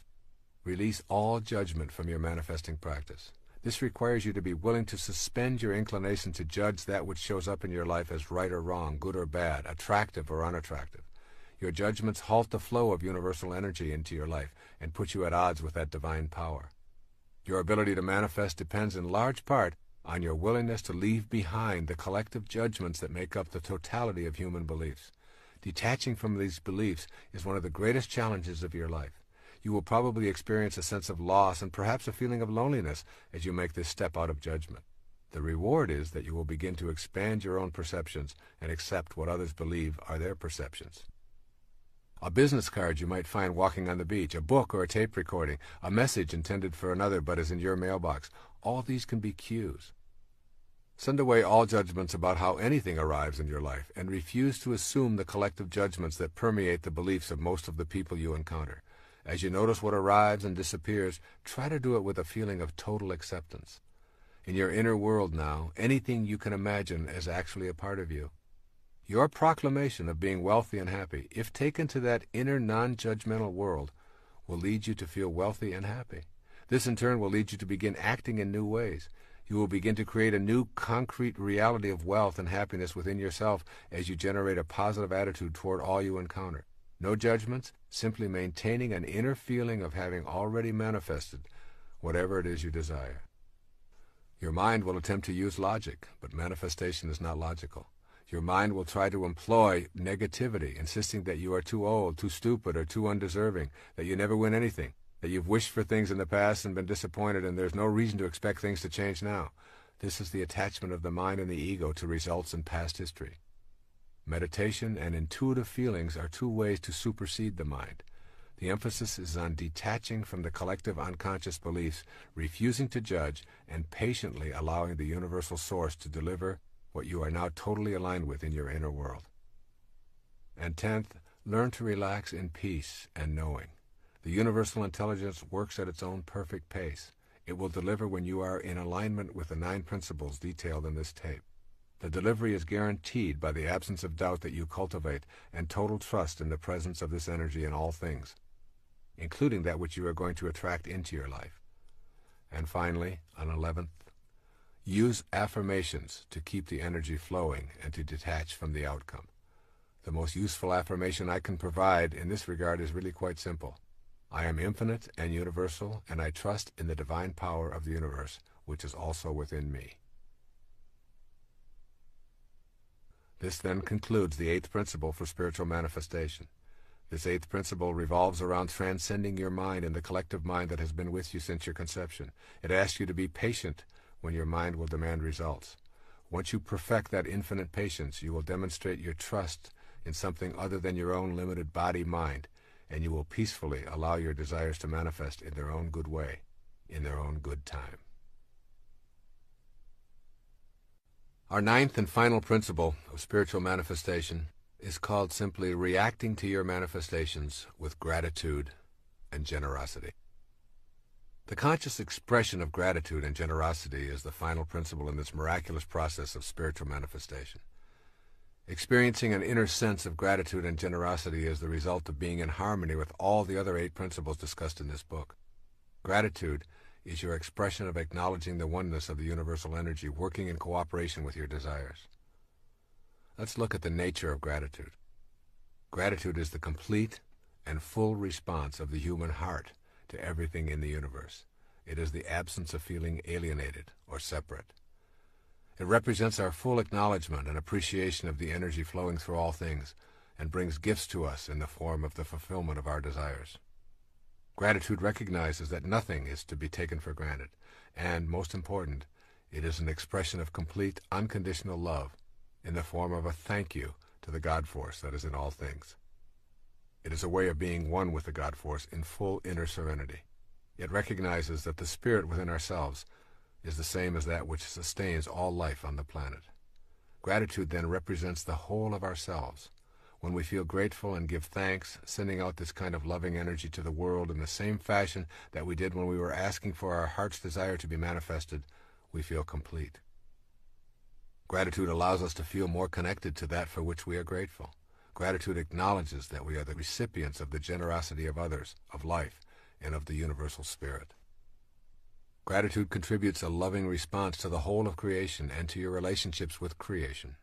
release all judgment from your manifesting practice. This requires you to be willing to suspend your inclination to judge that which shows up in your life as right or wrong, good or bad, attractive or unattractive. Your judgments halt the flow of universal energy into your life and put you at odds with that divine power. Your ability to manifest depends in large part on your willingness to leave behind the collective judgments that make up the totality of human beliefs. Detaching from these beliefs is one of the greatest challenges of your life. You will probably experience a sense of loss and perhaps a feeling of loneliness as you make this step out of judgment. The reward is that you will begin to expand your own perceptions and accept what others believe are their perceptions. A business card you might find walking on the beach, a book or a tape recording, a message intended for another but is in your mailbox. All these can be cues. Send away all judgments about how anything arrives in your life and refuse to assume the collective judgments that permeate the beliefs of most of the people you encounter. As you notice what arrives and disappears, try to do it with a feeling of total acceptance. In your inner world now, anything you can imagine is actually a part of you. Your proclamation of being wealthy and happy, if taken to that inner non-judgmental world, will lead you to feel wealthy and happy. This in turn will lead you to begin acting in new ways. You will begin to create a new concrete reality of wealth and happiness within yourself as you generate a positive attitude toward all you encounter. No judgments, simply maintaining an inner feeling of having already manifested whatever it is you desire. Your mind will attempt to use logic, but manifestation is not logical. Your mind will try to employ negativity, insisting that you are too old, too stupid, or too undeserving, that you never win anything, that you've wished for things in the past and been disappointed and there's no reason to expect things to change now. This is the attachment of the mind and the ego to results in past history. Meditation and intuitive feelings are two ways to supersede the mind. The emphasis is on detaching from the collective unconscious beliefs, refusing to judge, and patiently allowing the universal source to deliver what you are now totally aligned with in your inner world. And 10th, learn to relax in peace and knowing. The universal intelligence works at its own perfect pace. It will deliver when you are in alignment with the 9 principles detailed in this tape. The delivery is guaranteed by the absence of doubt that you cultivate and total trust in the presence of this energy in all things, including that which you are going to attract into your life. And finally, on 11th, use affirmations to keep the energy flowing and to detach from the outcome. The most useful affirmation I can provide in this regard is really quite simple. I am infinite and universal, and I trust in the divine power of the universe, which is also within me. This then concludes the 8th principle for spiritual manifestation. This 8th principle revolves around transcending your mind and the collective mind that has been with you since your conception. It asks you to be patient when your mind will demand results. Once you perfect that infinite patience, you will demonstrate your trust in something other than your own limited body-mind, and you will peacefully allow your desires to manifest in their own good way, in their own good time. Our 9th and final principle of spiritual manifestation is called simply reacting to your manifestations with gratitude and generosity. The conscious expression of gratitude and generosity is the final principle in this miraculous process of spiritual manifestation. Experiencing an inner sense of gratitude and generosity is the result of being in harmony with all the other 8 principles discussed in this book. Gratitude is your expression of acknowledging the oneness of the universal energy working in cooperation with your desires. Let's look at the nature of gratitude. Gratitude is the complete and full response of the human heart to everything in the universe. It is the absence of feeling alienated or separate. It represents our full acknowledgement and appreciation of the energy flowing through all things and brings gifts to us in the form of the fulfillment of our desires. Gratitude recognizes that nothing is to be taken for granted, and, most important, it is an expression of complete, unconditional love in the form of a thank you to the God Force that is in all things. It is a way of being one with the God Force in full inner serenity. It recognizes that the spirit within ourselves is the same as that which sustains all life on the planet. Gratitude then represents the whole of ourselves. When we feel grateful and give thanks, sending out this kind of loving energy to the world in the same fashion that we did when we were asking for our heart's desire to be manifested, we feel complete. Gratitude allows us to feel more connected to that for which we are grateful. Gratitude acknowledges that we are the recipients of the generosity of others, of life, and of the universal spirit. Gratitude contributes a loving response to the whole of creation and to your relationships with creation.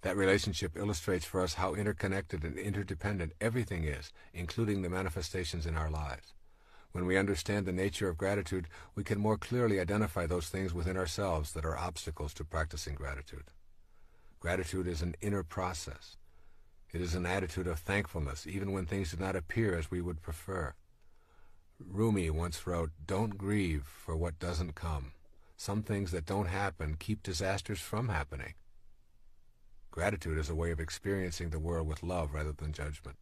That relationship illustrates for us how interconnected and interdependent everything is, including the manifestations in our lives. When we understand the nature of gratitude, we can more clearly identify those things within ourselves that are obstacles to practicing gratitude. Gratitude is an inner process. It is an attitude of thankfulness, even when things do not appear as we would prefer. Rumi once wrote, "Don't grieve for what doesn't come. Some things that don't happen keep disasters from happening." Gratitude is a way of experiencing the world with love rather than judgment.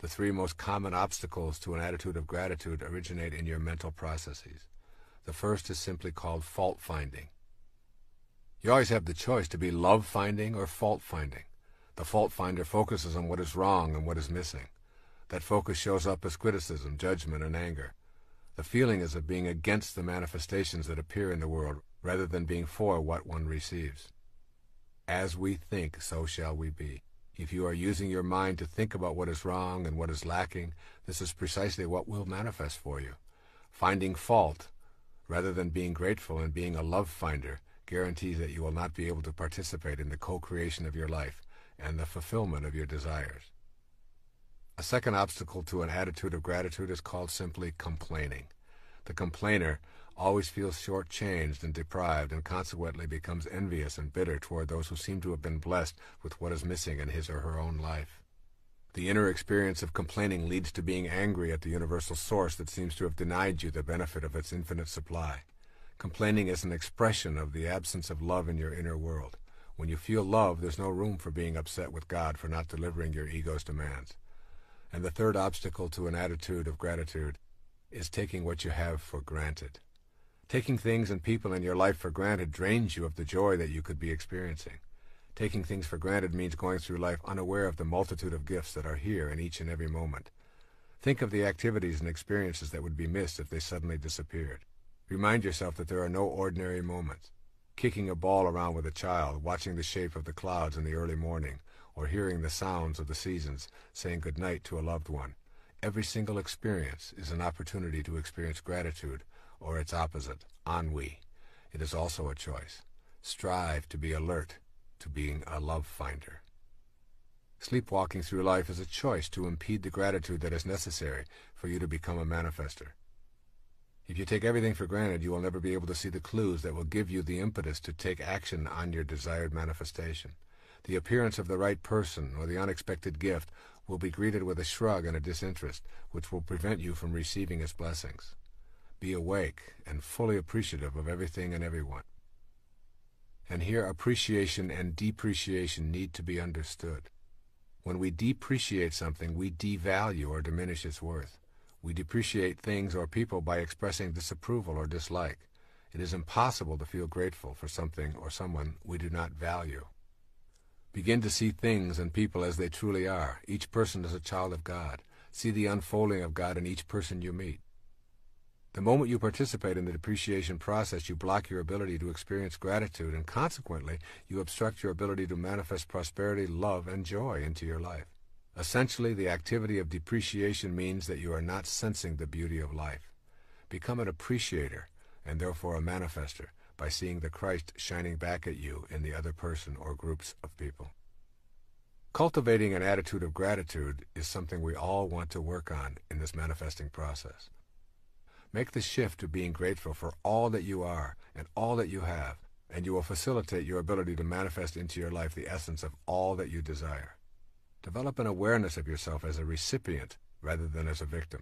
The three most common obstacles to an attitude of gratitude originate in your mental processes. The first is simply called fault-finding. You always have the choice to be love-finding or fault-finding. The fault-finder focuses on what is wrong and what is missing. That focus shows up as criticism, judgment, and anger. The feeling is of being against the manifestations that appear in the world rather than being for what one receives. As we think, so shall we be. If you are using your mind to think about what is wrong and what is lacking, this is precisely what will manifest for you. Finding fault, rather than being grateful and being a love finder, guarantees that you will not be able to participate in the co-creation of your life and the fulfillment of your desires. A second obstacle to an attitude of gratitude is called simply complaining. The complainer always feels shortchanged and deprived, and consequently becomes envious and bitter toward those who seem to have been blessed with what is missing in his or her own life. The inner experience of complaining leads to being angry at the universal source that seems to have denied you the benefit of its infinite supply. Complaining is an expression of the absence of love in your inner world. When you feel love, there's no room for being upset with God for not delivering your ego's demands. And the third obstacle to an attitude of gratitude is taking what you have for granted. Taking things and people in your life for granted drains you of the joy that you could be experiencing. Taking things for granted means going through life unaware of the multitude of gifts that are here in each and every moment. Think of the activities and experiences that would be missed if they suddenly disappeared. Remind yourself that there are no ordinary moments. Kicking a ball around with a child, watching the shape of the clouds in the early morning, or hearing the sounds of the seasons, saying good night to a loved one. Every single experience is an opportunity to experience gratitude, or its opposite, ennui. It is also a choice. Strive to be alert to being a love finder. Sleepwalking through life is a choice to impede the gratitude that is necessary for you to become a manifester. If you take everything for granted, you will never be able to see the clues that will give you the impetus to take action on your desired manifestation. The appearance of the right person or the unexpected gift will be greeted with a shrug and a disinterest, which will prevent you from receiving its blessings. Be awake and fully appreciative of everything and everyone. And here appreciation and depreciation need to be understood. When we depreciate something, we devalue or diminish its worth. We depreciate things or people by expressing disapproval or dislike. It is impossible to feel grateful for something or someone we do not value. Begin to see things and people as they truly are. Each person is a child of God. See the unfolding of God in each person you meet. The moment you participate in the depreciation process, you block your ability to experience gratitude, and consequently, you obstruct your ability to manifest prosperity, love, and joy into your life. Essentially, the activity of depreciation means that you are not sensing the beauty of life. Become an appreciator, and therefore a manifester, by seeing the Christ shining back at you in the other person or groups of people. Cultivating an attitude of gratitude is something we all want to work on in this manifesting process. Make the shift to being grateful for all that you are and all that you have, and you will facilitate your ability to manifest into your life the essence of all that you desire. Develop an awareness of yourself as a recipient rather than as a victim.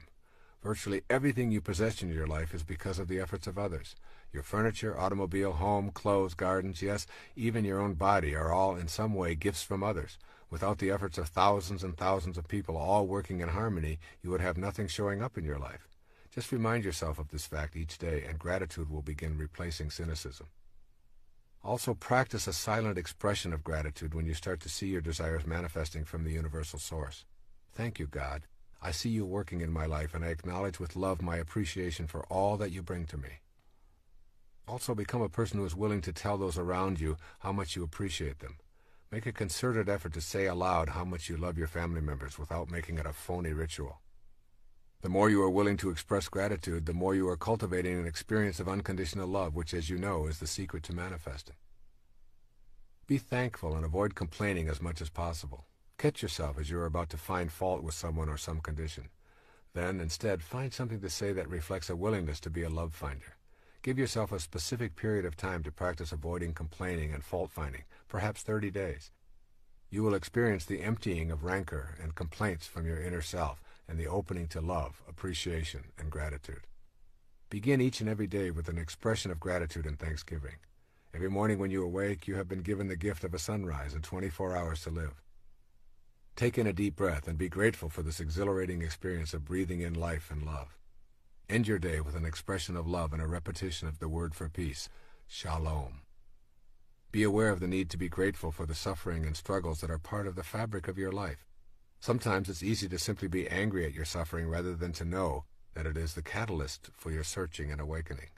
Virtually everything you possess in your life is because of the efforts of others. Your furniture, automobile, home, clothes, gardens, yes, even your own body are all in some way gifts from others. Without the efforts of thousands and thousands of people all working in harmony, you would have nothing showing up in your life. Just remind yourself of this fact each day, and gratitude will begin replacing cynicism. Also, practice a silent expression of gratitude when you start to see your desires manifesting from the universal source. Thank you, God. I see you working in my life, and I acknowledge with love my appreciation for all that you bring to me. Also, become a person who is willing to tell those around you how much you appreciate them. Make a concerted effort to say aloud how much you love your family members without making it a phony ritual. The more you are willing to express gratitude, the more you are cultivating an experience of unconditional love, which, as you know, is the secret to manifesting. Be thankful and avoid complaining as much as possible. Catch yourself as you are about to find fault with someone or some condition. Then, instead, find something to say that reflects a willingness to be a love finder. Give yourself a specific period of time to practice avoiding complaining and fault-finding, perhaps 30 days. You will experience the emptying of rancor and complaints from your inner self, and the opening to love, appreciation, and gratitude. Begin each and every day with an expression of gratitude and thanksgiving. Every morning when you awake, you have been given the gift of a sunrise and 24 hours to live. Take in a deep breath and be grateful for this exhilarating experience of breathing in life and love. End your day with an expression of love and a repetition of the word for peace, shalom. Be aware of the need to be grateful for the suffering and struggles that are part of the fabric of your life. Sometimes it's easy to simply be angry at your suffering rather than to know that it is the catalyst for your searching and awakening.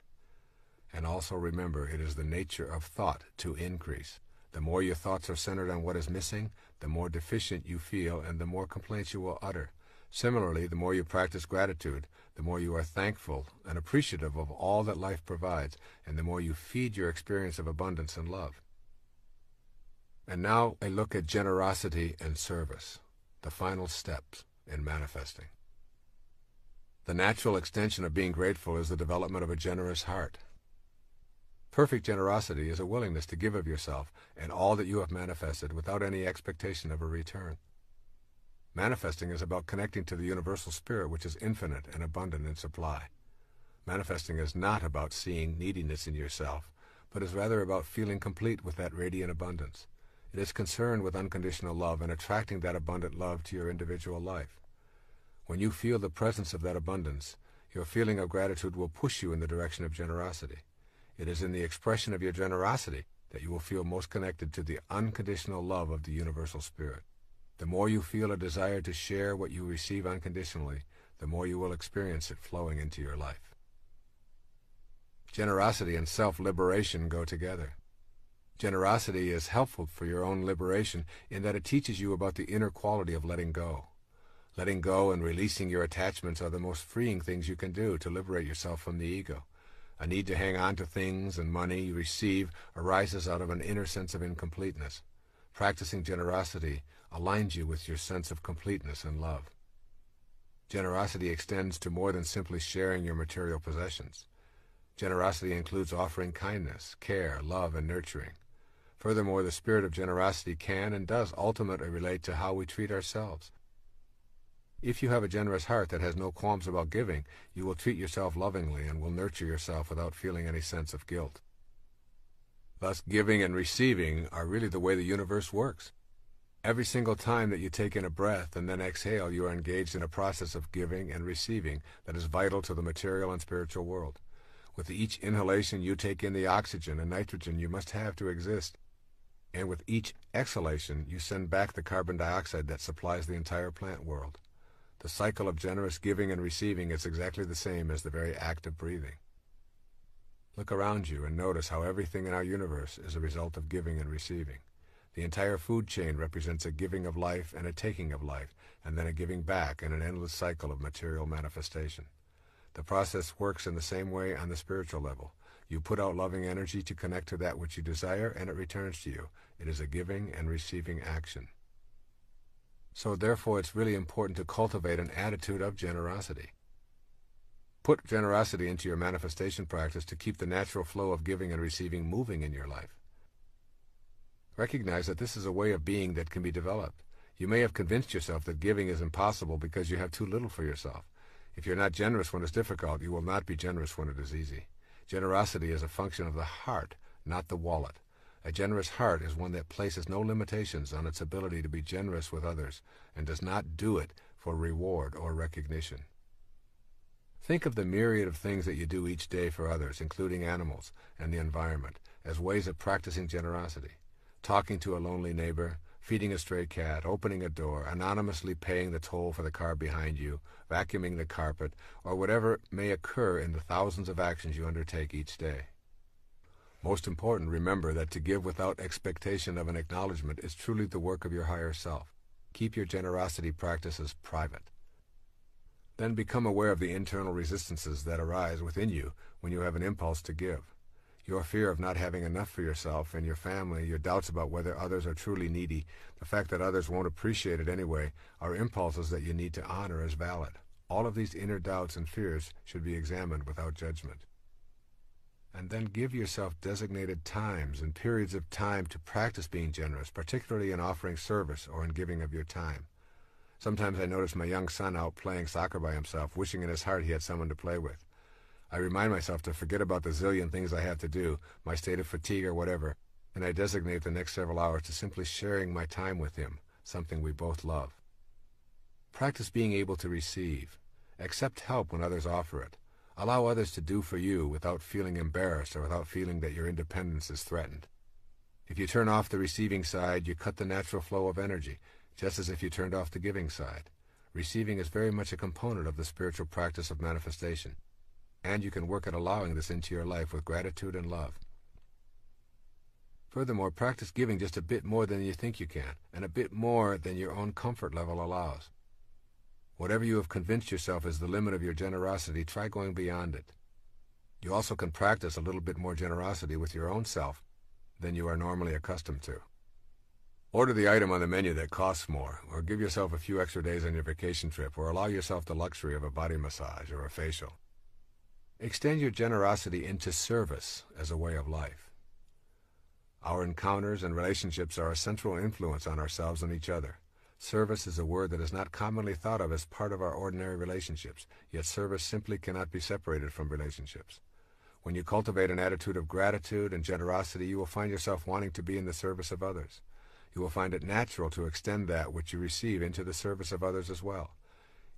And also remember, it is the nature of thought to increase. The more your thoughts are centered on what is missing, the more deficient you feel and the more complaints you will utter. Similarly, the more you practice gratitude, the more you are thankful and appreciative of all that life provides, and the more you feed your experience of abundance and love. And now a look at generosity and service, the final steps in manifesting. The natural extension of being grateful is the development of a generous heart. Perfect generosity is a willingness to give of yourself and all that you have manifested without any expectation of a return. Manifesting is about connecting to the universal spirit, which is infinite and abundant in supply. Manifesting is not about seeing neediness in yourself, but is rather about feeling complete with that radiant abundance. It is concerned with unconditional love and attracting that abundant love to your individual life. When you feel the presence of that abundance, your feeling of gratitude will push you in the direction of generosity. It is in the expression of your generosity that you will feel most connected to the unconditional love of the universal spirit. The more you feel a desire to share what you receive unconditionally, the more you will experience it flowing into your life. Generosity and self-liberation go together. Generosity is helpful for your own liberation in that it teaches you about the inner quality of letting go. Letting go and releasing your attachments are the most freeing things you can do to liberate yourself from the ego. A need to hang on to things and money you receive arises out of an inner sense of incompleteness. Practicing generosity aligns you with your sense of completeness and love. Generosity extends to more than simply sharing your material possessions. Generosity includes offering kindness, care, love, and nurturing. Furthermore, the spirit of generosity can and does ultimately relate to how we treat ourselves. If you have a generous heart that has no qualms about giving, you will treat yourself lovingly and will nurture yourself without feeling any sense of guilt. Thus, giving and receiving are really the way the universe works. Every single time that you take in a breath and then exhale, you are engaged in a process of giving and receiving that is vital to the material and spiritual world. With each inhalation, you take in the oxygen and nitrogen you must have to exist. And with each exhalation, you send back the carbon dioxide that supplies the entire plant world. The cycle of generous giving and receiving is exactly the same as the very act of breathing. Look around you and notice how everything in our universe is a result of giving and receiving. The entire food chain represents a giving of life and a taking of life, and then a giving back in an endless cycle of material manifestation. The process works in the same way on the spiritual level. You put out loving energy to connect to that which you desire, and it returns to you. It is a giving and receiving action. So therefore, it's really important to cultivate an attitude of generosity. Put generosity into your manifestation practice to keep the natural flow of giving and receiving moving in your life. Recognize that this is a way of being that can be developed. You may have convinced yourself that giving is impossible because you have too little for yourself. If you're not generous when it's difficult, you will not be generous when it is easy. Generosity is a function of the heart, not the wallet. A generous heart is one that places no limitations on its ability to be generous with others and does not do it for reward or recognition. Think of the myriad of things that you do each day for others, including animals and the environment, as ways of practicing generosity. Talking to a lonely neighbor, feeding a stray cat, opening a door, anonymously paying the toll for the car behind you, vacuuming the carpet, or whatever may occur in the thousands of actions you undertake each day. Most important, remember that to give without expectation of an acknowledgement is truly the work of your higher self. Keep your generosity practices private. Then become aware of the internal resistances that arise within you when you have an impulse to give. Your fear of not having enough for yourself and your family, your doubts about whether others are truly needy, the fact that others won't appreciate it anyway, are impulses that you need to honor as valid. All of these inner doubts and fears should be examined without judgment. And then give yourself designated times and periods of time to practice being generous, particularly in offering service or in giving of your time. Sometimes I notice my young son out playing soccer by himself, wishing in his heart he had someone to play with. I remind myself to forget about the zillion things I have to do, my state of fatigue or whatever, and I designate the next several hours to simply sharing my time with him, something we both love. Practice being able to receive. Accept help when others offer it. Allow others to do for you without feeling embarrassed or without feeling that your independence is threatened. If you turn off the receiving side, you cut the natural flow of energy, just as if you turned off the giving side. Receiving is very much a component of the spiritual practice of manifestation, and you can work at allowing this into your life with gratitude and love. Furthermore, practice giving just a bit more than you think you can, and a bit more than your own comfort level allows. Whatever you have convinced yourself is the limit of your generosity, try going beyond it. You also can practice a little bit more generosity with your own self than you are normally accustomed to. Order the item on the menu that costs more, or give yourself a few extra days on your vacation trip, or allow yourself the luxury of a body massage or a facial. Extend your generosity into service as a way of life. Our encounters and relationships are a central influence on ourselves and each other. Service is a word that is not commonly thought of as part of our ordinary relationships, yet service simply cannot be separated from relationships. When you cultivate an attitude of gratitude and generosity, you will find yourself wanting to be in the service of others. You will find it natural to extend that which you receive into the service of others as well.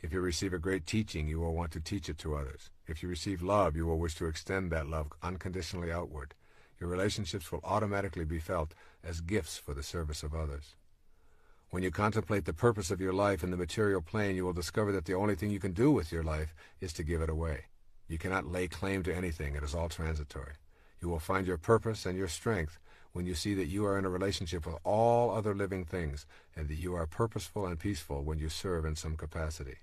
If you receive a great teaching, you will want to teach it to others. If you receive love, you will wish to extend that love unconditionally outward. Your relationships will automatically be felt as gifts for the service of others. When you contemplate the purpose of your life in the material plane, you will discover that the only thing you can do with your life is to give it away. You cannot lay claim to anything. It is all transitory. You will find your purpose and your strength when you see that you are in a relationship with all other living things, and that you are purposeful and peaceful when you serve in some capacity.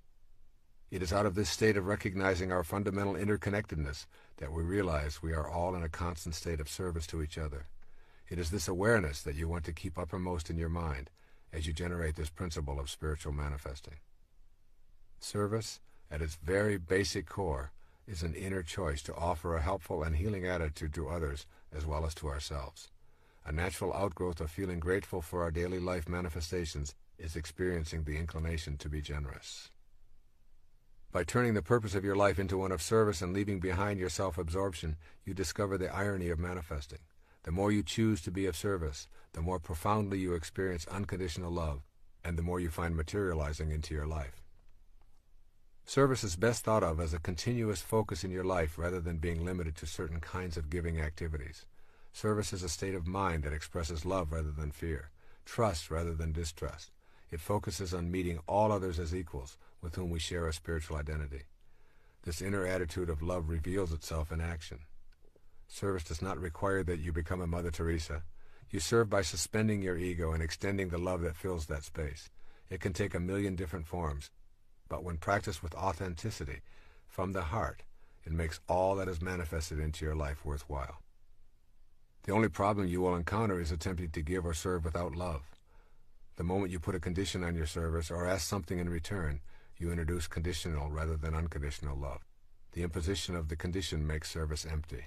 It is out of this state of recognizing our fundamental interconnectedness that we realize we are all in a constant state of service to each other. It is this awareness that you want to keep uppermost in your mind as you generate this principle of spiritual manifesting. Service, at its very basic core, is an inner choice to offer a helpful and healing attitude to others as well as to ourselves. A natural outgrowth of feeling grateful for our daily life manifestations is experiencing the inclination to be generous. By turning the purpose of your life into one of service and leaving behind your self-absorption, you discover the irony of manifesting. The more you choose to be of service, the more profoundly you experience unconditional love, and the more you find materializing into your life. Service is best thought of as a continuous focus in your life rather than being limited to certain kinds of giving activities. Service is a state of mind that expresses love rather than fear, trust rather than distrust. It focuses on meeting all others as equals with whom we share a spiritual identity. This inner attitude of love reveals itself in action. Service does not require that you become a Mother Teresa. You serve by suspending your ego and extending the love that fills that space. It can take a million different forms, but when practiced with authenticity, from the heart, it makes all that is manifested into your life worthwhile. The only problem you will encounter is attempting to give or serve without love. The moment you put a condition on your service or ask something in return, you introduce conditional rather than unconditional love. The imposition of the condition makes service empty.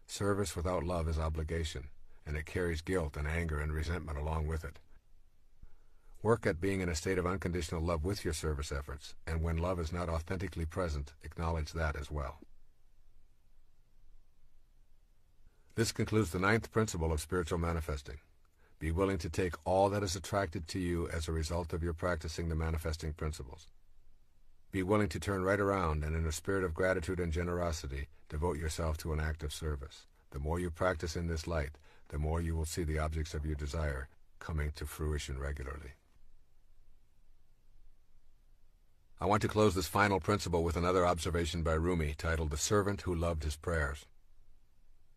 Service without love is obligation, and it carries guilt and anger and resentment along with it. Work at being in a state of unconditional love with your service efforts, and when love is not authentically present, acknowledge that as well. This concludes the 9th principle of spiritual manifesting. Be willing to take all that is attracted to you as a result of your practicing the manifesting principles. Be willing to turn right around and in a spirit of gratitude and generosity, devote yourself to an act of service. The more you practice in this light, the more you will see the objects of your desire coming to fruition regularly. I want to close this final principle with another observation by Rumi titled The Servant Who Loved His Prayers.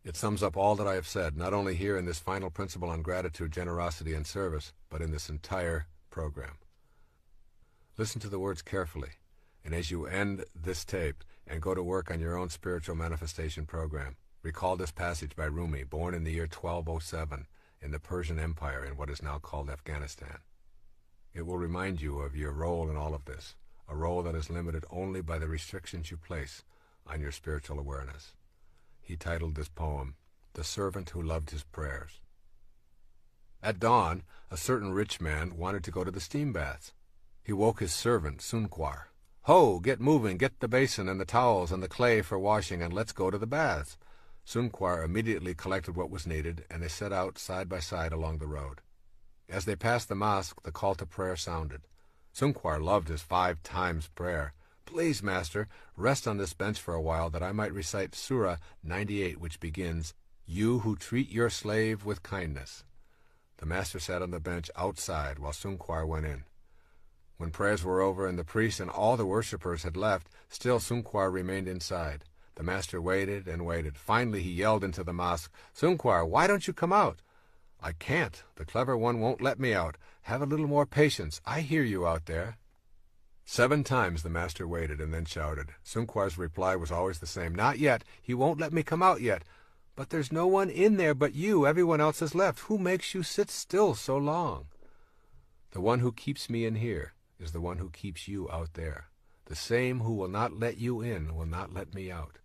It sums up all that I have said, not only here in this final principle on gratitude, generosity, and service, but in this entire program. Listen to the words carefully, and as you end this tape and go to work on your own spiritual manifestation program, recall this passage by Rumi, born in the year 1207 in the Persian Empire in what is now called Afghanistan. It will remind you of your role in all of this, a role that is limited only by the restrictions you place on your spiritual awareness. He titled this poem, The Servant Who Loved His Prayers. At dawn, a certain rich man wanted to go to the steam baths. He woke his servant, Sunquar. Ho, get moving, get the basin and the towels and the clay for washing, and let's go to the baths. Sunquar immediately collected what was needed, and they set out side by side along the road. As they passed the mosque, the call to prayer sounded. Sunkwar loved his 5 times prayer. "Please, Master, rest on this bench for a while that I might recite Surah 98, which begins, 'You who treat your slave with kindness.'" The Master sat on the bench outside while Sunkwar went in. When prayers were over and the priest and all the worshippers had left, still Sunkwar remained inside. The Master waited and waited. Finally he yelled into the mosque, "Sunkwar, why don't you come out?" "I can't. The clever one won't let me out. Have a little more patience. I hear you out there." 7 times the Master waited and then shouted. Sunkwar's reply was always the same, "Not yet. He won't let me come out yet." "But there's no one in there but you. Everyone else has left. Who makes you sit still so long?" "The one who keeps me in here is the one who keeps you out there. The same who will not let you in will not let me out.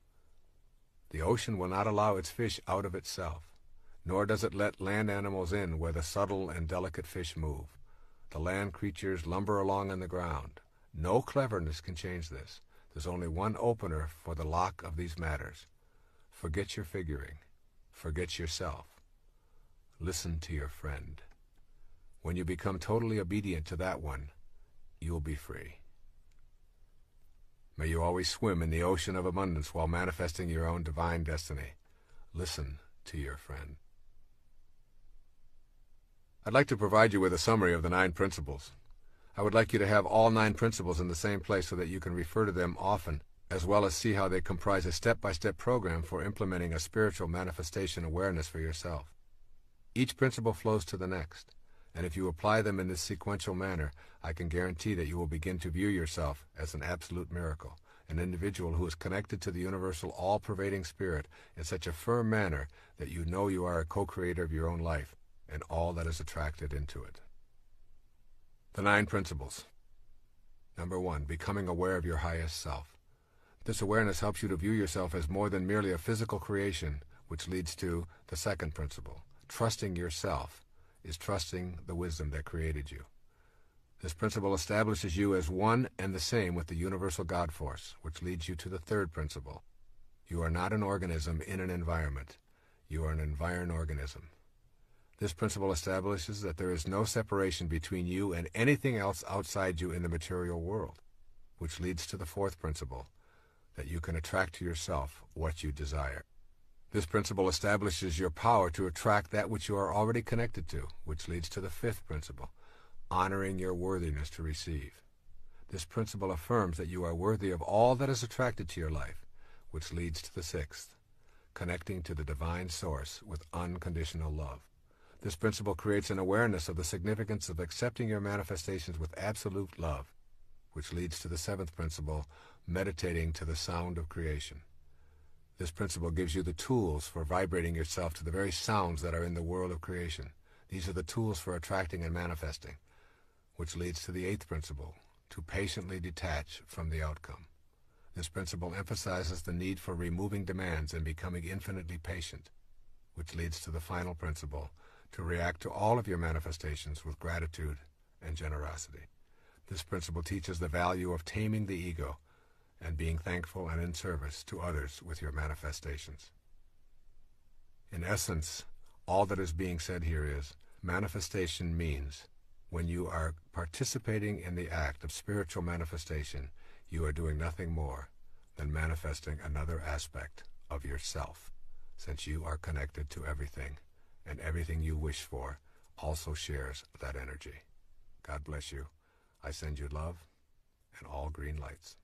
The ocean will not allow its fish out of itself, nor does it let land animals in where the subtle and delicate fish move. The land creatures lumber along on the ground. No cleverness can change this. There's only one opener for the lock of these matters. Forget your figuring. Forget yourself. Listen to your friend. When you become totally obedient to that one, you'll be free. May you always swim in the ocean of abundance while manifesting your own divine destiny. Listen to your friend. I'd like to provide you with a summary of the 9 principles. I would like you to have all 9 principles in the same place so that you can refer to them often, as well as see how they comprise a step-by-step program for implementing a spiritual manifestation awareness for yourself. Each principle flows to the next, and if you apply them in this sequential manner, I can guarantee that you will begin to view yourself as an absolute miracle, an individual who is connected to the universal all-pervading spirit in such a firm manner that you know you are a co-creator of your own life and all that is attracted into it. The 9 principles. Number 1, becoming aware of your highest self. This awareness helps you to view yourself as more than merely a physical creation, which leads to the 2nd principle. Trusting yourself is trusting the wisdom that created you. This principle establishes you as one and the same with the universal God force, which leads you to the 3rd principle. You are not an organism in an environment. You are an environ-organism. This principle establishes that there is no separation between you and anything else outside you in the material world, which leads to the 4th principle, that you can attract to yourself what you desire. This principle establishes your power to attract that which you are already connected to, which leads to the 5th principle, honoring your worthiness to receive. This principle affirms that you are worthy of all that is attracted to your life, which leads to the 6th, connecting to the divine source with unconditional love. This principle creates an awareness of the significance of accepting your manifestations with absolute love, which leads to the 7th principle, meditating to the sound of creation. This principle gives you the tools for vibrating yourself to the very sounds that are in the world of creation. These are the tools for attracting and manifesting, which leads to the 8th principle, to patiently detach from the outcome. This principle emphasizes the need for removing demands and becoming infinitely patient, which leads to the final principle, to react to all of your manifestations with gratitude and generosity. This principle teaches the value of taming the ego and being thankful and in service to others with your manifestations. In essence, all that is being said here is, manifestation means when you are participating in the act of spiritual manifestation, you are doing nothing more than manifesting another aspect of yourself, since you are connected to everything, and everything you wish for also shares that energy. God bless you. I send you love and all green lights.